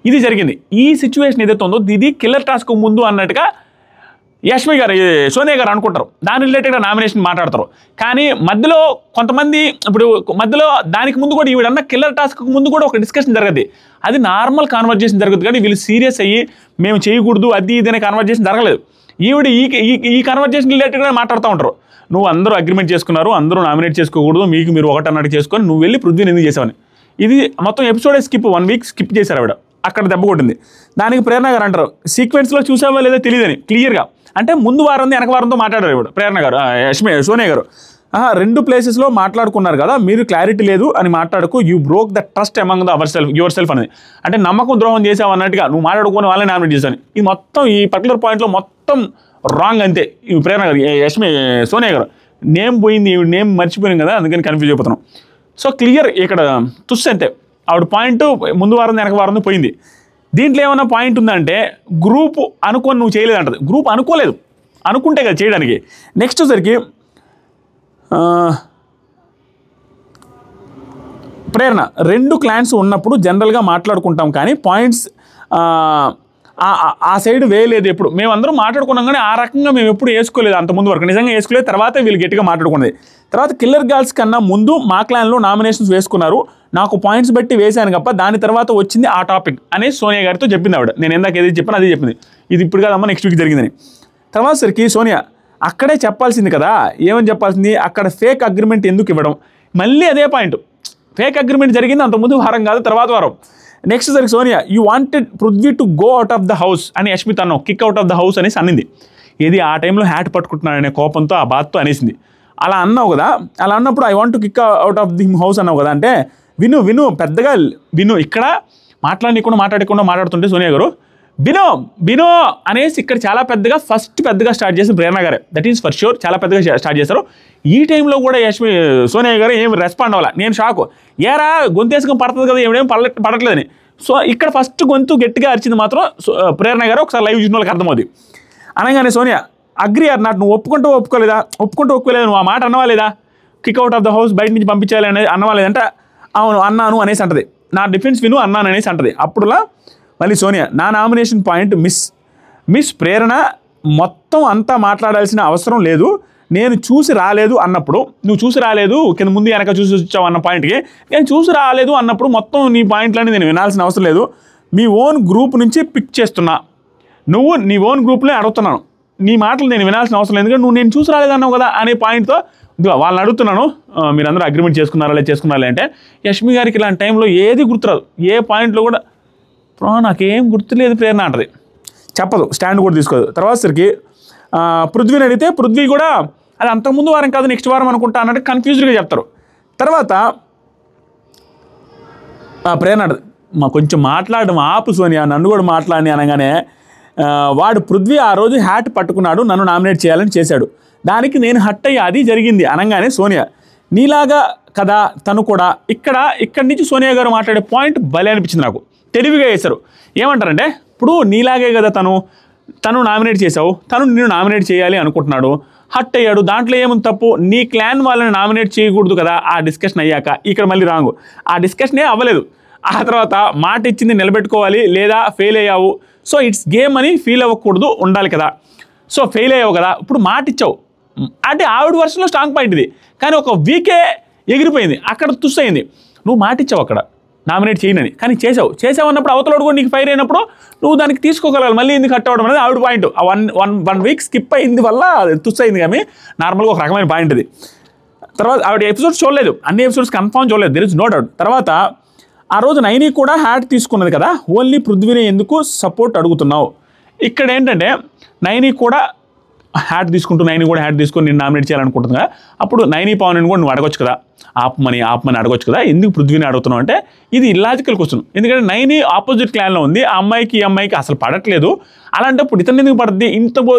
ఇది జరిగింది. ఈ సిచ్యువేషన్ ఏదైతే ఉందో ఇది కిల్లర్ టాస్క్ ముందు అన్నట్టుగా యష్మి గారు సోనియా గారు అనుకుంటారు, దాని రిలేటెడ్గా నామినేషన్ మాట్లాడతారు. కానీ మధ్యలో కొంతమంది ఇప్పుడు మధ్యలో దానికి ముందు కూడా ఈవిడన్న కిల్లర్ టాస్క్ ముందు కూడా ఒక డిస్కషన్ జరగదు. అది నార్మల్ కాన్వర్జేషన్ జరుగుతుంది, కానీ వీళ్ళు సీరియస్ అయ్యి మేము చేయకూడదు అది ఇది అనే కాన్వర్జేషన్ జరగలేదు. ఈవిడ ఈ కాన్వర్జేషన్ రిలేటెడ్గా మాట్లాడుతూ ఉంటారు. నువ్వు అందరూ అగ్రిమెంట్ చేసుకున్నారు, అందరూ నామినేట్ చేసుకోకూడదు, మీరు ఒకటి అన్నట్టు చేసుకొని నువ్వు వెళ్ళి పృథ్వీని ఎందుకు చేసావని. ఇది మొత్తం ఎపిసోడే స్కిప్, 1 వీక్ స్కిప్ చేశారు ఆవిడ. అక్కడ దెబ్బ కొట్టింది. దానికి ప్రేరణ గారు అంటారు సీక్వెన్స్లో చూసావా లేదా తెలియదని క్లియర్గా. అంటే ముందు వారం వెనక వారంతో మాట్లాడారు ఇవిడ ప్రేరణ గారు, సోనియా గారు. 2 ప్లేసెస్లో మాట్లాడుకున్నారు కదా, మీరు క్లారిటీ లేదు అని మాట్లాడుకు, you broke the trust among the yourself అనేది. అంటే నమ్మకం ద్రోహం చేసావు అన్నట్టుగా నువ్వు మాట్లాడుకొని వాళ్ళని నామినేట్ చేశాను. ఈ మొత్తం ఈ పర్టికులర్ పాయింట్లో మొత్తం రాంగ్ అంతే. ఈ ప్రేరణ గారు సోనియా గారు నేమ్ పోయింది, నేమ్ మర్చిపోయింది కదా, అందుకని కన్ఫ్యూజ్ అయిపోతున్నాం. సో క్లియర్ ఇక్కడ తుస్సు అంతే. ఆవిడ పాయింట్ ముందు వారం వెనక వారం పోయింది. దీంట్లో ఏమైనా పాయింట్ ఉందంటే గ్రూప్ అనుకొని నువ్వు చేయలేదంటది. గ్రూప్ అనుకోలేదు, అనుకుంటే కదా చేయడానికి. నెక్స్ట్ సరికి ప్రేరణ 2 క్లాన్స్ ఉన్నప్పుడు జనరల్గా మాట్లాడుకుంటాం, కానీ పాయింట్స్ ఆ సైడ్ వేయలేదు ఎప్పుడు. మేమందరం మాట్లాడుకున్నాం కానీ ఆ రకంగా మేము ఎప్పుడు వేసుకోలేదు అంతకుముందు వరకు. నిజంగా వేసుకోలేదు, తర్వాత వీళ్ళు గట్టిగా మాట్లాడుకున్నది. తర్వాత కిల్లర్ గర్ల్స్ కన్నా ముందు మా క్లాన్లో నామినేషన్స్ వేసుకున్నారు, నాకు పాయింట్స్ బట్టి వేశాను తప్ప దాని తర్వాత వచ్చింది ఆ టాపిక్ అనేసి సోనియా గారితో చెప్పింది ఆవిడ. నేను ఎందాక ఏది చెప్పాను అదే చెప్పింది, ఇది ఇప్పుడు కాదమ్మా నెక్స్ట్ వీక్ జరిగిందని. తర్వాత సరికి సోనియా అక్కడే చెప్పాల్సింది కదా, ఏమని చెప్పాల్సింది, అక్కడ ఫేక్ అగ్రిమెంట్ ఎందుకు ఇవ్వడం. మళ్ళీ అదే పాయింట్, ఫేక్ అగ్రిమెంట్ జరిగింది అంతకుముందు వారం కాదు తర్వాత వారం. నెక్స్ట్ సరికి Sonia you wanted Prithvi to go out of the house అని యష్మి తను kick out of the house అనేసి అనింది. ఏది ఆ టైంలో హ్యాట్ పట్టుకుంటున్నాడనే కోపంతో ఆ బాధతో అనేసింది. అలా అన్నావు కదా, అలా అన్నప్పుడు I want to kick out of the house అన్నావు కదా అంటే విను పెద్దగా విను. ఇక్కడ మాట్లాడకుండా మాట్లాడుతుంటే సోనియా గారు బినో అనేసి ఇక్కడ చాలా పెద్దగా స్టార్ట్ చేసిన ప్రేరణ గారే, దట్ ఈస్ ఫర్ ష్యూర్ చాలా పెద్దగా స్టార్ట్ చేశారు. ఈ టైంలో కూడా సోనియా గారు ఏం రెస్పాండ్ అవ్వాలి. నేను షాకు, ఏరా గొంతేసుకొని పడుతుంది కదా ఏమేమి పడట్లేదని. సో ఇక్కడ ఫస్ట్ గొంతు గట్టిగా అరిచింది మాత్రం ప్రేరణ గారు. ఒకసారి లైవ్ చూసిన వాళ్ళకి అర్థమవుతుంది. అనగానే సోనియా అగ్రి ఆర్ నాట్, నువ్వు ఒప్పుకోలేదు, నువ్వు ఆ మాట అన్నవాలేదా, kick out of the house బయట నుంచి పంపించాలి అనేది అన్నవాలేదంటే అవును అన్నాను అనేసి అంటది. నా డిఫెన్స్ విను అన్నాను అనేసి అంటది. అప్పుడులా మళ్ళీ సోనియా నా నామినేషన్ పాయింట్ మిస్ ప్రేరణ మొత్తం అంతా మాట్లాడాల్సిన అవసరం లేదు, నేను చూసి రాలేదు అన్నప్పుడు, నువ్వు చూసి రాలేదు కింద ముందు వెనక చూసి వచ్చావు అన్న పాయింట్కి నేను చూసి రాలేదు అన్నప్పుడు మొత్తం నీ పాయింట్లని నేను వినాల్సిన అవసరం లేదు, మీ ఓన్ గ్రూప్ నుంచి పిక్ చేస్తున్నా, నువ్వు నీ ఓన్ గ్రూప్లో అడుగుతున్నాను, నీ మాటలు నేను వినాల్సిన అవసరం లేదు, ఎందుకంటే నువ్వు నేను చూసి రాలేదన్నావు కదా అనే పాయింట్తో వాళ్ళని అడుగుతున్నాను, మీరందరూ అగ్రిమెంట్ చేసుకున్నారా అంటే యష్మి గారికి ఇలాంటి టైంలో ఏది గుర్తురాదు, ఏ పాయింట్లో కూడా నాకేం గుర్తులేదు ప్రేరణ అంటది, చెప్పదు, స్టాండ్ కూడా తీసుకోదు. తర్వాత సరికి పృథ్వీని అడిగితే పృథ్వీ కూడా అది అంతకుముందు వారం కాదు నెక్స్ట్ వారం అనుకుంటా అన్నట్టు కన్ఫ్యూజ్డ్గా చెప్తారు. తర్వాత ప్రేరణ అడది కొంచెం మాట్లాడడం ఆపు సోనియా, నన్ను కూడా మాట్లాడి అనగానే వాడు పృథ్వీ ఆ రోజు హ్యాట్ పట్టుకున్నాడు, నన్ను నామినేట్ చేయాలని చేశాడు, దానికి నేను హట్ అయ్యి అది జరిగింది అనగానే సోనియా నీలాగా కదా తను కూడా ఇక్కడి నుంచి సోనియా గారు మాట్లాడే పాయింట్ భలే అనిపించింది నాకు, తెలివిగా వేశారు. ఏమంటారంటే ఇప్పుడు నీలాగే కదా తను నామినేట్ చేసావు, తను నిన్ను నామినేట్ చేయాలి అనుకుంటున్నాడు, హట్ అయ్యాడు, దాంట్లో ఏముంది తప్పు, నీ క్లాన్ వాళ్ళని నామినేట్ చేయకూడదు కదా ఆ డిస్కషన్ అయ్యాక. ఇక్కడ మళ్ళీ రాంగు, ఆ డిస్కషనే అవ్వలేదు, ఆ తర్వాత మాట ఇచ్చింది నిలబెట్టుకోవాలి లేదా ఫెయిల్ అయ్యావు, సో ఇట్స్ గేమ్ అని ఫీల్ అవ్వకూడదు ఉండాలి కదా, సో ఫెయిల్ అయ్యావు కదా ఇప్పుడు మాట ఇచ్చావు అంటే ఆవిడ వర్షన్లో స్ట్రాంగ్ పాయింట్ ఇది, కానీ ఒక వీకే ఎగిరిపోయింది, అక్కడ తుస్సయింది. నువ్వు మాట ఇచ్చావు అక్కడ నామినేట్ చేయనని, కానీ చేసావు అన్నప్పుడు అవతలోడు కూడా నీకు ఫైర్ అయినప్పుడు నువ్వు దానికి తీసుకోగలగాలి, మళ్ళీ ఎందుకు కట్ అవ్వడం అనేది ఆవిడ పాయింట్. ఆ వన్ వీక్ స్కిప్ అయింది వల్ల తుస్సయింది, కానీ నార్మల్గా ఒక రకమైన పాయింట్ ఇది. తర్వాత ఆవిడ ఎపిసోడ్స్ చూడలేదు, అన్ని ఎపిసోడ్స్ కన్ఫర్మ్ చూడలేదు, దెర్ ఇస్ నో డౌట్. తర్వాత ఆ రోజు నైని కూడా హ్యాట్ తీసుకున్నది కదా, ఓన్లీ పృథ్వీని ఎందుకు సపోర్ట్ అడుగుతున్నావు. ఇక్కడ ఏంటంటే నైని కూడా హ్యాట్ తీసుకుంటూ నైని కూడా హ్యాట్ తీసుకొని నేను నామినేట్ చేయాలనుకుంటుందిగా, అప్పుడు నైని పవన్ కూడా నువ్వు అడగొచ్చు కదా, ఆపమని అడగొచ్చు కదా, ఎందుకు పృథ్వీని అడుగుతున్నావు అంటే ఇది ఇల్లాజికల్ క్వశ్చన్. ఎందుకంటే నైని ఆపోజిట్ క్లాన్లో ఉంది, ఆ అమ్మాయికి ఈ అమ్మాయికి అసలు పడట్లేదు. అలాంటప్పుడు ఇతను ఎందుకు పడుతుంది?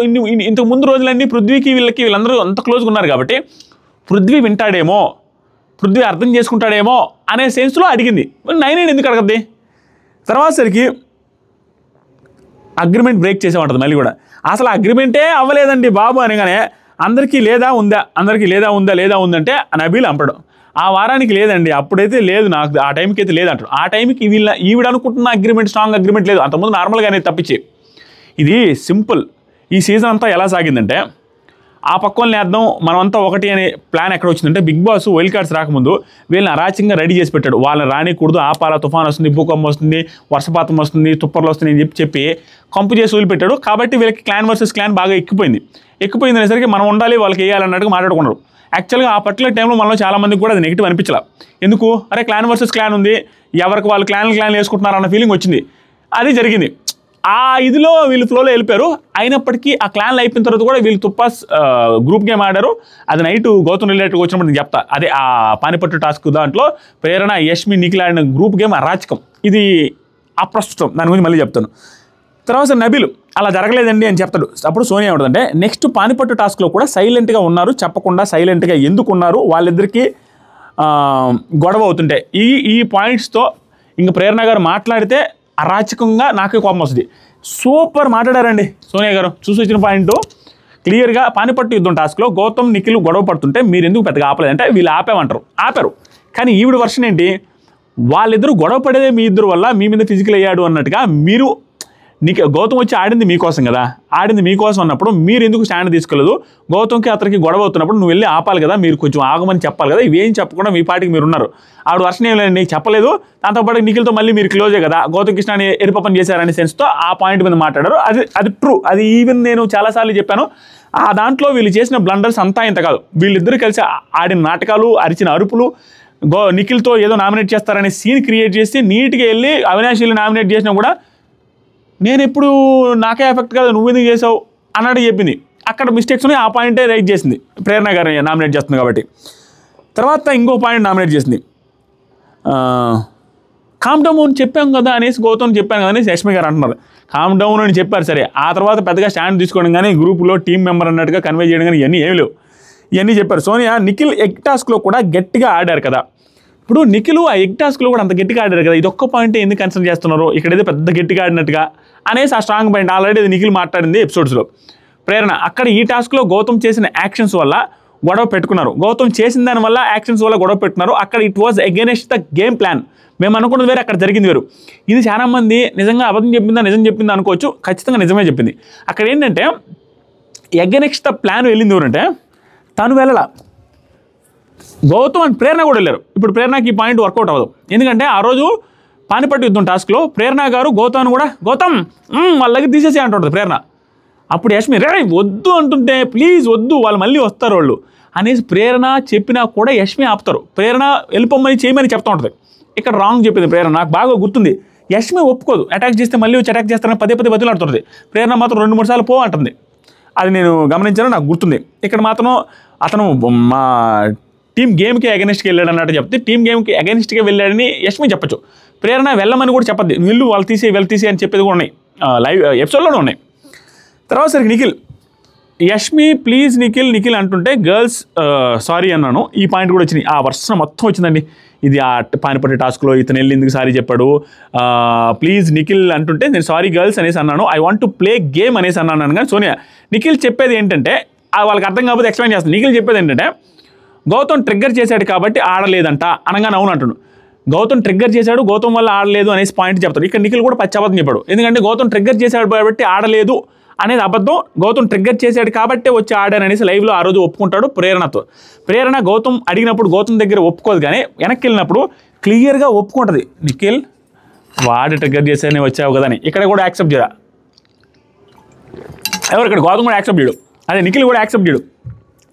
ఇంతకు ముందు రోజులన్నీ పృథ్వీకి వీళ్ళందరూ అంత క్లోజ్గా ఉన్నారు కాబట్టి పృథ్వీ వింటాడేమో, పృథ్వీ అర్థం చేసుకుంటాడేమో అనే సెన్స్లో అడిగింది. నైని ఎందుకు అడగద్ది? తర్వాత సరికి అగ్రిమెంట్ బ్రేక్ చేసేమంటుంది మళ్ళీ కూడా. అసలు అగ్రిమెంటే అవ్వలేదండి బాబు అనగానే అందరికీ లేదా ఉందంటే నబీల్ అంపడం ఆ వారానికి లేదండి, అప్పుడైతే లేదు, నాకు ఆ టైంకి అయితే లేదంటారు. ఆ టైంకి ఈవిడ అనుకుంటున్న అగ్రిమెంట్ స్ట్రాంగ్ అగ్రిమెంట్ లేదు, అంతకుముందు నార్మల్గానే తప్పించి. ఇది సింపుల్. ఈ సీజన్ అంతా ఎలా సాగిందంటే ఆ పక్కన వేద్దాం మనమంతా ఒకటి అనే ప్లాన్ ఎక్కడ వచ్చిందంటే బిగ్ బాస్ వైల్డ్ కార్డ్స్ రాకముందు వీళ్ళని అరాచకంగా రెడీ చేసి పెట్టాడు. వాళ్ళని రానికూడదు, ఆపాల తుఫాన్ వస్తుంది, భూకంపం వస్తుంది, వర్షపాతం వస్తుంది, తుప్పర్లు వస్తుంది అని చెప్పి కంపు చేసి వదిలిపెట్టాడు. కాబట్టి వీళ్ళకి క్లాన్ వర్సెస్ క్లాన్ బాగా ఎక్కిపోయింది అనేసరికి మనం ఉండాలి వాళ్ళకి వేయాలన్నట్టుగా మాట్లాడుకున్నారు. యాక్చువల్గా ఆ పర్టికులర్ టైంలో మనలో చాలామందికి కూడా అది నెగిటివ్ అనిపించాల. ఎందుకు అరే క్లాన్ వర్సెస్ క్లాన్ ఉంది, ఎవరికి వాళ్ళు క్లాన్ వేసుకుంటున్నారు అన్న ఫీలింగ్ వచ్చింది. అది జరిగింది. ఆ ఇదిలో వీళ్ళు ఫ్లోలో వెళ్ళిపోయారు. అయినప్పటికీ ఆ క్లాన్లు అయిపోయిన తర్వాత కూడా వీళ్ళు తుప్పాస్ గ్రూప్ గేమ్ ఆడారు. అది నైట్ గౌతమ్ రిలేటెడ్గా వచ్చినప్పుడు నేను చెప్తా. అదే ఆ పానిపట్టు టాస్క్ దాంట్లో ప్రేరణ, యష్మి, నిఖిల్ ఆడిన గ్రూప్ గేమ్ అరాచకం. ఇది అప్రస్తుతం, దాని గురించి మళ్ళీ చెప్తాను. తర్వాత నబీల్ అలా జరగలేదండి అని చెప్తాడు. అప్పుడు సోనియా ఏమిటంటే నెక్స్ట్ పానిపట్టు టాస్క్లో కూడా సైలెంట్గా ఉన్నారు, చెప్పకుండా సైలెంట్గా ఎందుకు ఉన్నారు, వాళ్ళిద్దరికీ గొడవ అవుతుంటే ఈ పాయింట్స్తో ఇంక ప్రేరణ గారు మాట్లాడితే అరాచకంగా నాకే కోపం వస్తుంది. సూపర్ మాట్లాడారండి సోనియా గారు. చూసి వచ్చిన పాయింట్ క్లియర్గా పానిపట్టు యుద్ధం టాస్క్లో గౌతమ్, నిఖిల్ గొడవ పడుతుంటే మీరు ఎందుకు పెద్దగా ఆపలేదంటే వీళ్ళు ఆపారు. కానీ ఈవిడ వర్షన్ ఏంటి, వాళ్ళిద్దరూ గొడవ పడేదే మీ ఇద్దరు వల్ల మీ మీద ఫిజికల్ అయ్యాడు అన్నట్టుగా. మీరు గౌతమ్ వచ్చి ఆడింది మీకోసం కదా, ఆడింది మీకోసం అన్నప్పుడు మీరు ఎందుకు స్టాండ్ తీసుకోలేదు? గౌతమ్కి అతనికి గొడవ అవుతున్నప్పుడు నువ్వు వెళ్ళి ఆపాలి కదా, మీరు కొంచెం ఆగమని చెప్పాలి కదా. ఇవేం చెప్పకుండా మీ పాటికి మీరు ఉన్నారు. ఆవిడ వర్షం ఏం లేదు, నీకు చెప్పలేదు. దాంతోపాటు నిఖిల్తో మళ్ళీ మీరు క్లోజే కదా, గౌతమ్ కృష్ణని ఎరుపని చేశారనే సెన్స్తో ఆ పాయింట్ మీద మాట్లాడారు. అది ట్రూ. అది ఈవెన్ నేను చాలాసార్లు చెప్పాను. ఆ దాంట్లో వీళ్ళు చేసిన బ్లండర్స్ అంతా ఇంత కాదు. వీళ్ళిద్దరూ కలిసి ఆడిన నాటకాలు, అరిచిన అరుపులు, నిఖిల్తో ఏదో నామినేట్ చేస్తారనే సీన్ క్రియేట్ చేసి నీట్గా వెళ్ళి అవినాష్ నామినేట్ చేసినా కూడా నేను ఎప్పుడు నాకే ఎఫెక్ట్ కదా, నువ్వెందుకు చేసావు అన్నట్టు చెప్పింది. అక్కడ మిస్టేక్స్ ఉన్నాయి. ఆ పాయింటే రైట్ చేసింది ప్రేరణ గారిని నామినేట్ చేస్తుంది కాబట్టి. తర్వాత ఇంకో పాయింట్ నామినేట్ చేసింది. కామ్ డౌన్ అని చెప్పాం కదా అనేసి గౌతమ్ చెప్పాను కదా అనేసి యష్మి గారు అంటున్నారు. కామ్ డౌన్ అని చెప్పారు సరే, ఆ తర్వాత పెద్దగా స్టాండ్ తీసుకోవడం కానీ గ్రూప్లో టీం మెంబర్ అన్నట్టుగా కన్వే చేయడం కానీ ఇవన్నీ ఏమి లేవు. ఇవన్నీ చెప్పారు. సోనియా నిఖిల్ ఎగ్ టాస్క్లో కూడా గట్టిగా ఆడారు కదా. ఇప్పుడు నిఖిల్ ఆ ఎగ్ టాస్క్లో కూడా అంత గట్టిగా ఆడారు కదా, ఇది ఒక్క పాయింట్ ఎందుకు కన్సిడర్ చేస్తున్నారు, ఇక్కడైతే పెద్ద గట్టిగా ఆడినట్టుగా అనేసి ఆ స్ట్రాంగ్ పాయింట్. ఆల్రెడీ అది నిఖిల్ మాట్లాడింది ఎపిసోడ్స్లో. ప్రేరణ అక్కడ ఈ టాస్క్లో గౌతమ్ చేసిన యాక్షన్స్ వల్ల గొడవ పెట్టుకున్నారు. గౌతమ్ చేసిన దానివల్ల యాక్షన్స్ వల్ల గొడవ పెట్టుకున్నారు. అక్కడ it was against the game plan. మేము అనుకున్నది వేరే, అక్కడ జరిగింది వేరు. ఇది చాలామంది నిజంగా అబద్ధం చెప్పిందా నిజం చెప్పిందా అనుకోవచ్చు. ఖచ్చితంగా నిజమే చెప్పింది. అక్కడ ఏంటంటే అగైనెస్ట్ ద ప్లాన్ వెళ్ళింది ఎవరంటే తను వెళ్ళాల, గౌతమ్ అండ్ ప్రేరణ కూడా వెళ్ళారు. ఇప్పుడు ప్రేరణకి ఈ పాయింట్ వర్కౌట్ అవ్వదు. ఎందుకంటే ఆ రోజు పానిపట్టు యుద్ధం టాస్క్లో ప్రేరణ గారు గౌతమ్ కూడా గౌతమ్ వాళ్ళ దగ్గర తీసేసి అంటుంటుంది ప్రేరణ. అప్పుడు యష్మి రే వద్దు అంటుంటే ప్లీజ్ వద్దు, వాళ్ళు మళ్ళీ వస్తారు వాళ్ళు అనేసి ప్రేరణ చెప్పినా కూడా యష్మి ఆపుతారు. ప్రేరణ వెళ్ళిపోమని చేయమని చెప్తా ఉంటుంది. ఇక్కడ రాంగ్ చెప్పింది ప్రేరణ, నాకు బాగా గుర్తుంది. యష్మి ఒప్పుకోదు, అటాక్ చేస్తే మళ్ళీ వచ్చి అటాక్ చేస్తారని పదే బతులాడుతుంది. ప్రేరణ మాత్రం 2-3 సార్లు పో అంటుంది. అది నేను గమనించాను, నాకు గుర్తుంది. ఇక్కడ మాత్రం అతను మా టీం గేమ్కి అగెనిస్ట్కి వెళ్ళాడు అన్నట్టు చెప్తే టీం గేమ్కి అగెనిస్ట్గా వెళ్ళాడని యష్మి చెప్పచ్చు. ప్రేరణ వెళ్ళమని కూడా చెప్పద్దు, వీళ్ళు వాళ్ళు తీసి అని చెప్పేది కూడా ఉన్నాయి, లైవ్ ఎపిసోడ్లోనే ఉన్నాయి. తర్వాత సరే నిఖిల్, యష్మి ప్లీజ్ నిఖిల్ అంటుంటే గర్ల్స్ సారీ అన్నాను. ఈ పాయింట్ కూడా వచ్చింది. ఆ వర్షం మొత్తం వచ్చిందండి. ఇది ఆ పానిపట్టు టాస్క్లో ఇతను వెళ్ళి ఎందుకు సారీ చెప్పాడు, ప్లీజ్ నిఖిల్ అంటుంటే నేను సారీ గర్ల్స్ అనేసి అన్నాను, I want to play game అనేసి అన్నాను. కానీ సోనియా నిఖిల్ చెప్పేది ఏంటంటే వాళ్ళకి అర్థం కాకపోతే ఎక్స్ప్లెయిన్ చేస్తాను. నిఖిల్ చెప్పేది ఏంటంటే గౌతమ్ ట్రిగ్గర్ చేశాడు కాబట్టి ఆడలేదంట అనగానే అవును అంటున్నాడు. గౌతమ్ ట్రిగ్గర్ చేశాడు, గౌతమ్ వల్ల ఆడలేదు అనేసి పాయింట్ చెప్తాడు. ఇక్కడ నిఖిల్ కూడా పచ్చబద్ధం చెప్పాడు. ఎందుకంటే గౌతమ్ ట్రిగ్గర్ చేశాడు కాబట్టి ఆడలేదు అనేది అబద్ధం, గౌతమ్ ట్రిగ్గర్ చేశాడు కాబట్టే వచ్చి ఆడాను అనేసి లైవ్లో ఆ రోజు ఒప్పుకుంటాడు ప్రేరణతో. ప్రేరణ గౌతమ్ అడిగినప్పుడు గౌతమ్ దగ్గర ఒప్పుకోదు, కానీ వెనక్కి వెళ్ళినప్పుడు క్లియర్గా ఒప్పుకుంటుంది. నిఖిల్ వాడు ట్రిగ్గర్ చేశానే వచ్చావు కదా అని. ఇక్కడ కూడా యాక్సెప్ట్ చేయరా, ఎవరు ఇక్కడ గౌతమ్ కూడా యాక్సెప్ట్ చేయడు, అదే నిఖిల్ కూడా యాక్సెప్ట్ చేయడు.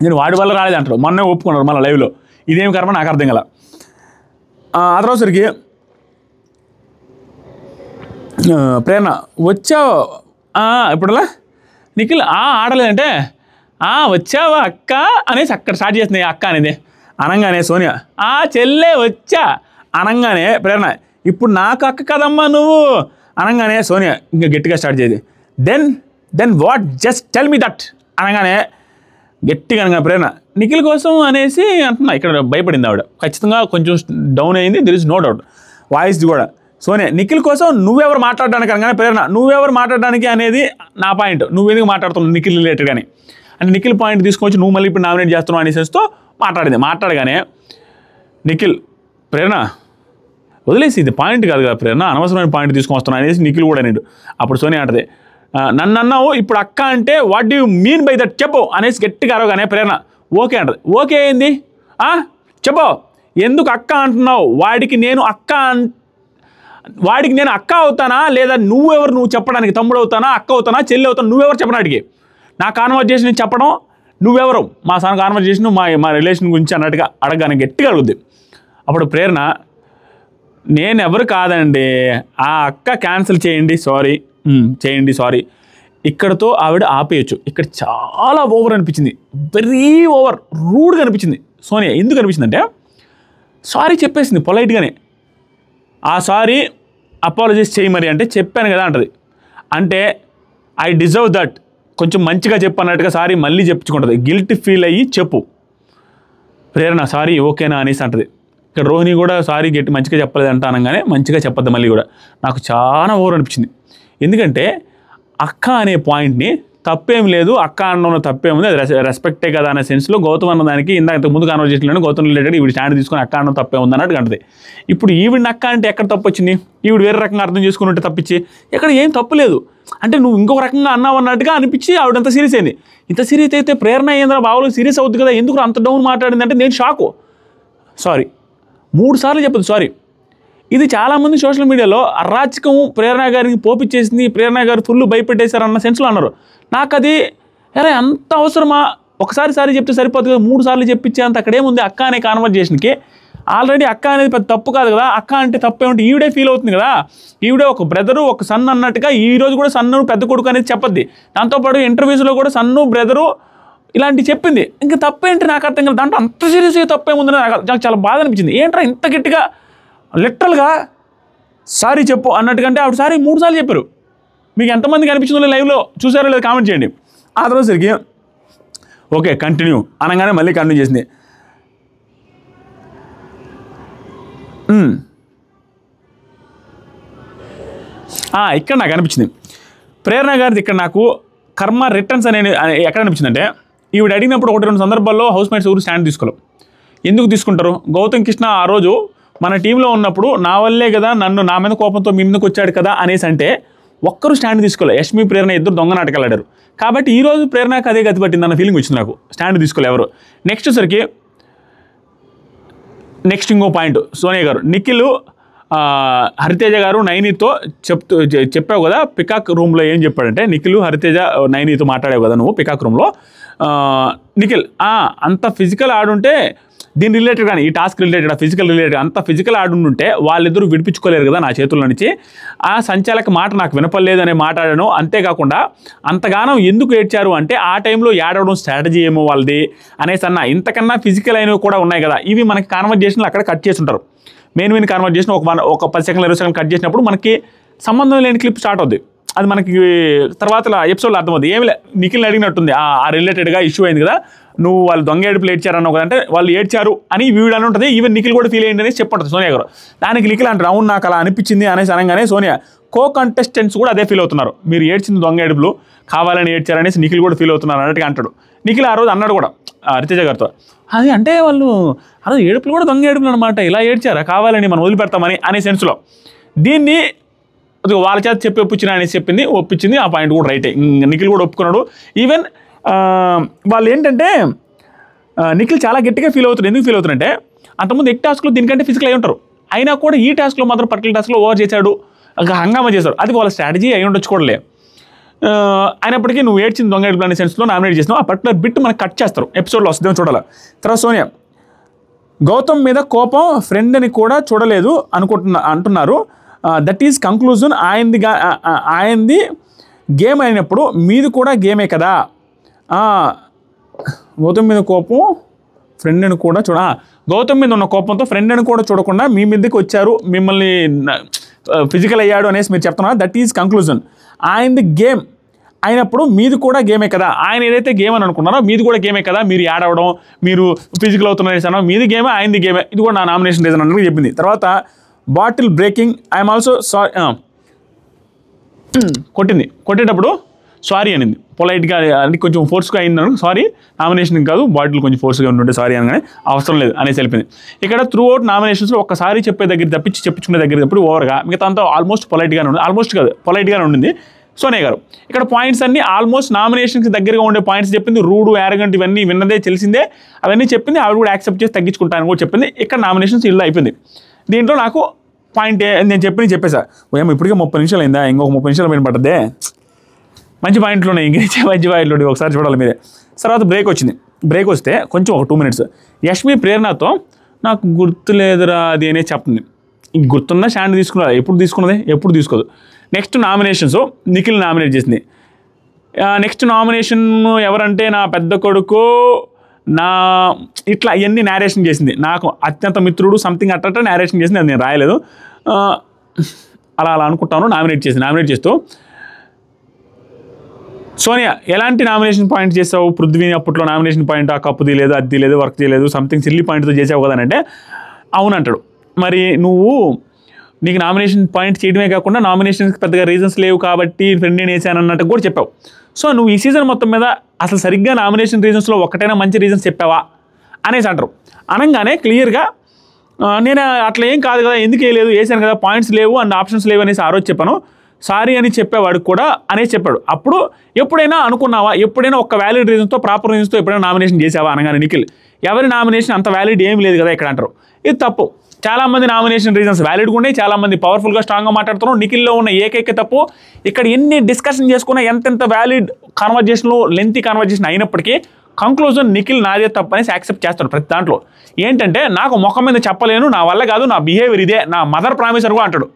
నేను వాడి వల్ల రాలేదు అంటాడు. మొన్నే ఒప్పుకున్నారు మళ్ళీ లైవ్లో. ఇదేమి కర్మ నాకు అర్థం కల. ఆ తర్వాతసరికి ప్రేరణ వచ్చావు ఇప్పుడులా నిఖిల్ ఆడలేదంటే వచ్చావా అక్క అనేసి అక్కడ స్టార్ట్ చేస్తుంది అక్క అనేది. అనగానే సోనియా చెల్లె వచ్చా అనగానే ప్రేరణ ఇప్పుడు నాకు అక్క కదమ్మా నువ్వు అనగానే సోనియా ఇంకా గట్టిగా స్టార్ట్ చేయదు. Then what just tell me that అనగానే గట్టిగా అనగా ప్రేరణ నిఖిల్ కోసం అనేసి అంటున్నా. ఇక్కడ భయపడింది ఆవిడ, ఖచ్చితంగా కొంచెం డౌన్ అయింది, దెర్ ఇస్ నో డౌట్ వాయిస్ది కూడా. సోనియా నిఖిల్ కోసం నువ్వెవరు మాట్లాడడానికి అనగానే ప్రేరణ నువ్వెవరు మాట్లాడడానికి అనేది నా పాయింట్, నువ్వెందుకు మాట్లాడుతున్నావు నిఖిల్ రిలేటెడ్ కానీ అంటే నిఖిల్ పాయింట్ తీసుకొచ్చి నువ్వు మళ్ళీ ఇప్పుడు నామినేట్ చేస్తున్నావు అనే సెన్స్తో మాట్లాడగానే నిఖిల్ ప్రేరణ వదిలేసి ఇది పాయింట్ కాదు కదా ప్రేరణ, అనవసరమైన పాయింట్ తీసుకొని వస్తున్నావు అనేసి నిఖిల్ కూడా నేను. అప్పుడు సోనియా అంటది నన్ను అన్నావు ఇప్పుడు అక్క అంటే what do you mean by that చెప్పు అనేసి గట్టిగా అరవగానే ప్రేరణ ఓకే అంటది. ఓకే ఏంది చెప్పు ఎందుకు అక్క అంటున్నావు, వాడికి నేను అక్క అవుతానా లేదా నువ్వు చెప్పడానికి తమ్ముడు అవుతానా అక్క అవుతానా చెల్లి అవుతానా నువ్వెవరు చెప్పడానికి నా కాన్వర్జేషన్ చెప్పడం నువ్వెవరు మా కాన్వర్జేషన్ మా రిలేషన్ గురించి అన్నట్టుగా అడగగానే గట్టిగా అడుగుద్ది. అప్పుడు ప్రేరణ నేను ఎవరు కాదండి ఆ అక్క క్యాన్సిల్ చేయండి సారీ ఇక్కడతో ఆవిడ ఆపేయచ్చు. ఇక్కడ చాలా ఓవర్ అనిపించింది, వెరీ ఓవర్ రూడ్గా అనిపించింది సోనియా. ఎందుకు అనిపించిందంటే సారీ చెప్పేసింది పొలైట్గానే, ఆ సారీ అపాలజైజ్ చేయి మరి అంటే చెప్పాను కదా అంటది. అంటే ఐ డిజర్వ్ దట్ కొంచెం మంచిగా చెప్పు అన్నట్టుగా సారీ మళ్ళీ చెప్పుకుంటుంది, గిల్ట్ ఫీల్ అయ్యి చెప్పు ప్రేరణ సారీ ఓకేనా అనేసి అంటది. ఇక్కడ రోహిణి కూడా సారీ మంచిగా చెప్పలేదు అంట అనగానే మంచిగా చెప్పద్దు మళ్ళీ కూడా. నాకు చాలా ఓవర్ అనిపించింది, ఎందుకంటే అక్క అనే పాయింట్ని తప్పేం లేదు, అక్క అన్న తప్పేముంది, అది రెస్పెక్టే కదా అనే సెన్స్లో గౌతమ్ అన్న దానికి ఇంతకు ముందు కాన్వర్జేషన్లో గౌతమ్ రిలేటెడ్ ఈవిడ స్టాండ్ తీసుకొని అక్క అన్న తప్పే ఉంది అన్నట్టు అంటది. ఇప్పుడు ఈవిడ అక్క అంటే ఎక్కడ తప్పు వచ్చింది, ఈవిడ వేరే రకంగా అర్థం చేసుకుని ఉంటే తప్పించి ఎక్కడ ఏం తప్పు లేదు అంటే నువ్వు ఇంకొక రకంగా అన్నావు అన్నట్టుగా అనిపించి ఆవిడంత సీరియస్ అయింది. ఇంత సీరియస్ అయితే ప్రేరణ ఏంద్ర బావులు సీరియస్ అవుతుంది కదా, ఎందుకు అంత డౌన్ మాట్లాడింది అంటే నేను షాకు. సారీ 3 సార్లు చెప్పదు సారీ. ఇది చాలామంది సోషల్ మీడియాలో అరాచకం ప్రేరణ గారికి పోపిచ్చేసింది, ప్రేరణ గారు ఫుల్ భయపెట్టేశారన్న సెన్స్లో అన్నారు. నాకు అది అరే అంత అవసరమా, ఒకసారి సారీ చెప్తే సరిపోతుంది కదా, 3 సార్లు చెప్పించే అంత అక్కడేముంది. అక్క అనే కాన్వర్జేషన్కి ఆల్రెడీ అక్క అనేది పెద్ద తప్పు కాదు కదా, అక్క అంటే తప్పు ఏమంటే ఈవిడే ఫీల్ అవుతుంది కదా, ఈవిడే ఒక బ్రదరు ఒక సన్ అన్నట్టుగా ఈరోజు కూడా సన్ను పెద్ద కొడుకు అనేది చెప్పద్ది. దాంతోపాటు ఇంటర్వ్యూస్లో కూడా సన్ను బ్రదరు ఇలాంటివి చెప్పింది. ఇంకా తప్పేంటి నాకు అర్థం కాదు, దాంట్లో అంత సీరియస్గా తప్పేముందని నాకు చాలా బాధ అనిపించింది. ఏంట్రా ఇంత గట్టిగా లిటరల్గా సారీ చెప్పు అన్నట్టుకంటే ఆవిడ సారీ 3 సార్లు చెప్పారు. మీకు ఎంతమందికి అనిపించిందో లైవ్లో చూసారో లేదో కామెంట్ చేయండి. ఆ తర్వాత సరికి ఓకే కంటిన్యూ అనగానే మళ్ళీ కంటిన్యూ చేసింది. ఇక్కడ నాకు అనిపించింది ప్రేరణ గారిది ఇక్కడ నాకు కర్మ రిటర్న్స్ అనేది ఎక్కడ అనిపించిందంటే ఈవిడ అడిగినప్పుడు 1-2 సందర్భాల్లో హౌస్ మేట్స్ ఎవరు స్టాండ్ తీసుకోలేం. ఎందుకు తీసుకుంటారు, గౌతమ్ కృష్ణ ఆ రోజు మన టీంలో ఉన్నప్పుడు నా వల్లే కదా నా మీద కోపంతో మీ మీదకి వచ్చాడు కదా అనేసి అంటే ఒక్కరు స్టాండ్ తీసుకోలే. యష్మి ప్రేరణ ఇద్దరు దొంగ నాటకాలు ఆడారు కాబట్టి ఈరోజు ప్రేరణకు అదే గతి పట్టింది అన్న ఫీలింగ్ వచ్చింది నాకు. స్టాండ్ తీసుకోలే ఎవరు. నెక్స్ట్ ఇంకో పాయింట్ సోనియా గారు నిఖిల్ హరితేజ గారు నైనితో చెప్పావు కదా పికాక్ రూమ్లో ఏం చెప్పాడంటే నిఖిల్ హరితేజ నైనితో మాట్లాడావు కదా నువ్వు పికాక్ రూమ్లో నిఖిల్ అంత ఫిజికల్ ఆడుంటే దీని రిలేటెడ్ కానీ ఈ టాస్క్ రిలేటెడ్ ఫిజికల్ రిలేటెడ్ అంత ఫిజికల్ ఆడుంటే వాళ్ళిద్దరూ విడిపించుకోలేరు కదా నా చేతుల్లో నుంచి. ఆ సంచాలక మాట నాకు వినపడలేదు అనే మాట్లాడాను. అంతేకాకుండా అంతగానో ఎందుకు ఏడ్చారు అంటే ఆ టైంలో ఏడవడం స్ట్రాటజీ ఏమో వాళ్ళది అనేసి అన్న. ఇంతకన్నా ఫిజికల్ అయినవి కూడా ఉన్నాయి కదా, ఇవి మనకి కాన్వర్జేషన్లు అక్కడ కట్ చేసి ఉంటారు. మెయిన్ కాన్వర్జేషన్ ఒక 10 సెకండ్లు 20 సెకండ్లు కట్ చేసినప్పుడు మనకి సంబంధం లేని క్లిప్ స్టార్ట్ అవుద్ది. అది మనకి తర్వాత ఎపిసోడ్లో అర్థమవుతుంది. ఏమి నిఖిల్ని అడిగినట్టుంది ఆ రిలేటెడ్గా ఇష్యూ అయింది కదా, నువ్వు వాళ్ళు దొంగ ఏడుపులు ఏడ్చారన్నావు కదంటే వాళ్ళు ఏడ్చారు అని వీడు అని ఉంటుంది. ఈవెన్ నిఖిల్ కూడా ఫీల్ అయ్యింది అనేసి చెప్పంటుంది సోనియా గారు. దానికి నిఖిల్ అంటారు అవును నాకు అలా అనిపించింది అనేసి అనగానే సోనియా కంటెస్టెంట్స్ కూడా అదే ఫీల్ అవుతున్నారు, మీరు ఏడ్చింది దొంగ ఏడుపులు కావాలని ఏడ్చారనేసి నిఖిల్ కూడా ఫీల్ అవుతున్నారు అన్నట్టుగా అంటాడు. నిఖిల్ ఆ రోజు అన్నాడు కూడా హరితేజ గారితో, అది అంటే వాళ్ళు అదే ఏడుపులు కూడా దొంగ ఏడుపులు అనమాట, ఇలా ఏడ్చారా కావాలని మనం వదిలిపెడతామని అనే సెన్స్లో దీన్ని వాళ్ళ చేత చెప్పి ఒప్పించిన అనేసి ఒప్పించింది. ఆ పాయింట్ కూడా రైటే, నిఖిల్ కూడా ఒప్పుకున్నాడు. ఈవెన్ వాళ్ళు ఏంటంటే నిఖిల్ చాలా గట్టిగా ఫీల్ అవుతారు. ఎందుకు ఫీల్ అవుతారంటే అంతకుముందు టాస్క్లో దీనికంటే ఫిజికల్ అయి ఉంటారు, అయినా కూడా ఈ టాస్క్లో మాత్రం పర్టికులర్ టాస్క్లో ఓవర్ చేశాడు, హంగామా చేశారు. అది వాళ్ళ స్ట్రాటజీ అయి ఉండొచ్చు కూడా. అయినప్పటికీ నువ్వు ఏడ్చింది దొంగ ఏడుపులు అనే సెన్స్లో నామినేట్ చేసినావు. ఆ పర్టికులర్ బిట్ మనకు కట్ చేస్తారు, ఎపిసోడ్లో వస్తుందేమో చూడాలి. తర్వాత సోనియా గౌతమ్ మీద కోపం ఫ్రెండ్ అని కూడా చూడలేదు అంటున్నారు. That is conclusion. ఆయనది గేమ్ అయినప్పుడు మీది కూడా గేమే కదా, గౌతమ్ మీద కోపం ఫ్రెండ్ని కూడా గౌతమ్ మీద ఉన్న కోపంతో ఫ్రెండ్ని కూడా చూడకుండా మీ మీదకి వచ్చారు, మిమ్మల్ని ఫిజికల్ అయ్యాడు అనేసి మీరు చెప్తున్నారు. That is conclusion. ఆయనది గేమ్ అయినప్పుడు మీది కూడా గేమే కదా. ఆయన ఏదైతే గేమ్ అని అనుకున్నారో మీది కూడా గేమే కదా. మీరు యాడ్ అవ్వడం, మీరు ఫిజికల్ అవుతున్నారు, మీది గేమే, ఆయనది గేమే. ఇది కూడా నా నామినేషన్ రీజన్ అన్నట్టు చెప్పింది. తర్వాత bottle breaking, I'm also sorry కొట్టేటప్పుడు సారీ అనింది పొలైట్గా, అది కొంచెం ఫోర్స్గా అయింది. సారీ నామినేషన్ కాదు, బాటిల్ కొంచెం ఫోర్స్గా ఉంటుంటే సారీ అనగానే అవసరం లేదు అనేసి వెళ్ళిపోయింది. ఇక్కడ త్రూ అవుట్ నామినేషన్స్లో ఒక్కసారి చెప్పే దగ్గర తప్పించి చెప్పించుకునే దగ్గర తప్పుడు ఓవర్గా మిగతా అంతా ఆల్మోస్ట్ పొలైట్గానే ఉంది. ఆల్మోస్ట్ కాదు పొలైట్గానే ఉండింది సోనియా గారు. ఇక్కడ పాయింట్స్ అన్ని ఆల్మోస్ట్ నామినేషన్కి దగ్గరగా ఉండే పాయింట్స్ చెప్పింది. రూడు, యారగంట్ ఇవన్నీ విన్నదే తెలిసిందే, అవన్నీ చెప్పింది. ఆవిడ కూడా యాక్సెప్ట్ చేసి తగ్గించుకుంటాను కూడా చెప్పింది. ఇక్కడ నామినేషన్స్ ఇల్లు అయిపోయింది. దీంట్లో నాకు పాయింట్ నేను చెప్పేసా ఏమో ఇప్పటికే 30 నిమిషాలు అయిందా, ఇంకొక 30 నిమిషాలు పైన పడ్డదే. మంచి పాయింట్లు ఉన్నాయి, ఇంగ్లీష్ మంచి పాయింట్లు ఒకసారి చూడాలి మీరే. తర్వాత బ్రేక్ వచ్చింది. బ్రేక్ వస్తే కొంచెం ఒక 2 minutes యష్మి ప్రేరణతో నాకు గుర్తులేదురా అది అనే చెప్తుంది. గుర్తున్న స్టాండ్ తీసుకున్నారు, ఎప్పుడు తీసుకున్నది, ఎప్పుడు తీసుకోదు. నెక్స్ట్ నామినేషన్స్ నిఖిల్ నామినేట్ చేసింది. నెక్స్ట్ నామినేషన్ ఎవరంటే నా పెద్ద కొడుకు, నా ఇట్లా ఇవన్నీ నేరేషన్ చేసింది. నాకు అత్యంత మిత్రుడు సంథింగ్ అట్ట నేరేషన్ చేసింది. అది నేను రాయలేదు, అలా అనుకుంటాను. నామినేట్ చేస్తూ సోనియా ఎలాంటి నామినేషన్ పాయింట్ చేసావు, పృథ్వీని అప్పట్లో నామినేషన్ పాయింట్ ఆ కప్పు తీయలేదు, అది తీయలేదు, వర్క్ చేయలేదు, సంథింగ్ సిల్లీ పాయింట్తో చేసావు కదా అంటే అవునంటాడు. మరి నువ్వు నీకు నామినేషన్ పాయింట్ చేయడమే కాకుండా నామినేషన్స్కి పెద్దగా రీజన్స్ లేవు కాబట్టి ఫ్రెండ్ నేను వేసాను అన్నట్టు కూడా చెప్పావు. సో నువ్వు ఈ సీజన్ మొత్తం మీద అసలు సరిగ్గా నామినేషన్ రీజన్స్లో ఒక్కటైనా మంచి రీజన్స్ చెప్పావా అనేసి అంటారు. అనగానే క్లియర్గా నేను అట్లా ఏం కాదు కదా, ఎందుకు వేయలేదు, వేసాను కదా, పాయింట్స్ లేవు అండ్ ఆప్షన్స్ లేవు అనేసి ఆ రోజు చెప్పాను, సారీ అని చెప్పేవాడు కూడా అనేసి చెప్పాడు. అప్పుడు ఎప్పుడైనా అనుకున్నావా, ఎప్పుడైనా ఒక వ్యాలిడ్ రీజన్తో ప్రాపర్ రీజన్స్తో ఎప్పుడైనా నామినేషన్ చేసావా అనగానే నిఖిల్ ఎవరి నామినేషన్ అంత వ్యాలిడ్ ఏం లేదు కదా ఇక్కడ అంటారు. ఇది తప్పు. చాలామంది నామినేషన్ రీజన్స్ వ్యాలిడ్గా ఉన్నాయి, చాలామంది పవర్ఫుల్గా స్ట్రాంగ్గా మాట్లాడుతున్నారు. నిఖిల్లో ఉన్న ఏకైక తప్పు ఇక్కడ ఎన్ని డిస్కషన్ చేసుకున్నా ఎంతెంత వ్యాలిడ్ కాన్వర్జేషన్లో లెంతీ కాన్వర్జేషన్ అయినప్పటికీ కంక్లూజన్ నిఖిల్ నాదే తప్పు అనేసి యాక్సెప్ట్ చేస్తాడు ప్రతి దాంట్లో. ఏంటంటే నాకు ముఖం మీద చెప్పలేను, నా వల్ల కాదు, నా బిహేవియర్ ఇదే, నా మదర్ ప్రామిసర్ కూడా అంటాడు.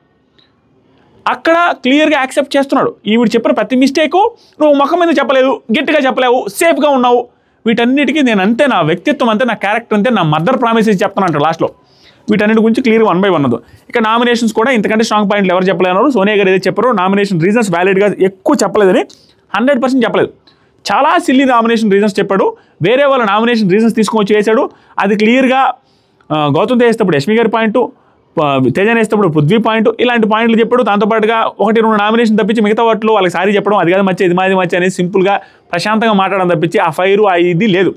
అక్కడ క్లియర్గా యాక్సెప్ట్ చేస్తున్నాడు. ఈవిడ చెప్పిన ప్రతి మిస్టేకు నువ్వు ముఖం మీద చెప్పలేదు, గట్టిగా చెప్పలేవు, సేఫ్గా ఉన్నావు, వీటన్నిటికీ నేను అంతే, నా వ్యక్తిత్వం అంతే, నా క్యారెక్టర్ అంతే, నా మదర్ ప్రామిసెస్ చెప్తాను అంటాడు లాస్ట్లో. వీటన్నిటి గురించి క్లియర్గా 1 by 1 ఇక నామినేషన్స్ కూడా ఇంతకంటే స్ట్రాంగ్ పాయింట్లు ఎవరు చెప్పలేన్నారు. సోనియా గారు ఏదైతే చెప్పారో నామినేషన్ రీజన్స్ వ్యాలిడ్గా ఎక్కువ చెప్పలేదని 100% చెప్పలేదు. చాలా సిల్లీ నామినేషన్ రీజన్స్ చెప్పాడు. వేరే వాళ్ళ నామినేషన్ రీజన్స్ తీసుకొని చేశాడు. అది క్లియర్గా గౌతమ్ వేసేటప్పుడు యష్మి గారి పాయింట్, తేజాన్ వేసేటప్పుడు పృథ్వీ పాయింట్, ఇలాంటి పాయింట్లు చెప్పాడు. దాంతోపాటుగా 1-2 నామినేషన్ తప్పించి మిగతా వాటిలో వాళ్ళకి సారీ చెప్పడం, అది కాదు మచ్చ, ఇది మాది మచ్చ అనేది సింపుల్గా ప్రశాంతంగా మాట్లాడడం తప్పించి ఆ ఫైరు ఆ ఇది లేదు.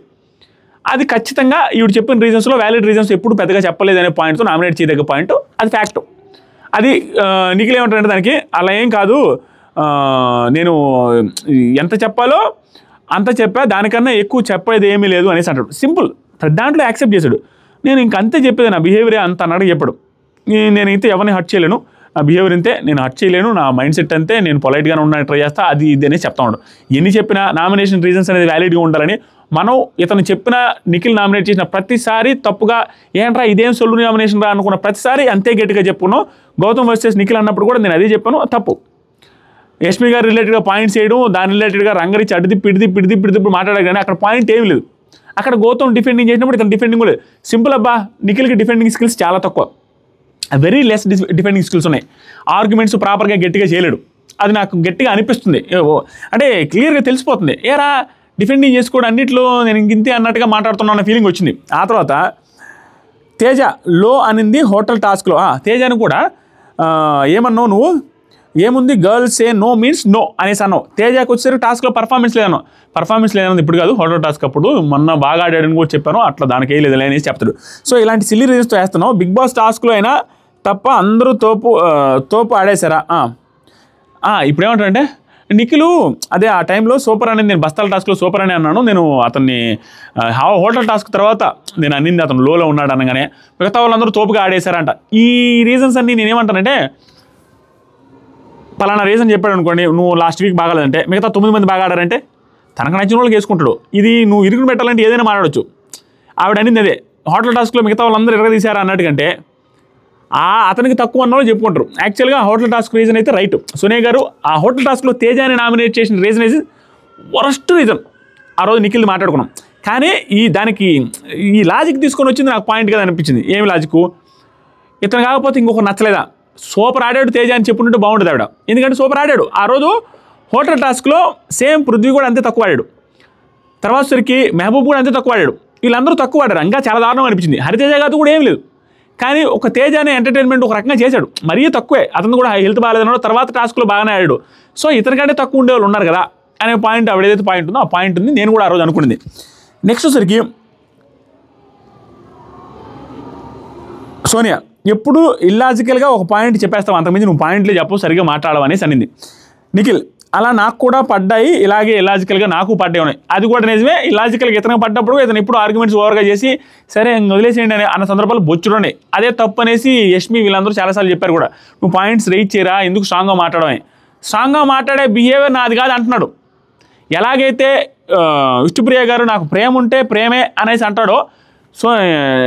అది ఖచ్చితంగా ఈవిడ చెప్పిన రీజన్స్లో వ్యాలిడ్ రీజన్స్ ఎప్పుడు పెద్దగా చెప్పలేదు అనే పాయింట్తో నామినేట్ చేయదగ్గ పాయింట్, అది ఫ్యాక్ట్. అది నిఖిల్ ఏమంటారంటే దానికి అలా ఏం కాదు, నేను ఎంత చెప్పాలో అంత చెప్పా, దానికన్నా ఎక్కువ చెప్పేది ఏమీ లేదు అనేసి అంటాడు. సింపుల్, దాంట్లో యాక్సెప్ట్ చేశాడు. నేను ఇంకంతే చెప్పేది, నా బిహేవియర్ అంత అన్నాడు చెప్పాడు. నేనైతే ఎవరిని హర్ట్ చేయలేను, నా బిహేవియర్ అంతే, నేను హర్ట్ చేయలేను, నా మైండ్ సెట్ అంతే, నేను పొలైట్గానే ఉండడానికి ట్రై చేస్తా, అది ఇది అనేది చెప్తా ఉన్నాడు. ఎన్ని చెప్పినా నామినేషన్ రీజన్స్ అనేది వ్యాలిడ్గా ఉండాలని మనం ఇతను చెప్పిన నిఖిల్ నామినేట్ చేసిన ప్రతిసారి తప్పుగా ఏంట్రా ఇదేం సొల్లు నామినేషన్ రా అనుకున్న ప్రతిసారి అంతే గట్టిగా చెప్పుకున్నాం. గౌతమ్ వర్సెస్ నిఖిల్ అన్నప్పుడు కూడా నేను అదే చెప్పాను, తప్పు. యష్మి గారు రిలేటెడ్గా పాయింట్స్ చేయడం, దాని రిలేటెడ్గా రంగరించి అడిది పిడిది మాట్లాడారు కానీ అక్కడ పాయింట్ ఏమి లేదు. అక్కడ గౌతమ్ డిఫెండింగ్ చేసినప్పుడు ఇతను డిఫెండింగ్ కూడా లేదు. సింపుల్ అబ్బా, నిఖిల్కి డిఫెండింగ్ స్కిల్స్ చాలా తక్కువ, వెరీ లెస్ డిఫెండింగ్ స్కిల్స్ ఉన్నాయి. ఆర్గ్యుమెంట్స్ ప్రాపర్గా గట్టిగా చేయలేడు, అది నాకు గట్టిగా అనిపిస్తుంది. అంటే క్లియర్గా తెలిసిపోతుంది, ఏరా డిఫెండింగ్ చేసుకోవడం అన్నింటిలో నేను ఇంతే అన్నట్టుగా మాట్లాడుతున్నా ఫీలింగ్ వచ్చింది. ఆ తర్వాత తేజ లో అనింది హోటల్ టాస్క్లో. తేజను కూడా ఏమన్నావు నువ్వు, ఏముంది గర్ల్స్ ఏ నో మీన్స్ నో అనేసి అన్నావు. తేజకు వచ్చేసరికి టాస్క్లో పర్ఫార్మెన్స్ లేదన్నావు. పర్ఫార్మెన్స్ లేదన్నది ఇప్పుడు కాదు, హోటల్ టాస్క్ అప్పుడు మొన్న బాగా ఆడాడని కూడా చెప్పాను, అట్లా దానికి ఏ లేదు అనేసి చెప్తాడు. సో ఇలాంటి సిల్లీ రీజన్స్తో వేస్తున్నావు. బిగ్ బాస్ టాస్క్లో అయినా తప్ప అందరూ తోపు ఆడేశారా? ఇప్పుడు ఏమంటారంటే నిఖిల్ అదే ఆ టైంలో సూపర్ అనేది, నేను బస్తాల టాస్క్లో సూపర్ అని అన్నాను, నేను అతన్ని హోటల్ టాస్క్ తర్వాత నేను అన్నింది అతను లోలో ఉన్నాడు అనగానే మిగతా వాళ్ళందరూ తోపుగా ఆడేశారంట. ఈ రీజన్స్ అన్నీ నేనేమంటానంటే, పలానా రీజన్ చెప్పాడు అనుకోండి, నువ్వు లాస్ట్ వీక్ బాగాలేదంటే మిగతా 9 మంది బాగా ఆడారంటే తనకు నచ్చిన వాళ్ళకి వేసుకుంటాడు. ఇది నువ్వు ఇరుగుని పెట్టాలంటే ఏదైనా మాట్లాడవచ్చు. ఆవిడ అనింది అదే, హోటల్ టాస్క్లో మిగతా వాళ్ళందరూ ఎరగదీశారా అన్నట్టుకంటే అతనికి తక్కువ అన్న వాళ్ళు చెప్పుకుంటారు. యాక్చువల్గా హోటల్ టాస్క్ రీజన్ అయితే రైట్. సోనియా గారు ఆ హోటల్ టాస్క్లో తేజాని నామినేట్ చేసిన రీజన్ అయితే వరస్ట్ రీజన్. ఆ రోజు నిఖిల్ మాట్లాడుకున్నాం. కానీ దానికి ఈ లాజిక్ తీసుకొని వచ్చింది నాకు పాయింట్ కదా అనిపించింది. ఏమి లాజిక్? ఇతను కాకపోతే ఇంకొక నచ్చలేదా? సూపర్ ఆడాడు తేజ అని చెప్పుకుంటే బాగుంటుంది ఆవిడ. ఎందుకంటే సూపర్ ఆడాడు. ఆ రోజు హోటల్ టాస్క్లో సేమ్ పృథ్వీ కూడా అంతే తక్కువ ఆడాడు. తర్వాత సరికి మెహబూబ్ కూడా అంతే తక్కువ ఆడాడు. వీళ్ళందరూ తక్కువ ఆడారు. ఇంకా చాలా దారుణం అనిపించింది. హరితేజ గారు కూడా ఏం లేదు. కానీ ఒక తేజ అనే ఎంటర్టైన్మెంట్ ఒక రకంగా చేశాడు. మరీ తక్కువే. అతను కూడా హెల్త్ బాగాలేదన్నాడు. తర్వాత టాస్క్లో బాగానే ఆడాడు. సో ఇతనికంటే తక్కువ ఉండేవాళ్ళు ఉన్నారు కదా అనే పాయింట్, ఆవిడ ఏదైతే పాయింట్ ఉందో ఆ పాయింట్ ఉంది. నేను కూడా ఆ రోజు అనుకున్నది. నెక్స్ట్ సరికి సోనియా ఎప్పుడు ఇల్లాజికల్గా ఒక పాయింట్ చెప్పేస్తావు, అంతకుమించి నువ్వు పాయింట్లే చెప్పు, సరిగ్గా మాట్లాడవనేసి అనింది. నిఖిల్ అలా నాకు కూడా పడ్డాయి, ఇలాగే ఇలాజికల్గా నాకు పడ్డాయి ఉన్నాయి. అది కూడా నిజమే. ఇలాజికల్గా ఇతను పడ్డప్పుడు ఇతను ఇప్పుడు ఆర్గ్యుమెంట్స్ ఓవర్గా చేసి సరే వదిలేసేయండి అన్న సందర్భాలు బొచ్చుడున్నాయి. అదే తప్పు అనేసి యష్మి వీళ్ళందరూ చాలాసార్లు చెప్పారు కూడా. నువ్వు పాయింట్స్ రైట్ చేయరా, ఎందుకు స్ట్రాంగ్గా మాట్లాడమే, స్ట్రాంగ్గా మాట్లాడే బిహేవియర్ నాది కాదు అంటున్నాడు. ఎలాగైతే విష్ణుప్రియ గారు నాకు ప్రేమ ఉంటే ప్రేమే అనేసి అంటాడో, సో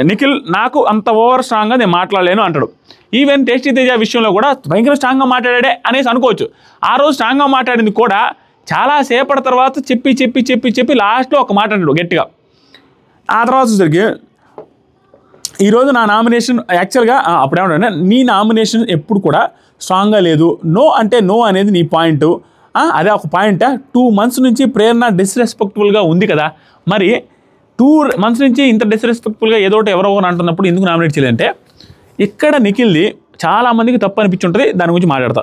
నిఖిల్ నాకు అంత ఓవర్ స్ట్రాంగ్గా నేను మాట్లాడలేను అంటాడు. ఈవెన్ టేస్టీ తేజ విషయంలో కూడా భయంకర స్ట్రాంగ్గా మాట్లాడాడే అనేసి అనుకోవచ్చు. ఆ రోజు స్ట్రాంగ్గా మాట్లాడింది కూడా చాలా సేపటి తర్వాత చెప్పి చెప్పి చెప్పి చెప్పి లాస్ట్లో ఒక మాట అంటాడు గట్టిగా. ఆ తర్వాత సరికి ఈరోజు నా నామినేషన్ యాక్చువల్గా అప్పుడేమంటే నీ నామినేషన్ ఎప్పుడు కూడా స్ట్రాంగ్గా లేదు, నో అంటే నో అనేది నీ పాయింట్. అదే ఒక పాయింట్. 2 months నుంచి ప్రేరణ డిస్రెస్పెక్ట్ఫుల్గా ఉంది కదా, మరి 2 months నుంచి ఇంత డిస్రెస్పెక్ట్ఫుల్గా ఏదో ఒకటి ఎవరో ఒకరు అంటున్నప్పుడు ఎందుకు నామినేట్ చేయలేదంటే, ఇక్కడ నిఖిల్ది చాలామందికి తప్పు అనిపించుంటుంది. దాని గురించి మాట్లాడతా.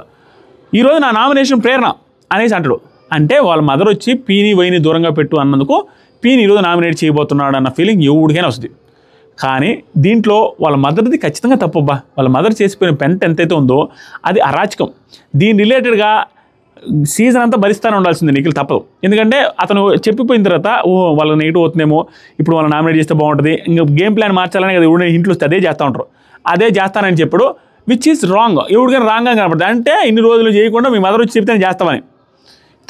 ఈరోజు నా నామినేషన్ ప్రేరణ అనేసి అంటాడు. అంటే వాళ్ళ మదర్ వచ్చి పీని వైని దూరంగా పెట్టు అన్నందుకు పీని ఈరోజు నామినేట్ చేయబోతున్నాడు అన్న ఫీలింగ్ ఎవరికైనా వస్తుంది. కానీ దీంట్లో వాళ్ళ మదర్ది ఖచ్చితంగా తప్పబ్బా. వాళ్ళ మదర్ చేసిపోయిన పెంట ఎంతైతే ఉందో అది అరాచకం. దీని రిలేటెడ్గా సీజన్ అంతా భరిస్తానే ఉండాల్సింది నిఖిల్, తప్పదు. ఎందుకంటే అతను చెప్పిపోయిన తర్వాత వాళ్ళ నెగిటివ్ అవుతుందేమో, ఇప్పుడు వాళ్ళని నామినేట్ చేస్తే బాగుంటుంది, ఇంకా గేమ్ ప్లాన్ మార్చాలని కదా ఎవరైనా ఇంట్లో వస్తే అదే చేస్తూ ఉంటారు. అదే చేస్తానని చెప్పాడు, విచ్ ఈజ్ రాంగ్. ఎవరికైనా రాంగ్గా కనపడుతుంది. అంటే ఇన్ని రోజులు చేయకుండా మీ మదర్ వచ్చి చెప్తే చేస్తామని.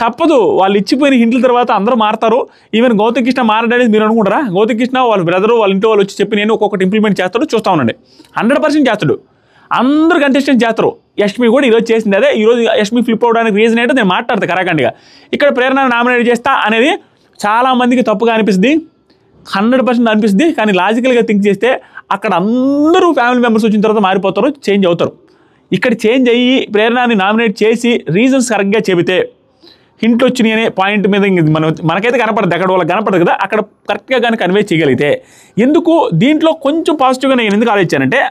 తప్పదు. వాళ్ళు ఇచ్చిపోయిన హింట్ల తర్వాత అందరూ మారుతారు. ఈవెన్ గౌతమ్ కృష్ణ మారడానికి మీరు అనుకుంటారా? గౌతమ్ కృష్ణ వాళ్ళ బ్రదరు వాళ్ళ ఇంట్లో వాళ్ళు వచ్చి చెప్పి నేను ఒక్కొక్కటి ఇంప్లిమెంట్ చేస్తాడు, చూస్తూ ఉండండి. 100% చేస్తాడు. అందరూ కంటెస్టెంట్ చేస్తారు. యష్మి కూడా ఈరోజు చేసింది అదే. ఈరోజు యష్మి ఫ్లిప్ అవడానికి రీజన్ ఏంటో నేను మాట్లాడతాను కరాఖండిగా. ఇక్కడ ప్రేరణ నామినేట్ చేస్తా అనేది చాలామందికి తప్పుగా అనిపిస్తుంది, 100% అనిపిస్తుంది. కానీ లాజికల్గా థింక్ చేస్తే అక్కడ అందరూ ఫ్యామిలీ మెంబర్స్ వచ్చిన తర్వాత మారిపోతారు, చేంజ్ అవుతారు. ఇక్కడ చేంజ్ అయ్యి ప్రేరణని నామినేట్ చేసి రీజన్స్ కరెక్ట్గా చెబితే హింట్లు వచ్చినాయి అనే పాయింట్ మీద మనకైతే కనపడదు, అక్కడ వాళ్ళకి కనపడదు కదా, అక్కడ కరెక్ట్గా కానీ కన్వే చేయగలిగితే. ఎందుకు దీంట్లో కొంచెం పాజిటివ్గా నేను ఎందుకు ఆలోచించానంటే,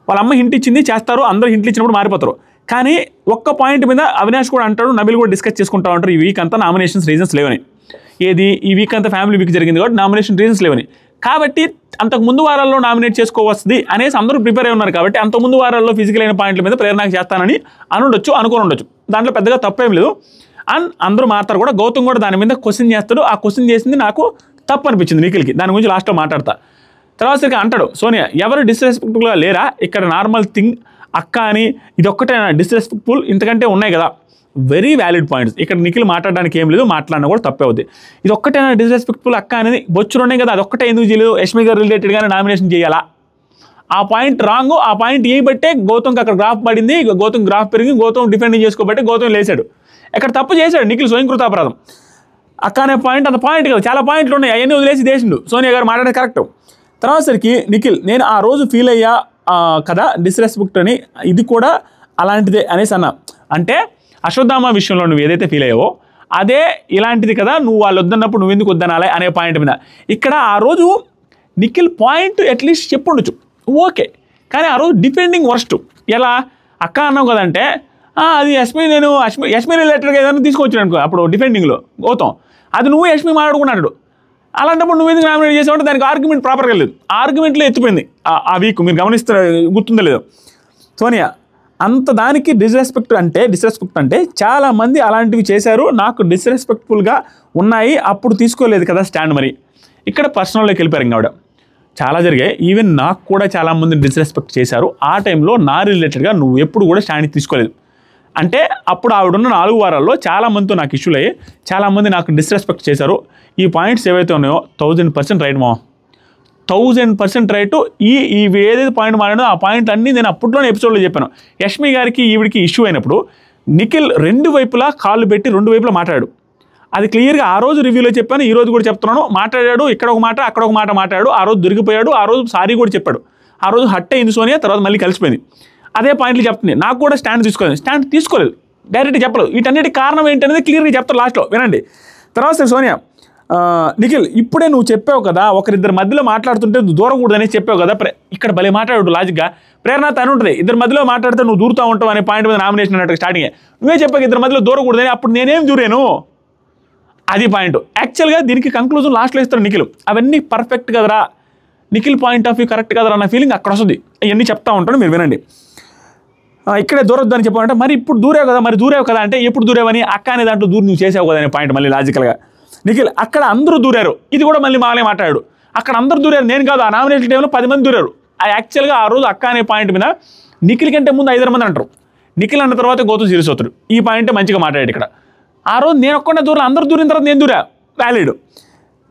వాళ్ళ అమ్మ హింట్ ఇచ్చింది చేస్తారు, అందరూ హింట్లు ఇచ్చినప్పుడు మారిపోతారు. కానీ ఒక్క పాయింట్ మీద అవినాష్ కూడా అంటాడు, నబిల్ కూడా డిస్కస్ చేసుకుంటూ ఉంటారు, ఈ వీక్ అంతా నామినేషన్స్ రీజన్స్ లేవని. ఏది ఈ వీక్ అంతా ఫ్యామిలీ వీక్ జరిగింది కాబట్టి నామినేషన్ రీజన్స్ లేవని. కాబట్టి అంతకు ముందు వారాల్లో నామినేట్ చేసుకోవస్తుంది అనేసి అందరూ ప్రిపేర్ అయి ఉన్నారు. కాబట్టి అంత ముందు వారాల్లో ఫిజికల్ అయిన పాయింట్ల మీద ప్రేరణకు చేస్తానని అనుండొచ్చు, అనుకుని ఉండొచ్చు. దాంట్లో పెద్దగా తప్పేం లేదు. అండ్ అందరూ మాట్లాడతారు కూడా. గౌతమ్ కూడా దాని మీద క్వశ్చన్ చేస్తాడు. ఆ క్వశ్చన్ చేసింది నాకు తప్పు అనిపించింది నిఖిల్కి. దాని గురించి లాస్ట్లో మాట్లాడతా. తర్వాత సరిగ్గా అంటాడు, సోనియా ఎవరు డిస్రెస్పెక్ట్ఫుల్గా లేరా, ఇక్కడ నార్మల్ థింగ్ అక్క అని, ఇది ఒక్కటే డిస్రెస్పెక్ట్ఫుల్, ఇంతకంటే ఉన్నాయి కదా. Very valid points. ఇక్కడ నిఖిల్ మాట్లాడడానికి ఏం లేదు, మాట్లాడినా కూడా తప్పే అవుతుంది. ఇది ఒక్కటైనా డిస్రెస్పెక్ట్ఫుల్ అక్క అనేది బొచ్చులు ఉన్నాయి కదా, అదొక్కటే ఎందుకు చేయలేదు, యష్మి గారు రిలేటెడ్గానే నామినేషన్ చేయాలా? ఆ పాయింట్ రాంగ్. ఆ పాయింట్ ఏబట్టే గౌతమ్కి అక్కడ గ్రాఫ్ పడింది, గౌతమ్ గ్రాఫ్ పెరిగి గౌతమ్ డిఫెండింగ్ చేసుకోబట్టే గౌతమ్ లేచాడు. ఎక్కడ తప్పు చేశాడు నిఖిల్, స్వయంకృతాపరాధం. అక్క అనే పాయింట్ అంత పాయింట్ కదా, చాలా పాయింట్లు ఉన్నాయి, అవన్నీ వదిలేసి దేశండు. సోనియా గారు మాట్లాడే కరెక్ట్. తర్వాత సరికి నిఖిల్ నేను ఆ రోజు ఫీల్ అయ్యా కదా డిస్రెస్పెక్ట్ అని, ఇది కూడా అలాంటిదే అనేసి అన్నా. అంటే అశ్వత్థామ విషయంలో నువ్వు ఏదైతే ఫీల్ అయ్యావో అదే ఇలాంటిది కదా, నువ్వు వాళ్ళు వద్దన్నప్పుడు నువ్వు ఎందుకు వద్దనాలి అనే పాయింట్ మీద ఇక్కడ ఆ రోజు నిఖిల్ పాయింట్ అట్లీస్ట్ చెప్పుండొచ్చు, ఓకే. కానీ ఆ రోజు డిఫెండింగ్ వర్స్ట్. ఎలా అక్క అన్నావు కదంటే అది యష్మి రిలేటెడ్గా ఏదైనా తీసుకొచ్చాడు అనుకో అప్పుడు డిఫెండింగ్లో గౌతమ్, అది నువ్వు యష్మి మాట్లాడుకున్నాడు. అలాంటప్పుడు నువ్వు ఎందుకు నామినేట్ చేసావంటే దానికి ఆర్గ్యుమెంట్ ప్రాపర్గా లేదు. ఆర్గ్యుమెంట్లో ఎత్తిపోయింది ఆ వీక్. మీరు గమనిస్తే గుర్తుందో లేదో. సోనియా అంత దానికి డిస్రెస్పెక్ట్ అంటే చాలామంది అలాంటివి చేశారు, నాకు డిస్రెస్పెక్ట్ఫుల్గా ఉన్నాయి, అప్పుడు తీసుకోలేదు కదా స్టాండ్. మరి ఇక్కడ పర్సనల్లోకి వెళ్ళిపోయారు ఇంకా ఆవిడ. చాలా జరిగాయి. ఈవెన్ నాకు కూడా చాలామంది డిస్రెస్పెక్ట్ చేశారు. ఆ టైంలో నా రిలేటెడ్గా నువ్వు ఎప్పుడు కూడా స్టాండ్ తీసుకోలేదు. అంటే అప్పుడు ఆవిడున్న 4 వారాల్లో చాలామందితో నాకు ఇష్యూలు అయ్యి చాలామంది నాకు డిస్రెస్పెక్ట్ చేశారు. ఈ పాయింట్స్ ఏవైతే ఉన్నాయో 1000% రైట్ మా, 1000% రైట్. ఈ ఏదైతే పాయింట్ మాట్లాడో ఆ పాయింట్ అన్నీ నేను అప్పట్లోనే ఎపిసోడ్లో చెప్పాను. యష్మి గారికి ఈవిడికి ఇష్యూ అయినప్పుడు నిఖిల్ 2 వైపులా కాళ్ళు పెట్టి 2 వైపులా మాట్లాడాడు. అది క్లియర్గా ఆ రోజు రివ్యూలో చెప్పాను, ఈ రోజు కూడా చెప్తున్నాను. మాట్లాడాడు, ఇక్కడ ఒక మాట అక్కడ ఒక మాట మాట్లాడాడు. ఆ రోజు దొరికిపోయాడు, ఆ రోజు సారీ కూడా చెప్పాడు. ఆ రోజు హట్ అయింది సోనియా, తర్వాత మళ్ళీ కలిసిపోయింది. అదే పాయింట్లు చెప్తుంది. నాకు కూడా స్టాండ్ తీసుకోలేదు, డైరెక్ట్గా చెప్పలేదు. వీటన్నిటి కారణం ఏంటనేది క్లియర్గా చెప్తారు లాస్ట్లో, వినండి. తర్వాత సోనియా, నిఖిల్ ఇప్పుడే నువ్వు చెప్పావు కదా, ఒకరిద్దరి మధ్యలో మాట్లాడుతుంటే నువ్వు దూరకూడదని చెప్పావు కదా. ఇక్కడ భలే మాట్లాడు లాజిక్గా. ప్రేరణ తను ఉంటుంది, ఇద్దరు మధ్యలో మాట్లాడితే నువ్వు దూరుతూ ఉంటావు అనే పాయింట్ మీద నామినేషన్ అన్నట్టు స్టార్టింగే నువ్వే చెప్పావు ఇద్దరు మధ్యలో దూరకూడదని. అప్పుడు నేనేం దూరాను, అది పాయింట్. యాక్చువల్గా దీనికి కంక్లూజన్ లాస్ట్లో ఇస్తాడు నిఖిల్. అవన్నీ పర్ఫెక్ట్ కదరా, Nikhil point of view correct కదరా అన్న ఫీలింగ్ అక్కడ వస్తుంది. అవన్నీ చెప్తా ఉంటాను, మీరు వినండి. ఇక్కడే దూరొద్దని చెప్పాలంటే, మరి ఇప్పుడు దూరావు కదా అంటే ఎప్పుడు దూరావని, అక్క అనే దాంట్లో నువ్వు చేసావు కదా అనే పాయింట్ మళ్ళీ లాజికల్గా. నిఖిల్ అక్కడ అందరూ దూరారు, ఇది కూడా మళ్ళీ మాలే మాట్లాడాడు. అక్కడ అందరూ దూరారు, నేను కాదు, ఆ నామినేషన్ టైంలో 10 మంది దూరారు. యాక్చువల్గా ఆ రోజు అక్క అనే పాయింట్ మీద నిఖిల్ కంటే ముందు 5 మంది అంటారు. నిఖిల్ అన్న తర్వాత గౌతమ్ సీరియస్ అవుతాడు. ఈ పాయింట్ మంచిగా మాట్లాడాడు ఇక్కడ. ఆ రోజు నేను ఒక్కడే దూరం, అందరూ దూరిన తర్వాత నేను దూరా, వ్యాలిడ్.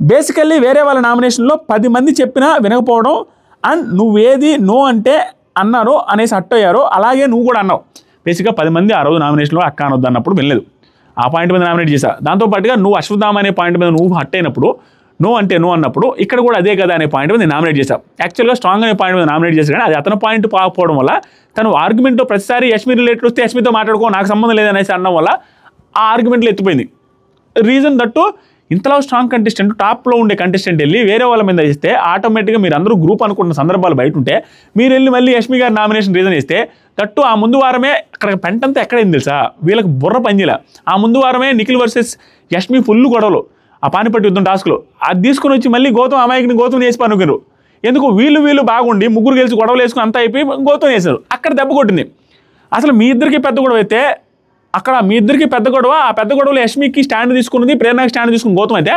బేసికల్లీ వేరే వాళ్ళ నామినేషన్లో 10 మంది చెప్పినా వినకపోవడం, అండ్ నువ్వేది నో అంటే అన్నాను అనేసి అట్టయ్యారో అలాగే నువ్వు కూడా అన్నావు. బేసిక్గా 10 మంది ఆ రోజు నామినేషన్లో అక్క అనొద్దు అన్నప్పుడు వినలేదు, ఆ పాయింట్ మీద నామినేట్ చేశా. దాంతోపాటుగా నువ్వు అశ్వత్థామ అనే పాయింట్ మీద నువ్వు హట్ అయినప్పుడు నో అంటే నో అన్నప్పుడు ఇక్కడ కూడా అదే కదా అనే పాయింట్ మీద నేను నామినేట్ చేశాను. యాక్చువల్గా స్ట్రాంగ్ అనే పాయింట్ మీద నామినేట్ చేశాను, కానీ అది అతని పాయింట్ పోకపోవడం వల్ల తను ఆర్గ్యుమెంట్లో ప్రతిసారి యష్మి రిలేటెడ్ వస్తే యష్మితో మాట్లాడుకో, నాకు సంబంధం లేదనేసి అనడం వల్ల ఆ ఆర్గ్యుమెంట్లో ఎత్తిపోయింది. రీజన్ దట్టు ఇంతలో స్ట్రాంగ్ కంటెస్టెంట్, టాప్లో ఉండే కంటెస్టెంట్ వెళ్ళి వేరే వాళ్ళ మీద ఇస్తే ఆటోమేటిక్గా మీరు అందరూ గ్రూప్ అనుకున్న సందర్భాలు బయట ఉంటే మీరు వెళ్ళి మళ్ళీ యష్మి గారి నామినేషన్ రీజన్ ఇస్తే దట్టు ఆ ముందు వారమే అక్కడ పెంటంతా ఎక్కడైంది తెలుసా, వీళ్ళకి బుర్ర పనిచేలా. ఆ ముందు వారమే నిఖిల్ వర్సెస్ యష్మి ఫుల్ గొడవలు, ఆ పానిపట్టి యుద్ధం టాస్క్లో అది తీసుకుని వచ్చి మళ్ళీ గౌతమ్ అమాయకుని గౌతమ్ వేసి పనుకున్నారు. ఎందుకు వీళ్ళు బాగుండి ముగ్గురు గెలిచి గొడవలు వేసుకుని అంతా అయిపోయి గౌతమ్ వేశారు. అక్కడ దెబ్బ కొట్టింది. అసలు మీ ఇద్దరికి పెద్ద గొడవ అయితే అక్కడ మీ ఇద్దరికి పెద్ద గొడవ, ఆ పెద్ద గొడవలో యష్మికి స్టాండ్ తీసుకున్నది, ప్రేరణకి స్టాండ్ తీసుకుని గౌతమ్ అయితే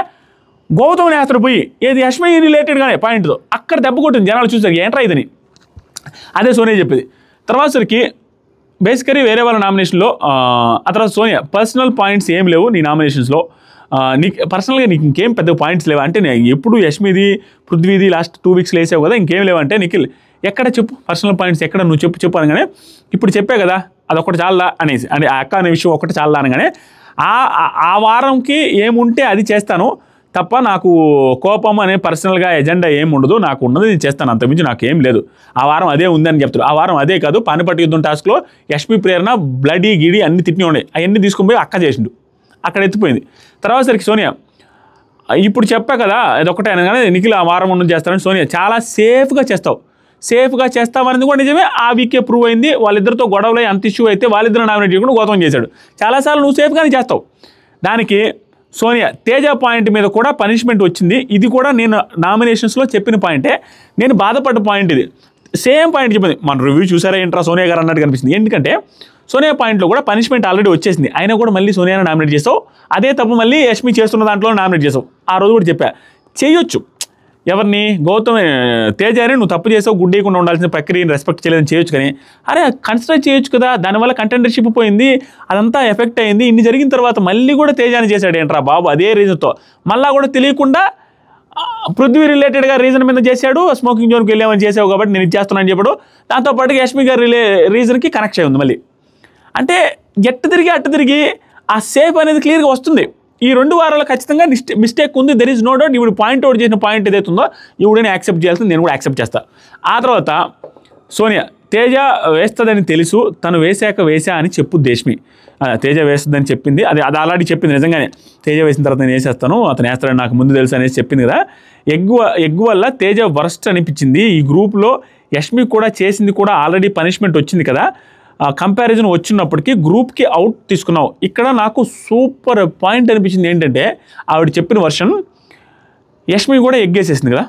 గౌతమ్ వేస్తాడు పోయి ఏది యష్మి రిలేటెడ్గానే పాయింట్తో అక్కడ దెబ్బ కొట్టింది. జనాలు చూసారు ఏంట్రా ఇదని. అదే సోనియా చెప్పేది. తర్వాత సరికి బేసికలీ వేరే వాళ్ళ నామినేషన్లో ఆ తర్వాత సోనియా పర్సనల్ పాయింట్స్ ఏం లేవు నీ నామినేషన్స్లో, నీకు పర్సనల్గా నీకు ఇంకేం పెద్ద పాయింట్స్ లేవు అంటే ఎప్పుడు యష్మిది పృథ్వీది లాస్ట్ 2 వీక్స్లో వేసావు కదా, ఇంకేం లేవంటే నిఖిల్ ఎక్కడ చెప్పు పర్సనల్ పాయింట్స్ ఎక్కడ నువ్వు చెప్పు అనగానే ఇప్పుడు చెప్పే కదా అదొకటి చాలా అనేసి, అంటే ఆ అక్క అనే విషయం ఒకటి చాలా అనగానే ఆ వారంకి ఏముంటే అది చేస్తాను తప్ప నాకు కోపం అనే పర్సనల్గా ఎజెండా ఏమి ఉండదు, నాకు ఉన్నది నేను చేస్తాను, అంతకుమించి నాకు ఏం లేదు. ఆ వారం అదే ఉందని చెప్తారు. ఆ వారం అదే కాదు, పానిపట్టి యుద్ధం టాస్క్లో యష్మి ప్రేరణ బ్లడీ గిడి అన్ని తిట్టిన ఉన్నాయి, అవన్నీ తీసుకుని పోయి అక్క చేసిండు, అక్కడ ఎత్తిపోయింది. తర్వాత సరికి సోనియా ఇప్పుడు చెప్పా కదా అదొకటే అనగానే నిఖిల్ ఆ వారం ఉన్నది చేస్తానని సోనియా చాలా సేఫ్గా చేస్తామనేది కూడా నిజమే. ఆ వీకే ప్రూవ్ అయింది. వాళ్ళిద్దరితో గొడవలు అంత ఇష్యూ అయితే వాళ్ళిద్దరు నామినేట్ చేయకుండా గౌతమ్ చేశాడు. చాలాసార్లు నువ్వు సేఫ్గానే చేస్తావు. దానికి సోనియా తేజ పాయింట్ మీద కూడా పనిష్మెంట్ వచ్చింది. ఇది కూడా నేను నామినేషన్స్లో చెప్పిన పాయింటే, నేను బాధపడ్డ పాయింట్ ఇది. సేమ్ పాయింట్ చెప్పింది. మన రివ్యూ చూసారా ఏంట్రా సోనియా గారు అన్నట్టు కనిపిస్తుంది. ఎందుకంటే సోనియా పాయింట్లో కూడా పనిష్మెంట్ ఆల్రెడీ వచ్చేసింది, అయినా కూడా మళ్ళీ సోనియాని నామినేట్ చేసావు. అదే తప్పు మళ్ళీ యష్మి చేస్తున్న దాంట్లో నామినేట్ చేసావు. ఆ రోజు కూడా చెప్పా చేయొచ్చు, ఎవరిని గౌతమ్ తేజాని నువ్వు తప్పు చేసావు, గుడ్డేయకుండా ఉండాల్సిన ప్రక్రియని రెస్పెక్ట్ చేయలేదని చేయొచ్చు, కానీ అరే కన్సిడర్ చేయొచ్చు కదా, దానివల్ల కంటెండర్షిప్ పోయింది, అదంతా ఎఫెక్ట్ అయింది. ఇన్ని జరిగిన తర్వాత మళ్ళీ కూడా తేజాని చేశాడు ఏంట్రా బాబు, అదే రీజన్తో మళ్ళీ కూడా తెలియకుండా పృథ్వీ రిలేటెడ్గా రీజన్ మీద చేశాడు. స్మోకింగ్ జోన్కి వెళ్ళామని చేసావు కాబట్టి నేను ఇచ్చేస్తున్నాను చెప్పాడు. దాంతోపాటు యష్మి గారి రీజన్కి కనెక్ట్ అయి ఉంది. మళ్ళీ అంటే అట్టు తిరిగి ఆ సేఫ్ అనేది క్లియర్గా వస్తుంది. ఈ 2 వారాలు ఖచ్చితంగా మిస్టేక్ ఉంది, దెర్ ఈజ్ నో డౌట్. ఇప్పుడు పాయింట్అవుట్ చేసిన పాయింట్ ఏదైతుందో ఇవిడని యాక్సెప్ట్ చేయాల్సింది, నేను కూడా యాక్సెప్ట్ చేస్తాను. ఆ తర్వాత సోనియా తేజ వేస్తుందని తెలుసు, తను వేసా అని చెప్పు దేశ్మి. తేజ వేస్తుందని చెప్పింది, అది ఆల్రెడీ చెప్పింది నిజంగానే. తేజ వేసిన తర్వాత నేను వేసేస్తాను, అతను వేస్తాడని నాకు ముందు తెలుసు అనేసి చెప్పింది కదా. ఎగ్ వల్ల తేజ వర్స్ట్ అనిపించింది. ఈ గ్రూప్లో యష్మి కూడా చేసింది కూడా ఆల్రెడీ పనిష్మెంట్ వచ్చింది కదా, కంపారిజన్ వచ్చినప్పటికీ గ్రూప్కి అవుట్ తీసుకున్నావు. ఇక్కడ నాకు సూపర్ పాయింట్ అనిపించింది ఏంటంటే ఆవిడ చెప్పిన వర్షన్, యష్మి కూడా ఎగ్గేసేసింది కదా,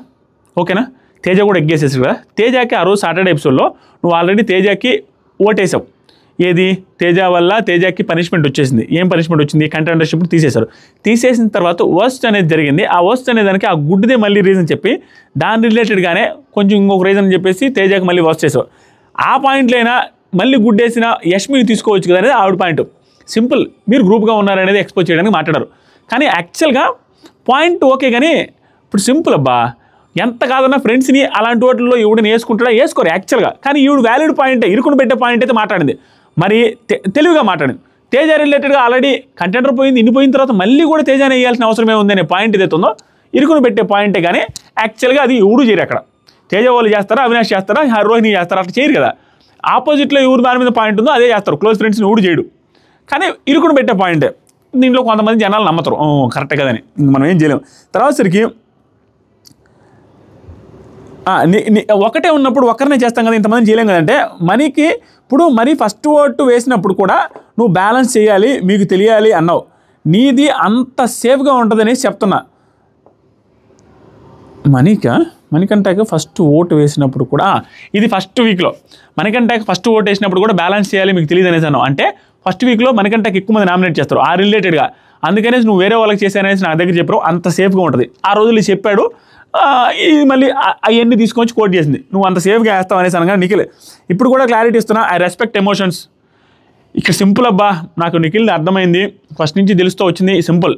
ఓకేనా, తేజ కూడా ఎగ్గేసేసింది కదా. తేజకి ఆ రోజు సాటర్డే ఎపిసోడ్లో నువ్వు ఆల్రెడీ తేజకి ఓటేసావు. ఏది తేజ వల్ల తేజకి పనిష్మెంట్ వచ్చేసింది. ఏం పనిష్మెంట్ వచ్చింది, కంటెండర్షిప్ తీసేసిన తర్వాత వర్స్ట్ అనేది జరిగింది. ఆ వర్స్ట్ అనే దానికి ఆ గుడ్డిదే మళ్ళీ రీజన్ చెప్పి దాని రిలేటెడ్గానే కొంచెం ఇంకొక రీజన్ చెప్పేసి తేజకి మళ్ళీ వర్స్ట్ చేసావు. ఆ పాయింట్లైనా మళ్ళీ గుడ్డేసిన యష్మిని తీసుకోవచ్చు కదా అనేది ఆవిడ పాయింట్. సింపుల్, మీరు గ్రూప్గా ఉన్నారనేది ఎక్స్పోజ్ చేయడానికి మాట్లాడారు. కానీ యాక్చువల్గా పాయింట్ ఓకే, కానీ ఇప్పుడు సింపుల్ అబ్బా, ఎంత కాదన్నా ఫ్రెండ్స్ని అలాంటి వాటిల్లో ఈవిడని వేసుకుంటాడా, వేసుకోరు యాక్చువల్గా. కానీ ఈవిడ వ్యాలిడ్ పాయింటే, ఇరుకుని పెట్టే పాయింట్ అయితే మాట్లాడింది. మరి తెలివిగా మాట్లాడింది. తేజ రిలేటెడ్గా ఆల్రెడీ కంటెండర్ పోయింది, ఇన్ని పోయిన తర్వాత మళ్ళీ కూడా తేజాని వేయాల్సిన అవసరమే ఉంది అనే పాయింట్ ఏదైతుందో ఇరుకుని పెట్టే పాయింటే. కానీ యాక్చువల్గా అది ఎవడు చేయరు అక్కడ. తేజ వాళ్ళు చేస్తారా, అవినాష్ చేస్తారా, రోహిణి చేస్తారా, అట్లా చేయరు కదా. ఆపోజిట్లో ఎవరు దాని మీద పాయింట్ ఉందో అదే చేస్తారు. క్లోజ్ ఫ్రెండ్స్ని ఎవడు చేయడు. కానీ ఇరుకుని పెట్టే పాయింటే. దీంట్లో కొంతమంది జనాలు నమ్మతారు కరెక్టే కదని, మనం ఏం చేయలేము. తర్వాత సరికి ఒకటే ఉన్నప్పుడు ఒక్కరినే చేస్తాం కదా, ఇంతమంది చేయలేం కదంటే మనీకి ఇప్పుడు మనీ ఫస్ట్ ఓటు వేసినప్పుడు కూడా నువ్వు బ్యాలెన్స్ చేయాలి, మీకు తెలియాలి అన్నావు. నీది అంత సేఫ్గా ఉంటుందని చెప్తున్నా. మణికంఠకి ఫస్ట్ ఓటు వేసినప్పుడు కూడా ఇది ఫస్ట్ వీక్లో మణికంఠకి ఫస్ట్ ఓటు వేసినప్పుడు కూడా బ్యాలెన్స్ చేయాలి, మీకు తెలియదు అనేసి అన్నావు. అంటే ఫస్ట్ వీక్లో మణికంఠకి ఎక్కువ మంది నామినేట్ చేస్తారు ఆ రిలేటెడ్గా. అందుకనేసి నువ్వు వేరే వాళ్ళకి చేశాననేసి నా దగ్గర చెప్పారు. అంత సేఫ్గా ఉంటుంది. ఆ రోజులు చెప్పాడు. ఇది మళ్ళీ అవన్నీ తీసుకొచ్చి కోట్ చేసింది. నువ్వు అంత సేఫ్గా వేస్తావు అనేసి అనగా నిఖిల్ ఇప్పుడు కూడా క్లారిటీ ఇస్తున్నా. I respect emotions. ఇక్కడ సింపుల్ అబ్బా, నాకు నిఖిల్ అర్థమైంది, ఫస్ట్ నుంచి తెలుస్తూ వచ్చింది. సింపుల్,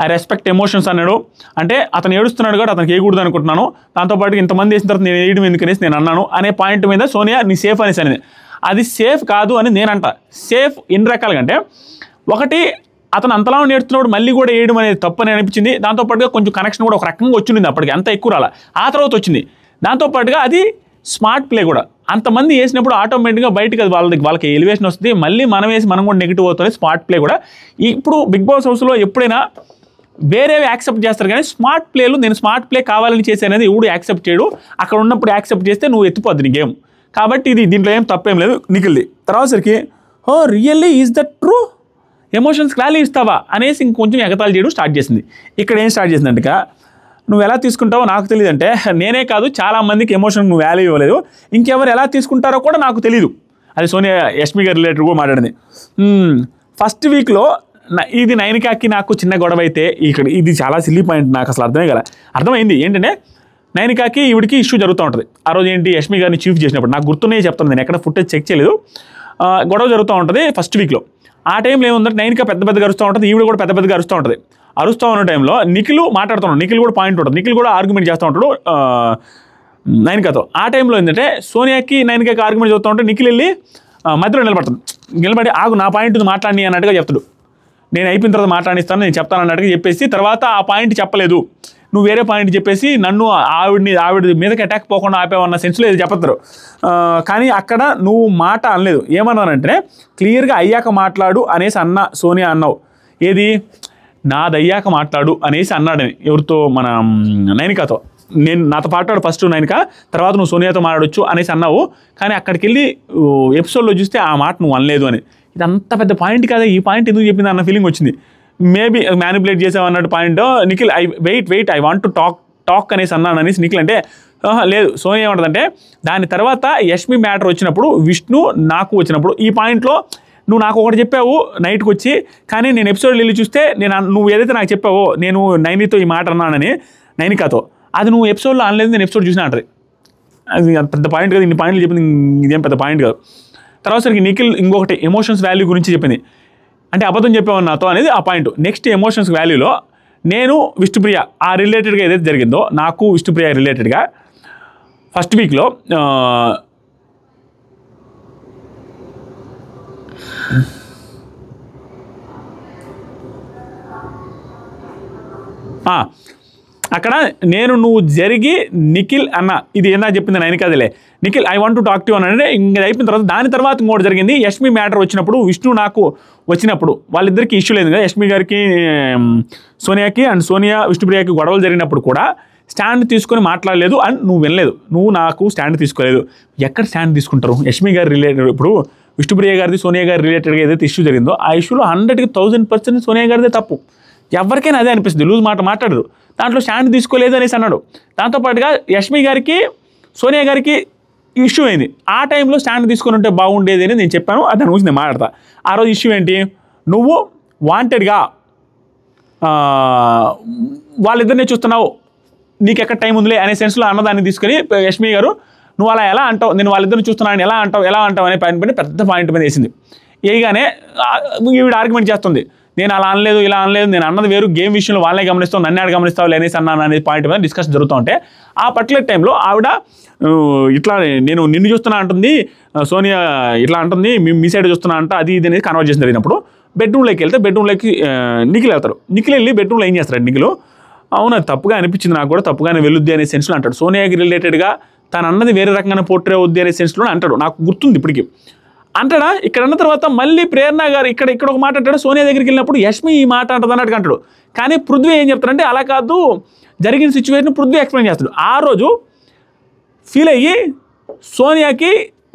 ఐ రెస్పెక్ట్ ఎమోషన్స్ అన్నాడు. అంటే అతను ఏడుస్తున్నాడు కాబట్టి అతనికి వేయకూడదు అనుకుంటున్నాను. దాంతోపాటు ఇంతమంది వేసిన తర్వాత నేను వేయడం ఎందుకనేసి నేను అన్నాను అనే పాయింట్ మీద సోనియా నీ సేఫ్ అనేసి అనేది. అది సేఫ్ కాదు అని నేనంట. సేఫ్ ఎన్ని రకాలుగా అంటే, ఒకటి అతను అంతలా నేర్చుకున్నప్పుడు మళ్ళీ కూడా వేయడం అనేది తప్పు అని అనిపించింది. దాంతోపాటుగా కొంచెం కనెక్షన్ కూడా ఒక రకంగా వచ్చింది అప్పటికి, అంత ఎక్కువ రాలా, ఆ తర్వాత వచ్చింది. దాంతోపాటుగా అది స్మార్ట్ ప్లే కూడా. అంతమంది వేసినప్పుడు ఆటోమేటిక్గా బయటకు అది వాళ్ళకి ఎలివేషన్ వస్తుంది. మళ్ళీ మనం వేసి మనం కూడా నెగిటివ్ అవుతుంది. స్మార్ట్ ప్లే కూడా ఇప్పుడు బిగ్ బాస్ హౌస్లో ఎప్పుడైనా వేరేవి యాక్సెప్ట్ చేస్తారు, కానీ స్మార్ట్ ప్లేలు నేను స్మార్ట్ ప్లే కావాలని చేసే అనేది ఎవడు యాక్సెప్ట్ చేయడు. అక్కడ ఉన్నప్పుడు యాక్సెప్ట్ చేస్తే నువ్వు ఎత్తిపోద్ది నీ గేమ్. కాబట్టి ఇది దీంట్లో ఏం తప్పేం లేదు నిఖిల్ది. తర్వాత సరికి really is that true, emotions value ఇస్తావా అనేసి ఇంకొంచెం ఎగతాళి చేయడం స్టార్ట్ చేసింది. ఇక్కడ ఏం స్టార్ట్ చేసిందంటే, నువ్వు ఎలా తీసుకుంటావో నాకు తెలియదు అంటే, నేనే కాదు చాలామందికి ఎమోషన్ నువ్వు వాల్యూ ఇవ్వలేదు, ఇంకెవరు ఎలా తీసుకుంటారో కూడా నాకు తెలియదు. అది సోనియా యష్మి గారి రిలేటెడ్ కూడా మాట్లాడింది. ఫస్ట్ వీక్లో ఇది నైనికాకి నాకు చిన్న గొడవ అయితే, ఇక్కడ ఇది చాలా సిల్లీ పాయింట్, నాకు అసలు అర్థమే కదా. అర్థమైంది ఏంటంటే, నైనికాకి ఈవిడికి ఇష్యూ జరుగుతూ ఉంటుంది. ఆ రోజు ఏంటి, యష్మి గారిని చీఫ్ చేసినప్పుడు నాకు గుర్తున్నాయి చెప్తాను, నేను ఎక్కడ ఫుటేజ్ చెక్ చేయలేదు. గొడవ జరుగుతూ ఉంటుంది ఫస్ట్ వీక్లో. ఆ టైంలో ఏముందంటే నైనికా పెద్దగా అరుస్తూ ఉంటుంది, ఈవిడ కూడా పెద్దగా అరుస్తూ ఉంటుంది. అరుస్తూ ఉన్న టైంలో నిఖిల్ మాట్లాడుతున్నాడు. నిఖిల్ కూడా పాయింట్ ఉంటుంది, నిఖిల్ కూడా ఆర్గ్యుమెంట్ చేస్తూ ఉంటాడు నైనికాతో. ఆ టైంలో ఏంటంటే సోనియాకి నైనికాకి ఆర్గ్యుమెంట్ చేస్తూ ఉంటే నిఖిల్ వెళ్ళి మధ్యలో నిలబడి ఆగు నా పాయింట్ మాట్లాడి అన్నట్టుగా చెప్తాడు. నేను అయిపోయిన తర్వాత మాట్లాడిస్తాను, నేను చెప్తాను అన్నట్టుగా చెప్పేసి తర్వాత ఆ పాయింట్ చెప్పలేదు, నువ్వు వేరే పాయింట్ చెప్పేసి నన్ను ఆవిడ మీదకి అటాక్ పోకుండా ఆపేవన్న సెన్స్లో ఇది చెప్పతారు. కానీ అక్కడ నువ్వు మాట అనలేదు. ఏమన్నానంటే క్లియర్గా అయ్యాక మాట్లాడు అనేసి అన్న సోనియా అన్నావు. ఏది నాదయ్యాక మాట్లాడు అనేసి అన్నాడని, ఎవరితో, మన నైనికాతో. నేను నాతో మాట్లాడు ఫస్ట్ నైనిక, తర్వాత నువ్వు సోనియాతో మాట్లాడొచ్చు అనేసి అన్నావు. కానీ అక్కడికి వెళ్ళి ఎపిసోడ్లో చూస్తే ఆ మాట నువ్వు అనలేదు అని. ఇది అంత పెద్ద పాయింట్ కదా, ఈ పాయింట్ ఎందుకు చెప్పింది అన్న ఫీలింగ్ వచ్చింది. మేబీ మ్యానిపులేట్ చేసావు అన్నట్టు point. Nikhil wait I want to talk అనేసి అన్నాను అనేసి నిఖిల్ అంటే, లేదు సోనియా ఏమంటుందంటే, దాని తర్వాత యష్మి మ్యాటర్ వచ్చినప్పుడు, విష్ణు నాకు వచ్చినప్పుడు, ఈ పాయింట్లో నువ్వు నాకు ఒకటి చెప్పావు నైట్కి వచ్చి, కానీ నేను ఎపిసోడ్లో వెళ్ళి చూస్తే నువ్వు ఏదైతే నాకు చెప్పావో నేను నైనితో ఈ మాట అన్నానని నైనికాతో, అది నువ్వు ఎపిసోడ్లో అనలేదు, నేను ఎపిసోడ్ చూసినా అంటది. అది పెద్ద పాయింట్ కదా, ఇన్ని పాయింట్లు చెప్పింది, ఇదేం పెద్ద పాయింట్ కాదు. తర్వాత సరికి నిఖిల్ ఇంకొకటి ఎమోషన్స్ వాల్యూ గురించి చెప్పింది. అంటే అబద్ధం చెప్పావు నాతో అనేది ఆ పాయింట్. నెక్స్ట్ ఎమోషన్స్ వాల్యూలో నేను విష్ణుప్రియ ఆ రిలేటెడ్గా ఏదైతే జరిగిందో, నాకు విష్ణుప్రియ రిలేటెడ్గా ఫస్ట్ వీక్లో అక్కడ నువ్వు జరిగి నిఖిల్ అన్న, ఇది ఏందా చెప్పింది నైనికాదిలే, Nikhil I want to talk to అంటే ఇంకా అయిపోయిన తర్వాత దాని తర్వాత ఇంకోటి జరిగింది. యష్మి మ్యాటర్ వచ్చినప్పుడు, విష్ణు నాకు వచ్చినప్పుడు వాళ్ళిద్దరికి ఇష్యూ లేదు కదా, యష్మి గారికి సోనియాకి అండ్ సోనియా విష్ణుప్రియకి గొడవలు జరిగినప్పుడు కూడా స్టాండ్ తీసుకొని మాట్లాడలేదు అండ్ నువ్వు వినలేదు, నువ్వు నాకు స్టాండ్ తీసుకోలేదు. ఎక్కడ స్టాండ్ తీసుకుంటారు? యష్మి గారి రిలేటెడ్, ఇప్పుడు విష్ణుప్రియ గారిది సోనియా గారి రిలేటెడ్గా ఏదైతే ఇష్యూ జరిగిందో ఆ ఇష్యూలో 100% సోనియా గారిదే తప్పు. ఎవరికైనా అదే అనిపిస్తుంది, లూజ్ మాట మాట్లాడరు, దాంట్లో స్టాండ్ తీసుకోలేదు అనేసి అన్నాడు. దాంతోపాటుగా యష్మి గారికి సోనియా గారికి ఇష్యూ అయింది. ఆ టైంలో స్టాండ్ తీసుకొని ఉంటే బాగుండేది అని నేను చెప్పాను, దాని గురించి నేను మాట్లాడతా. ఆ రోజు ఇష్యూ ఏంటి, నువ్వు వాంటెడ్గా వాళ్ళిద్దరినే చూస్తున్నావు, నీకు ఎక్కడ టైం ఉందిలే అనే సెన్స్లో అన్నదాన్ని తీసుకొని యష్మి గారు నువ్వు అలా ఎలా అంటావు, నేను వాళ్ళిద్దరిని చూస్తున్నాను ఎలా అంటావు అనే పాయింట్ పైన పెద్ద పాయింట్ మీద వేసింది. వేయగానే ఈవిడ ఆర్గ్యుమెంట్ చేస్తుంది, నేను అలా అనలేదు ఇలా అనలేదు, నేను అన్నది వేరు, గేమ్ విషయంలో వాళ్ళనే గమనిస్తావు, నన్ను ఆడ గమనిస్తావు లేనేసి అన్నాను అనే పాయింట్ మీద డిస్కషన్ జరుగుతూ ఉంటే ఆ పర్టికులర్ టైంలో ఆవిడ ఇట్లా నేను నిన్ను చూస్తున్నా అంటుంది, సోనియా ఇట్లా అంటుంది, మీ సైడ్ చూస్తున్నా అంట, అది ఇది అనేది కన్వర్జేషన్ జరిగినప్పుడు బెడ్రూమ్లోకి వెళ్తే బెడ్రూమ్లోకి నిఖిల్ వెళ్తారు. నిఖిల్ వెళ్ళి బెడ్రూమ్లో ఏం చేస్తాడు నిఖిల్, అవును అది తప్పుగా అనిపించింది నాకు కూడా, తప్పుగానే వెళ్ళొద్ది అనే సెన్స్లో అంటాడు. సోనియాకి రిలేటెడ్గా తను అన్నది వేరే రకంగానే పోర్ట్రే అవుద్ది అనే సెన్స్లో అంటాడు, నాకు గుర్తుంది ఇప్పటికి. అంటాడా? ఇక్కడ అన్న తర్వాత మళ్ళీ ప్రేరణ గారు ఇక్కడ ఒక మాట అంటాడు. సోనియా దగ్గరికి వెళ్ళినప్పుడు యష్మి ఈ మాట అంటది అన్నట్టుగా అంటాడు. కానీ పృథ్వీ ఏం చెప్తాడంటే అలా కాదు, జరిగిన సిచ్యువేషన్ పృథ్వీ ఎక్స్ప్లెయిన్ చేస్తాడు. ఆ రోజు ఫీల్ అయ్యి సోనియాకి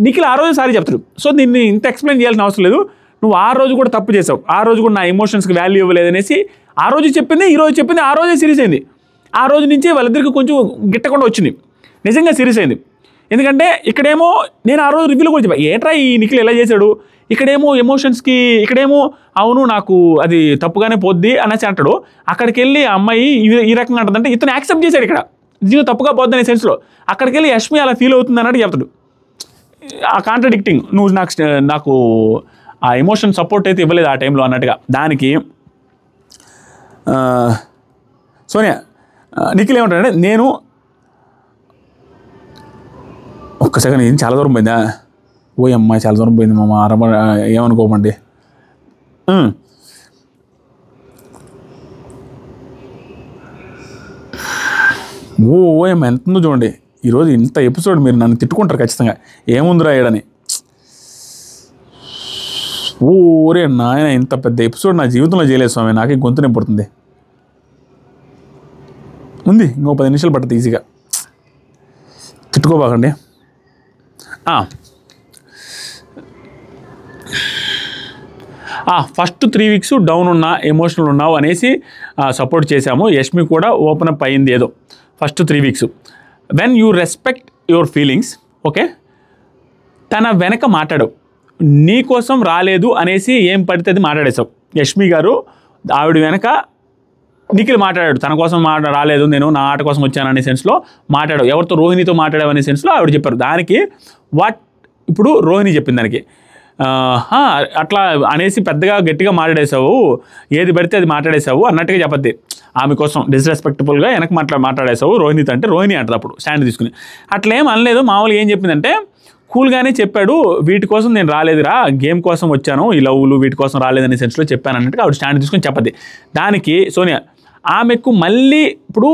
నిఖిల్ ఆ రోజు సారీ చెప్తాడు. సో దీన్ని ఇంత ఎక్స్ప్లెయిన్ చేయాల్సిన అవసరం లేదు, నువ్వు ఆ రోజు కూడా తప్పు చేసావు, ఆ రోజు కూడా నా ఎమోషన్స్కి వాల్యూ ఇవ్వలేదనేసి ఆ రోజు చెప్పింది, ఈ రోజు చెప్పింది, ఆ రోజే సీరియస్ అయింది. ఆ రోజు నుంచి వాళ్ళిద్దరికి కొంచెం గిట్టకుండా వచ్చింది, నిజంగా సీరియస్ అయింది. ఎందుకంటే ఇక్కడేమో నేను ఆ రోజు రివ్యూలో కూడా చెప్పాను, ఏట్రా ఈ నిఖిల్ ఎలా చేశాడు, ఇక్కడేమో ఎమోషన్స్కి, ఇక్కడేమో అవును నాకు అది తప్పుగానే పోద్ది అనేసి అంటాడు. అక్కడికి వెళ్ళి ఆ అమ్మాయి ఈ రకంగా అంటుందంటే ఇతను యాక్సెప్ట్ చేశాడు ఇక్కడ నిజంగా తప్పుగా పోద్ది అనే సెన్స్లో. అక్కడికి వెళ్ళి యష్మి అలా ఫీల్ అవుతుంది అన్నట్టు చెప్తాడు. ఆ కాంట్రడిక్టింగ్, నువ్వు నాకు ఆ ఎమోషన్ సపోర్ట్ అయితే ఇవ్వలేదు ఆ టైంలో అన్నట్టుగా. దానికి సోనియా నిఖిల్ ఏమంటాడంటే, నేను ఒక్క సెకండ్ ఏం చాలా దూరం పోయిందా, ఓ అమ్మాయి చాలా దూరం పోయింది మామ, ఏమనుకోమండి. ఓ అమ్మ ఎంత ఉందో చూడండి, ఈరోజు ఇంత ఎపిసోడ్ మీరు నన్ను తిట్టుకుంటారు ఖచ్చితంగా, ఏముందిరా ఏడని. ఓరే నాయన, ఇంత పెద్ద ఎపిసోడ్ నా జీవితంలో చేయలేదు స్వామి, నాకే గొంతు నింపుతుంది. ఉంది ఇంకో 10 నిమిషాలు పడుతుంది ఈజీగా, తిట్టుకోబాకండి. ఫస్ట్ 3 వీక్స్ డౌన్ ఉన్నా, ఎమోషనల్ ఉన్నావు అనేసి సపోర్ట్ చేశాము. యష్మి కూడా ఓపెన్ అప్ అయింది ఏదో first 3 weeks. When you respect your feelings, okay, తన వెనక మాట్లాడు, నీ కోసం రాలేదు అనేసి ఏం పడితే అది మాట్లాడేశావు. యష్మి గారు ఆవిడ వెనక నిఖిల్ మాట్లాడాడు, తన కోసం రాలేదు, నేను నా ఆట కోసం వచ్చాను అనే సెన్స్లో మాట్లాడావు. ఎవరితో? రోహిణితో మాట్లాడావు అనే సెన్స్లో ఆవిడ చెప్పారు. దానికి ఇప్పుడు రోహిణి చెప్పింది దానికి అట్లా అనేసి పెద్దగా గట్టిగా మాట్లాడేశావు, ఏది పడితే అది మాట్లాడేశావు అన్నట్టుగా చెప్పద్ది. ఆమె కోసం డిస్రెస్పెక్టబుల్గా వెనక మాట్లాడేశావు రోహిణితో అంటే, రోహిణి అంటది అప్పుడు స్టాండ్ తీసుకుని. అట్లా ఏం అనలేదు, మామూలుగా ఏం చెప్పిందంటే కూల్గానే చెప్పాడు, వీటి కోసం నేను రాలేదురా, గేమ్ కోసం వచ్చాను, ఈ లవ్లు వీటి కోసం రాలేదనే సెన్స్లో చెప్పాను అన్నట్టుగా ఆవిడ స్టాండ్ తీసుకుని చెప్పద్ది. దానికి సోనియా ఆమెకు మళ్ళీ ఇప్పుడు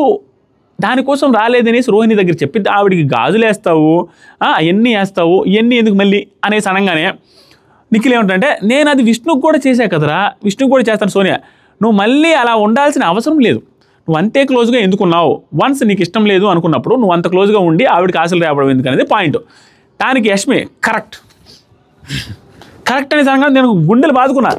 దానికోసం రాలేదనేసి రోహిణి దగ్గర చెప్పి ఆవిడికి గాజులు వేస్తావు, అవన్నీ వేస్తావు, ఇవన్నీ ఎందుకు మళ్ళీ అనేసి అనగానే నిఖిల్ ఏమంటే, నేను అది విష్ణుకు కూడా చేశా కదరా, విష్ణుకు కూడా చేస్తాను సోనియా, నువ్వు మళ్ళీ అలా ఉండాల్సిన అవసరం లేదు, నువ్వు అంతే క్లోజ్గా ఎందుకున్నావు, వన్స్ నీకు ఇష్టం లేదు అనుకున్నప్పుడు నువ్వు అంత క్లోజ్గా ఉండి ఆవిడకి ఆశలు రేపడం ఎందుకు అనేది పాయింట్. దానికి యష్మి కరెక్ట్ అనే సంగతి నేను గుండెలు బాదుకున్నా.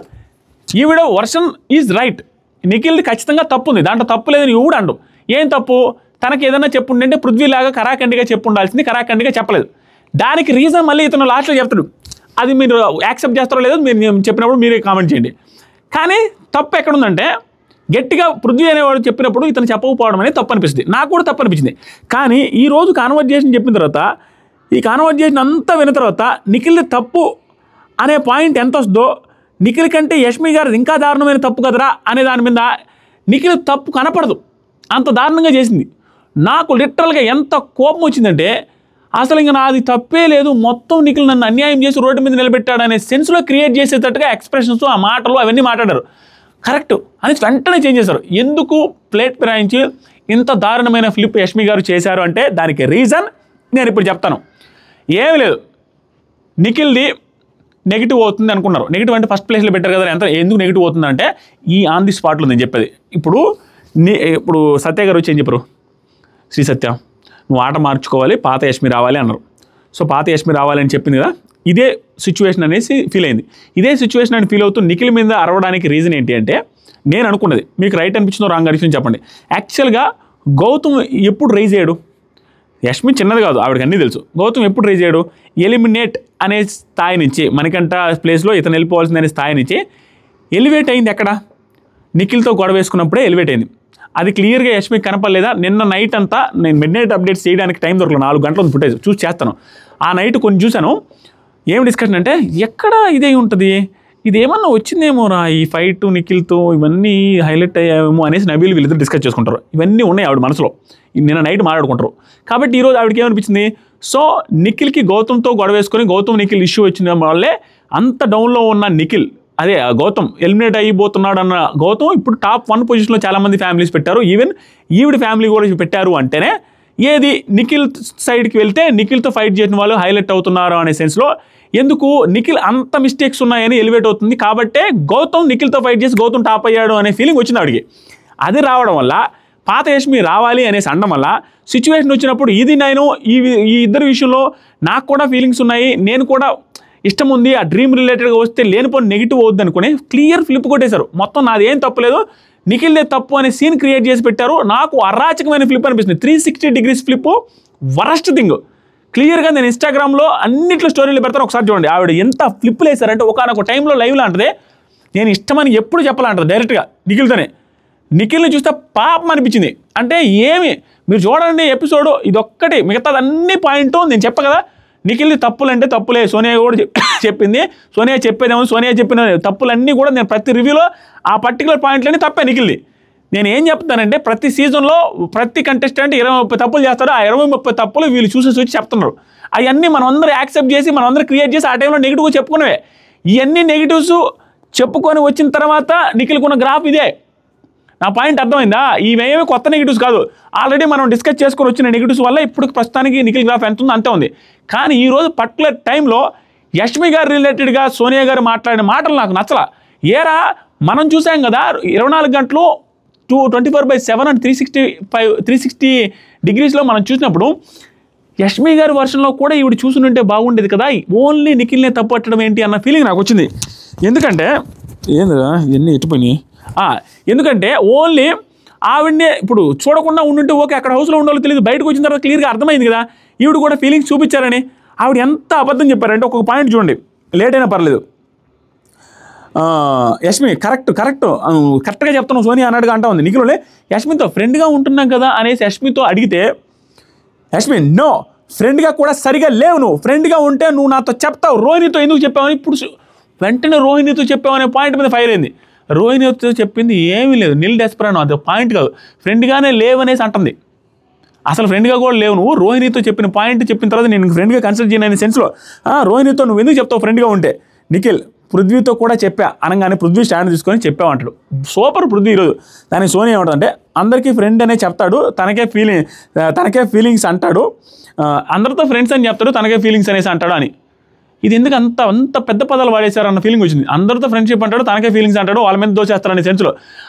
ఈవిడ వర్షన్ ఈజ్ రైట్, నిఖిల్ది ఖచ్చితంగా తప్పు ఉంది, దాంట్లో తప్పు లేదని ఎవడు అండు. ఏం తప్పు? తనకి ఏదైనా చెప్పుండే పృథ్వీలాగా కరాఖండిగా చెప్పుండాల్సింది, కరాఖండిగా చెప్పలేదు. దానికి రీజన్ మళ్ళీ ఇతను లాస్ట్లో చెప్తాడు, అది మీరు యాక్సెప్ట్ చేస్తారో లేదో మీరు చెప్పినప్పుడు మీరే కామెంట్ చేయండి. కానీ తప్పు ఎక్కడుందంటే గట్టిగా పృథ్వీ అనేవాడు చెప్పినప్పుడు ఇతను చెప్పకపోవడం అనేది తప్పు అనిపిస్తుంది, నాకు కూడా తప్పు అనిపించింది. కానీ ఈరోజు కాన్వర్జేషన్ చెప్పిన తర్వాత, ఈ కాన్వర్జేషన్ అంతా విన్న తర్వాత నిఖిల్ తప్పు అనే పాయింట్ ఎంత వస్తుందో, నిఖిల్ కంటే యష్మి గారు ఇంకా దారుణమైన తప్పు కదరా అనే దాని మీద నిఖిల్ తప్పు కనపడదు, అంత దారుణంగా చేసింది. నాకు లిటరల్గా ఎంత కోపం వచ్చిందంటే, అసలు ఇంకా నాది తప్పే లేదు, మొత్తం నిఖిల్ నన్ను అన్యాయం చేసి రోడ్డు మీద నిలబెట్టాడు అనే సెన్స్లో క్రియేట్ చేసేటట్టుగా ఎక్స్ప్రెషన్స్, ఆ మాటలు అవన్నీ మాట్లాడారు. కరెక్ట్ అని వెంటనే చేంజ్ చేశారు. ఎందుకు ప్లేట్ ఫిరాయించి ఇంత దారుణమైన ఫ్లిప్ యష్మి గారు చేశారు అంటే దానికి రీజన్ నేను ఇప్పుడు చెప్తాను. ఏమి లేదు, నిఖిల్ది నెగిటివ్ అవుతుంది అనుకున్నారు. నెగిటివ్ అంటే ఫస్ట్ ప్లేస్లో పెట్టారు కదా, ఎంత ఎందుకు నెగిటివ్ అవుతుందంటే ఈ ఆన్ ది స్పాట్లో నేను చెప్పేది. ఇప్పుడు సత్య గారు వచ్చి ఏం చెప్పారు, శ్రీ సత్య నువ్వు ఆట మార్చుకోవాలి, పాత యష్మి రావాలి అన్నారు. సో పాత యష్మి రావాలి అని చెప్పింది కదా, ఇదే సిచ్యువేషన్ అనేసి ఫీల్ అయింది. ఇదే సిచ్యువేషన్ అని ఫీల్ అవుతూ నిఖిల్ మీద అరవడానికి రీజన్ ఏంటి అంటే, నేను అనుకున్నది మీకు రైట్ అనిపించిందో రాంగ్ అనిపించిందో చెప్పండి. యాక్చువల్గా గౌతమ్ ఎప్పుడు రైజ్ అయ్యాడు, యష్మి చిన్నది కాదు ఆవిడకి అన్నీ తెలుసు, గౌతమ్ ఎప్పుడు రైజ్ అయ్యాడు, ఎలిమినేట్ అనే స్థాయి నుంచి మణికంఠ ప్లేస్లో ఇతను వెళ్ళిపోవాల్సిందనే స్థాయి నుంచి ఎలివేట్ అయింది ఎక్కడ, నిఖిల్తో గొడవ వేసుకున్నప్పుడే ఎలివేట్ అయింది. అది క్లియర్గా యష్మికి కనపడలేదా? నిన్న నైట్ అంతా నేను మిడ్ నైట్ అప్డేట్స్ చేయడానికి టైం దొరకలేదు, 4 గంటల ఫుటేజ్ చూసి చేస్తాను. ఆ నైట్ కొన్ని చూశాను, ఏం డిస్కషన్ అంటే ఎక్కడ ఇదే ఉంటుంది, ఇదేమన్నా వచ్చిందేమో రా ఈ ఫైట్ నిఖిల్తో, ఇవన్నీ హైలైట్ అయ్యామేమో అనేసి నబీల్ వీళ్ళిద్దరు డిస్కస్ చేసుకుంటారు. ఇవన్నీ ఉన్నాయి ఆవిడ మనసులో, నిన్న నైట్ మాట్లాడుకుంటారు. కాబట్టి ఈరోజు ఆవిడకి ఏమనిపించింది, సో నిఖిల్కి గౌతమ్తో గొడవ వేసుకొని గౌతమ్ నిఖిల్ ఇష్యూ వచ్చిన వల్లే అంత డౌన్లో ఉన్న నిఖిల్ అదే గౌతమ్ ఎలిమినేట్ అయిపోతున్నాడు అన్న గౌతమ్ ఇప్పుడు టాప్ 1 పొజిషన్లో చాలామంది ఫ్యామిలీస్ పెట్టారు. ఈవెన్ ఈవిడ ఫ్యామిలీ కూడా పెట్టారు అంటేనే ఏది నిఖిల్ సైడ్కి వెళ్తే నిఖిల్తో ఫైట్ చేసిన వాళ్ళు హైలైట్ అవుతున్నారు అనే సెన్స్లో ఎందుకు నిఖిల్ అంత మిస్టేక్స్ ఉన్నాయని ఎలివేట్ అవుతుంది కాబట్టే గౌతమ్ నిఖిల్తో ఫైట్ చేసి గౌతమ్ టాప్ అయ్యాడు అనే ఫీలింగ్ వచ్చింది ఆవిడికి. అది రావడం వల్ల పాత యష్మి రావాలి అనేసి అనడం వల్ల సిచ్యువేషన్ వచ్చినప్పుడు ఇది నేను ఈ ఇద్దరు విషయంలో నాకు కూడా ఫీలింగ్స్ ఉన్నాయి, నేను కూడా ఇష్టం ఉంది, ఆ డ్రీమ్ రిలేటెడ్గా వస్తే లేనిపోని నెగిటివ్ అవుద్ది అనుకుని క్లియర్ ఫ్లిప్ కొట్టేశారు. మొత్తం నాది ఏం తప్పులేదు, నిఖిల్దే తప్పు అనే సీన్ క్రియేట్ చేసి పెట్టారు. నాకు అరాచకమైన ఫ్లిప్ అనిపిస్తుంది. 360 degrees ఫ్లిప్ వరస్ట్ థింగ్. క్లియర్గా నేను ఇన్స్టాగ్రామ్లో అన్నింటిలో స్టోరీలు పెడతాను, ఒకసారి చూడండి. ఆవిడ ఎంత ఫ్లిప్లు వేశారంటే ఒకనొక టైంలో లైవ్లో అంటది నేను ఇష్టమని ఎప్పుడు చెప్పాలంటది డైరెక్ట్గా నిఖిల్తోనే. నిఖిల్ని చూస్తే పాపం అనిపించింది. అంటే ఏమి మీరు చూడండి ఎపిసోడ్ ఇదొక్కటి, మిగతాది అన్ని పాయింట్ నేను చెప్ప కదా. నిఖిల్ని తప్పులు అంటే తప్పులే, సోనియా కూడా చెప్పింది, సోనియా చెప్పేదేమో, సోనియా చెప్పిన తప్పులన్నీ కూడా నేను ప్రతి రివ్యూలో ఆ పర్టికులర్ పాయింట్లన్నీ తప్పే నిఖిల్ది. నేను ఏం చెప్తానంటే ప్రతి సీజన్లో ప్రతి కంటెస్టెంట్ 20-30 తప్పులు చేస్తాడు. ఆ 20-30 తప్పులు వీళ్ళు చూసి చెప్తున్నారు. అవన్నీ మనం అందరూ యాక్సెప్ట్ చేసి మనం అందరూ క్రియేట్ చేసి ఆ టైంలో నెగిటివ్గా చెప్పుకునేవే. ఇవన్నీ నెగిటివ్స్ చెప్పుకొని వచ్చిన తర్వాత నిఖిల్కున్న గ్రాఫ్ ఇదే. నా పాయింట్ అర్థమైందా? ఇవేమీ కొత్త నెగిటివ్స్ కాదు, ఆల్రెడీ మనం డిస్కస్ చేసుకొని వచ్చిన నెగిటివ్స్ వల్ల ఇప్పుడు ప్రస్తుతానికి నిఖిల్ గ్రాఫ్ ఎంత ఉందో అంతే ఉంది. కానీ ఈరోజు పర్టికులర్ టైంలో యష్మి గారు రిలేటెడ్గా సోనియా గారు మాట్లాడిన మాటలు నాకు నచ్చలా. ఏరా మనం చూసాం కదా 24 గంటలు 24/7 అండ్ 360 degreesలో మనం చూసినప్పుడు యష్మి గారి వర్షన్లో కూడా ఈవిడ చూసుంటే బాగుండేది కదా, ఓన్లీ నిఖిల్నే తప్పట్టడం ఏంటి అన్న ఫీలింగ్ నాకు వచ్చింది. ఎందుకంటే ఏందిరా ఇవన్నీ ఎట్టుపోయినాయి. ఎందుకంటే ఓన్లీ ఆవిడనే ఇప్పుడు చూడకుండా ఉండుంటే ఓకే, అక్కడ హౌస్లో ఉండాలో తెలియదు, బయటకు వచ్చిన తర్వాత క్లియర్గా అర్థమైంది కదా ఈవిడ కూడా ఫీలింగ్స్ చూపించారని. ఆవిడ ఎంత అబద్ధం చెప్పారంటే ఒక్కొక్క పాయింట్ చూడండి, లేట్ అయినా పర్లేదు. యష్మి కరెక్ట్గా చెప్తున్నావు సోనియా అన్నట్టుగా అంటా ఉంది. నిఖిల్లోనే యష్మితో ఫ్రెండ్గా ఉంటున్నాం కదా అనేసి యష్మితో అడిగితే యష్మి నో ఫ్రెండ్గా కూడా సరిగా లేవు, నువ్వు ఫ్రెండ్గా ఉంటే నువ్వు నాతో చెప్తావు, రోహిణితో ఎందుకు చెప్పావని ఇప్పుడు వెంటనే రోహిణితో చెప్పావనే పాయింట్ మీద ఫైర్ అయింది. రోహిణితో చెప్పింది ఏమీ లేదు, నిల్ డెస్పరానో, అది పాయింట్ కాదు, ఫ్రెండ్గానే లేవనేసి అంటుంది. అసలు ఫ్రెండ్గా కూడా లేవు నువ్వు, రోహిణితో చెప్పిన పాయింట్ చెప్పిన తర్వాత నేను ఫ్రెండ్గా కన్సిడర్ చేయను అనే సెన్స్లో రోహిణితో నువ్వు ఎందుకు చెప్తావు ఫ్రెండ్గా ఉంటే. నిఖిల్ పృథ్వీతో కూడా చెప్పా అనగానే పృథ్వీ స్టాండ్ తీసుకొని చెప్పామంటాడు. సూపర్ పృథ్వీ ఈరోజు. దానికి సోనియా ఏమంటుందంటే అందరికీ ఫ్రెండ్ అనే చెప్తాడు, తనకే ఫీలింగ్స్ అంటాడు, అందరితో ఫ్రెండ్స్ అని చెప్తాడు, తనకే ఫీలింగ్స్ అనేసి అంటాడు అని. ఇది ఎందుకు అంత పెద్ద పదాలు వాడేశారు అన్న ఫీలింగ్ వచ్చింది. అందరితో ఫ్రెండ్షిప్ అంటాడు, తనకే ఫీలింగ్స్ అంటాడు, వాళ్ళ మీద దోచేస్తారనే సెన్స్లో.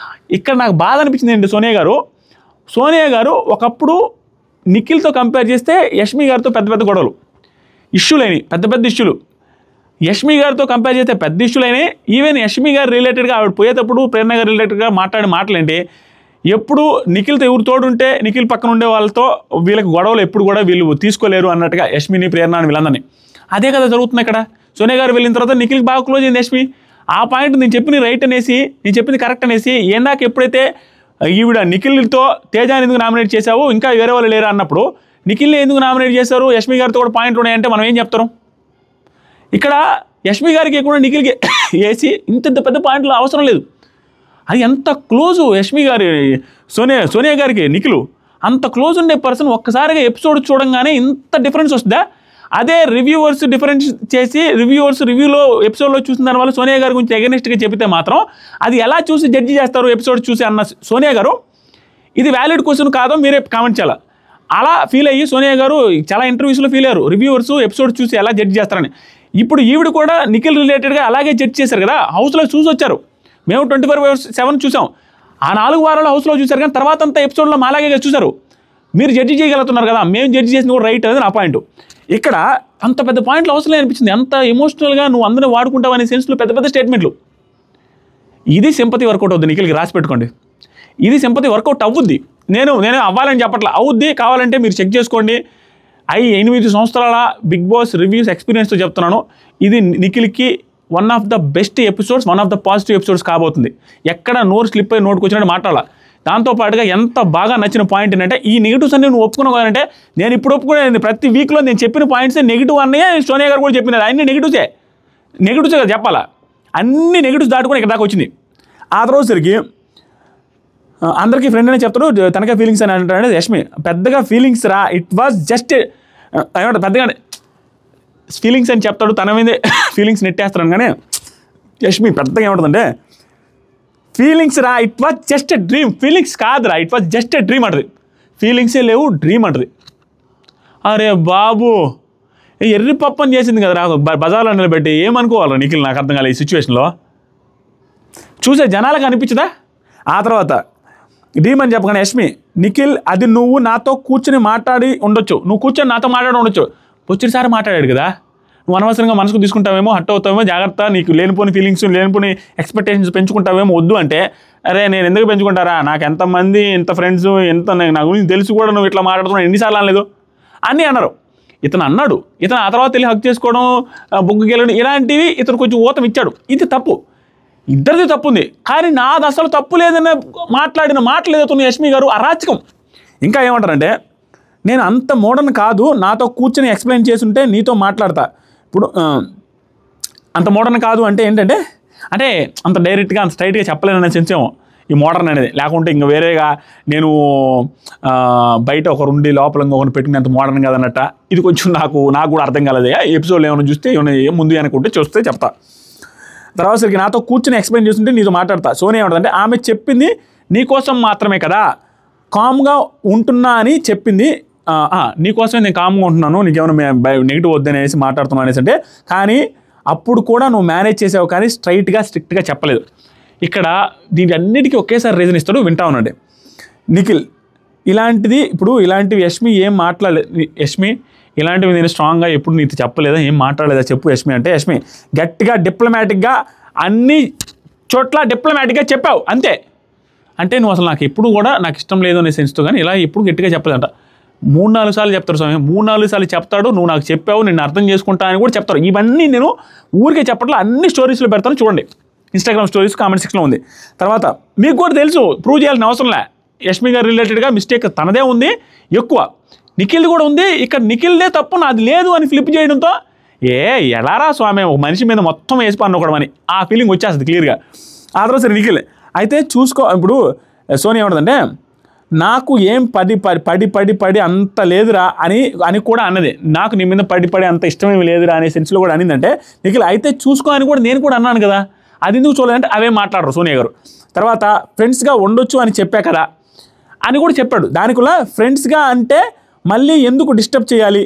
ఇక్కడ నాకు బాధ అనిపించింది ఏంటి, సోనియా గారు ఒకప్పుడు నిఖిల్తో కంపేర్ చేస్తే యష్మి గారితో పెద్ద గొడవలు ఇష్యూలైనవి, పెద్ద ఇష్యూలు. యష్మి గారితో కంపేర్ చేస్తే పెద్ద ఇష్యూలైనాయి. ఈవెన్ యష్మి గారు రిలేటెడ్గా ఆవిడ పోయేటప్పుడు ప్రేరణ గారు రిలేటెడ్గా మాట్లాడే మాటలేంటి, ఎప్పుడు నిఖిల్తో ఎవరు తోడుంటే నిఖిల్ పక్కన ఉండే వాళ్ళతో వీళ్ళకి గొడవలు ఎప్పుడు కూడా వీళ్ళు తీసుకోలేరు అన్నట్టుగా యష్మిని ప్రేరణ అని వీళ్ళందరినీ. అదే కదా జరుగుతుంది ఇక్కడ. సోనియా గారు వెళ్ళిన తర్వాత నిఖిల్కి బాగా క్లోజ్ అయింది యష్మి. ఆ పాయింట్ నేను చెప్పింది రైట్ అనేసి, నేను చెప్పింది కరెక్ట్ అనేసి, ఏందాక ఎప్పుడైతే ఈవిడ నిఖిల్తో తేజాని ఎందుకు నామినేట్ చేశావు, ఇంకా వేరే వాళ్ళు లేరా అన్నప్పుడు నిఖిల్ని ఎందుకు నామినేట్ చేశారు, యష్మి గారితో కూడా పాయింట్లు ఉన్నాయంటే మనం ఏం చెప్తారు. ఇక్కడ యష్మి గారికి కూడా నిఖిల్కి వేసి ఇంత పెద్ద పాయింట్లు అవసరం లేదు. అది ఎంత క్లోజు యష్మి గారి సోనియా గారికి నిఖిల్ అంత క్లోజ్ ఉండే పర్సన్ ఒక్కసారిగా ఎపిసోడ్ చూడంగానే ఇంత డిఫరెన్స్ వస్తుందా. అదే రివ్యూవర్స్ డిఫరెన్స్ చేసి రివ్యూలో ఎపిసోడ్లో చూసిన దానివల్ల సోనియా గారి గురించి అగెనిస్ట్గా చెబితే మాత్రం అది ఎలా చూసి జడ్జి చేస్తారు ఎపిసోడ్ చూసి అన్న సోనియా గారు, ఇది వ్యాలిడ్ క్వశ్చన్ కాదో మీరే కామెంట్ చేయాలి. అలా ఫీల్ అయ్యి సోనియా గారు చాలా ఇంటర్వ్యూస్లో ఫీల్ అయ్యారు, రివ్యూవర్స్ ఎపిసోడ్ చూసి ఎలా జడ్జి చేస్తారని. ఇప్పుడు ఈవిడ కూడా నిఖిల్ రిలేటెడ్గా అలాగే జడ్జి చేశారు కదా, హౌస్లో చూసి వచ్చారు. మేము 24/7 చూసాం, ఆ 4 వారాలు హౌస్లో చూశారు, కానీ తర్వాత అంతా ఎపిసోడ్లో మాలాగే చూశారు. మీరు జడ్జి చేయగలుగుతున్నారు కదా, మేము జడ్జి చేసిన కూడా రైట్ అనేది నా పాయింట్. ఇక్కడ అంత పెద్ద పాయింట్లు అవసరం అనిపించింది. అంత ఎమోషనల్గా నువ్వు అందరినీ వాడుకుంటావు అనే సెన్స్లో పెద్ద స్టేట్మెంట్లు. ఇది సింపతి వర్కౌట్ అవుద్ది. నిఖిల్కి రాసి పెట్టుకోండి, ఇది సింపతి వర్కౌట్ అవుద్ది. నేను అవ్వాలని చెప్పట్లా, అవుద్ది. కావాలంటే మీరు చెక్ చేసుకోండి. 8 సంవత్సరాల బిగ్ బాస్ రివ్యూస్ ఎక్స్పీరియన్స్తో చెప్తున్నాను, ఇది నిఖిల్కి one of the best episodes, one of the positive episodes కాబోతుంది. ఎక్కడ నోరు స్లిప్ అయ్యి నోటుకు వచ్చినట్టు మాట్లాడాలి. దాంతోపాటుగా ఎంత బాగా నచ్చిన పాయింట్ ఏంటంటే ఈ నెగిటివ్స్ అన్ని నువ్వు ఒప్పుకున్నావు కదంటే, నేను ఇప్పుడు ఒప్పుకునేది ప్రతి వీక్లో నేను చెప్పిన పాయింట్స్ నెగిటివ్ అన్నయ్యే సోనియా గారు కూడా చెప్పినది. అన్ని నెగిటివ్సే కదా చెప్పాలా, అన్ని నెగిటివ్స్ దాటుకొని ఇక్కడ దాకా వచ్చింది. ఆ తర్వాత సరికి అందరికీ ఫ్రెండ్ అనే చెప్తాడు, తనకే ఫీలింగ్స్ అని అంటాడు యష్మి. పెద్దగా ఫీలింగ్స్ రా, ఇట్ వాజ్ జస్ట్ ఏమంటారు పెద్దగా ఫీలింగ్స్ అని చెప్తాడు, తన మీదే ఫీలింగ్స్ నెట్టేస్తాను. కానీ యష్మి పెద్దగా ఏముంటుందంటే ఫీలింగ్స్ రా, it was just a dream. Feelings కాదురా, it was just a dream అంటది. ఫీలింగ్సే లేవు, డ్రీమ్ అంటది. అరే బాబు, ఎర్రి పప్పని చేసింది కదరా బజార్లో నిలబెట్టి. ఏమనుకోవాలి నిఖిల్? నాకు అర్థం కాలేదు ఈ సిచ్యువేషన్లో. చూసే జనాలకు అనిపించదా? ఆ తర్వాత డ్రీమ్ అని చెప్పగానే యష్మి, నిఖిల్ అది నువ్వు నాతో కూర్చొని మాట్లాడి ఉండొచ్చు, నువ్వు కూర్చొని నాతో మాట్లాడి ఉండొచ్చు. వచ్చినసారి మాట్లాడాడు కదా, నువ్వు అనవసరంగా మనసుకు తీసుకుంటావేమో, హట్ అవుతావేమో, జాగ్రత్త, నీకు లేనిపోని ఫీలింగ్స్ లేనిపోని ఎక్స్పెక్టేషన్స్ పెంచుకుంటావేమో, వద్దు అంటే, అరే నేను ఎందుకు పెంచుకుంటారా, నాకు ఎంతమంది ఎంత ఫ్రెండ్స్ ఎంత నా గురించి తెలుసు కూడా నువ్వు ఇట్లా మాట్లాడుతున్నావు ఎన్నిసార్లు అనలేదు అని అన్నారు. ఇతను అన్నాడు, ఇతను ఆ తర్వాత వెళ్ళి హక్ చేసుకోవడం, బుగ్గుకి వెళ్ళడం, ఇలాంటివి ఇతను కొంచెం ఊతం ఇచ్చాడు. ఇది తప్పు, ఇద్దరిది తప్పు ఉంది. కానీ నాది అసలు తప్పు లేదని మాట్లాడిన మాటలు ఏదైతే యష్మి గారు అరాచకం. ఇంకా ఏమంటారంటే, నేను అంత మోడర్న్ కాదు, నాతో కూర్చొని ఎక్స్ప్లెయిన్ చేసుంటే నీతో మాట్లాడతా. ఇప్పుడు అంత మోడర్న్ కాదు అంటే ఏంటంటే, అంటే అంత డైరెక్ట్గా అంత స్ట్రైట్గా చెప్పలేననే సెన్స్ ఏమో ఈ మోడర్న్ అనేది. లేకుంటే ఇంకా వేరేగా నేను బయట ఒక ఉండి లోపల ఇంకొకరిని పెట్టుకునేంత మోడర్న్ కాదన్నట్ట. ఇది కొంచెం నాకు కూడా అర్థం కాలేదు. ఎపిసోడ్లో ఏమైనా చూస్తే ఏమైనా ముందు అనుకుంటే చూస్తే చెప్తా. తర్వాత సరికి నాతో కూర్చొని ఎక్స్ప్లెయిన్ చేస్తుంటే నీతో మాట్లాడతా. సోనియా ఏమంటుందంటే, ఆమె చెప్పింది నీకోసం మాత్రమే కదా, కామ్గా ఉంటున్నా అని చెప్పింది. నీకోసమే నేను కామ్గా ఉంటున్నాను, నీకేమైనా నెగిటివ్ వద్దనేసి మాట్లాడుతున్నాను అనేసి అంటే, కానీ అప్పుడు కూడా నువ్వు మేనేజ్ చేసావు కానీ స్ట్రిక్ట్గా చెప్పలేదు. ఇక్కడ దీని అన్నిటికీ ఒకేసారి రీజన్ ఇస్తాడు, వింటా ఉన్నాడు నిఖిల్. ఇలాంటివి యష్మి ఏం మాట్లాడలేదు. యష్మి ఇలాంటివి నేను స్ట్రాంగ్గా ఎప్పుడు నీతో చెప్పలేదా, ఏం మాట్లాడలేదా చెప్పు యష్మి అంటే, యష్మి గట్టిగా డిప్లొమాటిక్గా అన్ని చోట్ల డిప్లొమాటిక్గా చెప్పావు అంతే. అంటే నువ్వు అసలు నాకు ఎప్పుడు కూడా నాకు ఇష్టం లేదు అనే సెన్స్తో కానీ ఇలా ఎప్పుడు గట్టిగా చెప్పలేదంట. 3-4 సార్లు చెప్తాడు స్వామి, 3-4 సార్లు చెప్తాడు. నువ్వు నాకు చెప్పావు, నిన్ను అర్థం చేసుకుంటా అని కూడా చెప్తాడు. ఇవన్నీ నేను ఊరికే చెప్పట్లా, అన్ని స్టోరీస్లో పెడతాను చూడండి. ఇన్స్టాగ్రామ్ స్టోరీస్ కామెంట్ సెక్షన్లో ఉంది. తర్వాత మీకు కూడా తెలుసు, ప్రూవ్ చేయాల్సిన అవసరం లే, యష్మి గారు రిలేటెడ్గా మిస్టేక్ తనదే ఉంది ఎక్కువ, నిఖిల్ది కూడా ఉంది. ఇక్కడ నిఖిల్దే తప్పు, నాది లేదు అని ఫ్లిప్ చేయడంతో ఎలారా స్వామి ఒక మనిషి మీద మొత్తం వేసి పన్నుకోవడం అని ఆ ఫీలింగ్ వచ్చేస్తుంది క్లియర్గా. ఆ తర్వాత సరే నిఖిల్ అయితే చూసుకో. ఇప్పుడు సోనియా ఏమంటుందంటే, నాకు ఏం పడి అంత లేదురా అని కూడా అన్నది. నాకు నీ మీద పడి అంత ఇష్టమేమి లేదురా అనే సెన్స్లో కూడా అనిందంటే, నిఖిల్ అయితే చూసుకో అని కూడా నేను కూడా అన్నాను కదా, అది ఎందుకు చూడలేదంటే అవే మాట్లాడరు సోనియా గారు. తర్వాత ఫ్రెండ్స్గా ఉండొచ్చు అని చెప్పా కదా అని కూడా చెప్పాడు. దానికులా ఫ్రెండ్స్గా అంటే మళ్ళీ ఎందుకు డిస్టర్బ్ చేయాలి?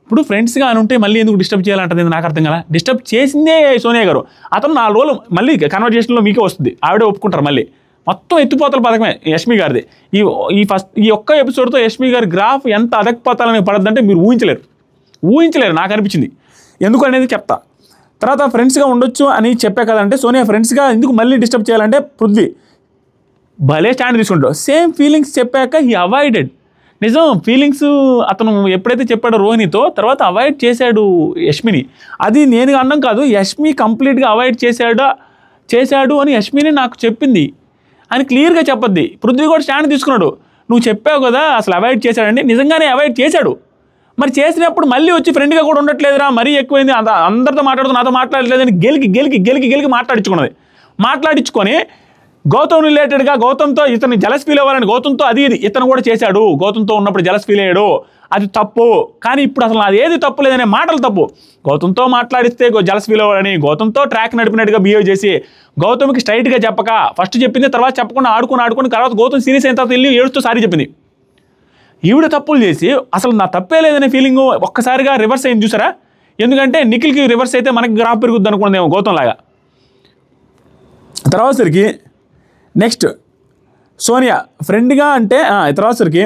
ఇప్పుడు ఫ్రెండ్స్గా అని ఉంటే మళ్ళీ ఎందుకు డిస్టర్బ్ చేయాలంటే నాకు అర్థం కదా. డిస్టర్బ్ చేసిందే సోనియా గారు. అతను 4 రోజులు మళ్ళీ కన్వర్జేషన్లో మీకే వస్తుంది, ఆవిడే ఒప్పుకుంటారు. మళ్ళీ మొత్తం ఎత్తిపోతల పథకమే యష్మి గారిది. ఈ ఒక్క ఎపిసోడ్తో యష్మి గారి గ్రాఫ్ ఎంత అదక్పోతాలని పడద్దంటే మీరు ఊహించలేరు నాకు అనిపించింది. ఎందుకు అనేది చెప్తా. తర్వాత ఫ్రెండ్స్గా ఉండొచ్చు అని చెప్పా కదంటే, సోనియా ఫ్రెండ్స్గా ఎందుకు మళ్ళీ డిస్టర్బ్ చేయాలంటే పృథ్వీ భలే స్టాండ్ తీసుకుంటాడు. సేమ్ ఫీలింగ్స్ చెప్పాక హీ అవాయిడెడ్. నిజం, ఫీలింగ్స్ అతను ఎప్పుడైతే చెప్పాడో రోహిణితో, తర్వాత అవాయిడ్ చేశాడు యష్మిని. అది నేను అన్నం కాదు, యష్మి కంప్లీట్గా అవాయిడ్ చేశాడు అని యష్మిని నాకు చెప్పింది అని క్లియర్గా చెప్పద్ది. పృథ్వీ కూడా స్టాండ్ తీసుకున్నాడు. నువ్వు చెప్పావు కదా అసలు అవాయిడ్ చేశాడండి, నిజంగానే అవాయిడ్ చేశాడు. మరి చేసినప్పుడు మళ్ళీ వచ్చి ఫ్రెండ్గా కూడా ఉండట్లేదురా, మరీ ఎక్కువైంది, అందరితో మాట్లాడుతూ నాతో మాట్లాడలేదని గెలికి మాట్లాడించుకొని గౌతమ్ రిలేటెడ్గా గౌతమ్తో ఇతను జలస్ ఫీల్ అవ్వాలని గౌతమ్తో అది ఇతను కూడా చేశాడు. గౌతమ్తో ఉన్నప్పుడు జలస్ ఫీల్ అయ్యాడు, అది తప్పు. కానీ ఇప్పుడు అసలు అది ఏది తప్పు లేదనే మాటలు తప్పు. గౌతమ్తో మాట్లాడిస్తే జలస్ ఫీల్ అవ్వాలని గౌతమ్తో ట్రాక్ నడిపినట్టుగా బిహేవ్ చేసి గౌతమ్కి స్ట్రైట్గా చెప్పక ఫస్ట్ చెప్పింది, తర్వాత చెప్పకుండా ఆడుకొని తర్వాత గౌతమ్ సీరియస్ అయిన తర్వాత వెళ్ళి ఏడుస్తూ సారీ చెప్పింది. ఈవిడ తప్పులు చేసి అసలు నా తప్పే లేదనే ఫీలింగ్ ఒక్కసారిగా రివర్స్ అయింది చూసారా. ఎందుకంటే నిఖిల్కి రివర్స్ అయితే మనకి గ్రాఫ్ పెరుగుద్ది అనుకున్నదేమో గౌతమ్ లాగా. తర్వాత సరికి నెక్స్ట్ సోనియా ఫ్రెండ్గా అంటే తర్వాత సరికి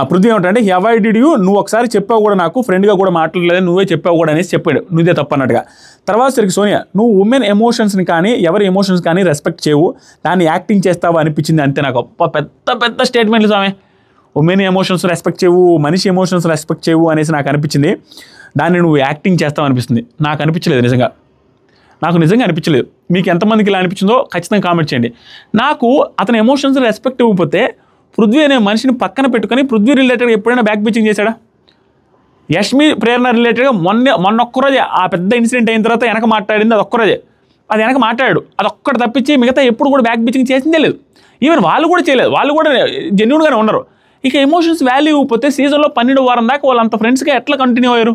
పృథ్వీ ఏమంటే హీ అవాయిడెడ్ యూ, నువ్వు ఒకసారి చెప్పావు కూడా నాకు ఫ్రెండ్గా కూడా మాట్లాడలేదు, నువ్వే చెప్పావు కూడా అనేసి చెప్పాడు, నువ్వే తప్పు అన్నట్టుగా. తర్వాత సరికి సోనియా నువ్వు ఉమెన్ ఎమోషన్స్ని కానీ ఎవరి ఎమోషన్స్ కానీ రెస్పెక్ట్ చేయవు, దాన్ని యాక్టింగ్ చేస్తావు అనిపించింది అంతే. నాకు పెద్ద స్టేట్మెంట్లు స్వామి. ఉమెన్ ఎమోషన్స్ రెస్పెక్ట్ చేయవు, మనిషి ఎమోషన్స్ రెస్పెక్ట్ చేయవు అనేసి నాకు అనిపించింది. దాన్ని నువ్వు యాక్టింగ్ చేస్తావు అనిపిస్తుంది. నాకు అనిపించలేదు, నాకు నిజంగా అనిపించలేదు. మీకు ఎంతమందికి ఇలా అనిపించిందో ఖచ్చితంగా కామెంట్ చేయండి. నాకు అతని ఎమోషన్స్ రెస్పెక్ట్ ఇవ్వకపోతే పృథ్వీ అనే మనిషిని పక్కన పెట్టుకొని పృథ్వీ రిలేటెడ్గా ఎప్పుడైనా బ్యాక్ పిచ్చింగ్ చేశాడా? యష్మి ప్రేరణ రిలేటెడ్గా మొన్న ఒక్కరోజే ఆ పెద్ద ఇన్సిడెంట్ అయిన తర్వాత వెనక మాట్లాడింది, అది ఒక్కరోజే. అది వెనక మాట్లాడాడు, అది ఒక్కటి తప్పించి మిగతా ఎప్పుడు కూడా బ్యాక్ పిచ్చింగ్ చేసిందే లేదు. ఈవెన్ వాళ్ళు కూడా చేయలేదు, వాళ్ళు కూడా జెన్యూన్గానే ఉన్నారు. ఇక ఎమోషన్స్ వాల్యూ ఇవ్వకపోతే సీజన్లో 12 వారం దాకా వాళ్ళంత ఫ్రెండ్స్గా ఎట్లా కంటిన్యూ అయ్యారు?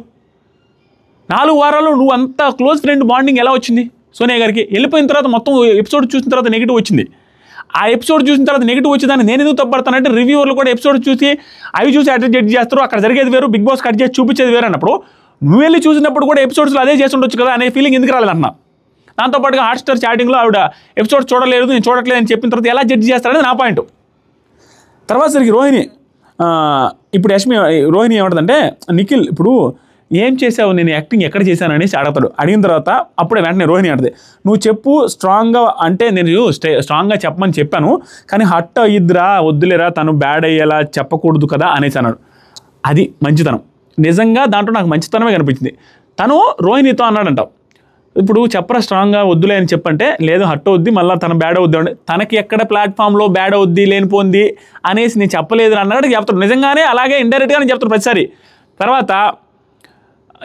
4 వారాల్లో నువ్వు అంత క్లోజ్ ఫ్రెండ్ బాండింగ్ ఎలా వచ్చింది సోనియా గారికి? వెళ్ళిపోయిన తర్వాత మొత్తం ఎపిసోడ్ చూసిన తర్వాత నెగిటివ్ వచ్చింది. ఆ ఎపిసోడ్ చూసిన తర్వాత నెగిటివ్ వచ్చేదాన్ని నేను ఎందుకు తప్పడతానంటే రివ్యూవర్లు కూడా ఎపిసోడ్ చూసి అవి చూసి అట్లా జడ్జ్ చేస్తారు, అక్కడ జరిగేది వేరు, బిగ్ బాస్ కట్ చేసి చూపించేది వేరు అన్నప్పుడు నువ్వు వెళ్ళి చూసినప్పుడు కూడా ఎపిసోడ్స్లో అదే చేసి ఉండొచ్చు కదా అనే ఫీలింగ్ ఎందుకు రాలేదన్న. దాంతోపాటుగా హాట్స్టార్ చాటింగ్లో ఆవిడ ఎపిసోడ్ చూడలేదు, నేను చూడట్లేదు అని చెప్పిన తర్వాత ఎలా జడ్జ్ చేస్తారనేది నా పాయింట్. తర్వాత సరికి రోహిణి, ఇప్పుడు రోహిణి ఏమంటుందంటే, నిఖిల్ ఇప్పుడు ఏం చేసావు, నేను యాక్టింగ్ ఎక్కడ చేశాను అనేసి అడుగుతాడు. అడిగిన తర్వాత అప్పుడే వెంటనే రోహిణి అంటది, నువ్వు చెప్పు స్ట్రాంగ్గా, అంటే నేను స్ట్రాంగ్గా చెప్పమని చెప్పాను కానీ హట్ అయ్యిద్దిరా, వద్దులేరా, తను బ్యాడ్ అయ్యేలా చెప్పకూడదు కదా అనేసి అన్నాడు. అది మంచితనం, నిజంగా దాంట్లో నాకు మంచితనమే కనిపించింది. తను రోహిణితో అన్నాడంట, ఇప్పుడు చెప్పరా స్ట్రాంగ్గా వద్దులే అని చెప్పంటే, లేదు హట్ అవుద్ది, మళ్ళీ తను బ్యాడ్ అవుద్ది అంటే, తనకి ఎక్కడ ప్లాట్ఫామ్లో బ్యాడ్ అవుద్ది లేనిపోంది అనేసి నేను చెప్పలేదు అన్నాడు చెప్తాడు. నిజంగానే అలాగే ఇండైరెక్ట్గా నేను చెప్తాను ప్రతిసారి. తర్వాత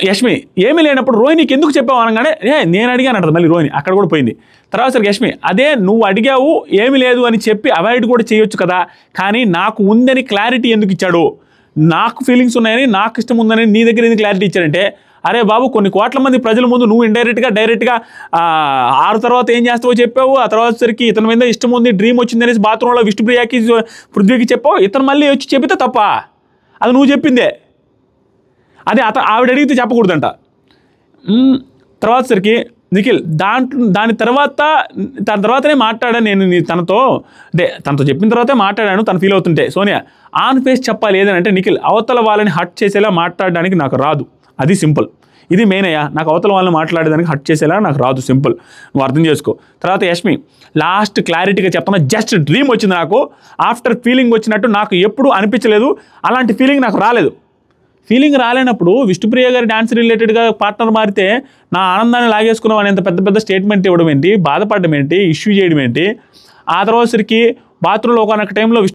యష్మి, ఏమీ లేనప్పుడు రోహిణికి ఎందుకు చెప్పావు అనగానే, నేను అడిగాను అంటది మళ్ళీ రోహిణి, అక్కడ కూడా పోయింది. తర్వాత సరికి యష్మి, అదే నువ్వు అడిగావు ఏమీ లేదు అని చెప్పి అవాయిడ్ కూడా చేయొచ్చు కదా, కానీ నాకు ఉందని క్లారిటీ ఎందుకు ఇచ్చాడు, నాకు ఫీలింగ్స్ ఉన్నాయని, నాకు ఇష్టం ఉందని నీ దగ్గర ఎందుకు క్లారిటీ ఇచ్చాడంటే, అరే బాబు కొన్ని కోట్ల మంది ప్రజల ముందు నువ్వు డైరెక్ట్గా 6 తర్వాత ఏం చేస్తావో చెప్పావు, ఆ తర్వాత సరికి ఇతని మీద ఇష్టం ఉంది, డ్రీమ్ వచ్చింది అనేసి బాత్రూంలో విష్ణుప్రియకి పృథ్వీకి చెప్పావు, ఇతను మళ్ళీ వచ్చి చెప్పితే తప్ప, అది నువ్వు చెప్పిందే, అదే ఆవిడ అడిగితే చెప్పకూడదంట. తర్వాత సరికి నిఖిల్ దాని తర్వాతనే మాట్లాడాను నేను తనతో, అంటే తనతో చెప్పిన తర్వాతే మాట్లాడాను తను ఫీల్ అవుతుంటే. సోనియా, ఆన్ ఫేస్ చెప్పాలి ఏదనంటే, నిఖిల్ అవతల వాళ్ళని హట్ చేసేలా మాట్లాడడానికి నాకు రాదు, అది సింపుల్. ఇది మెయిన్ అయ్యా, నాకు అవతల వాళ్ళని మాట్లాడేదానికి హట్ చేసేలా నాకు రాదు, సింపుల్, నువ్వు అర్థం చేసుకో. తర్వాత యష్మి, లాస్ట్ క్లారిటీగా చెప్తున్నా, జస్ట్ డ్రీమ్ వచ్చింది నాకు, ఆఫ్టర్ ఫీలింగ్ వచ్చినట్టు నాకు ఎప్పుడు అనిపించలేదు, అలాంటి ఫీలింగ్ నాకు రాలేదు. ఫీలింగ్ రాలేనప్పుడు విష్ణుప్రియ గారి డాన్స్ రిలేటెడ్గా పార్ట్నర్ మారితే నా ఆనందాన్ని లాగేసుకున్నావు అనేంత పెద్ద స్టేట్మెంట్ ఇవ్వడం ఏంటి, బాధపడడం ఏంటి, ఇష్యూ చేయడం ఏంటి. ఆ తర్వాత సరికి బాత్రూంలో ఒకనొక టైంలో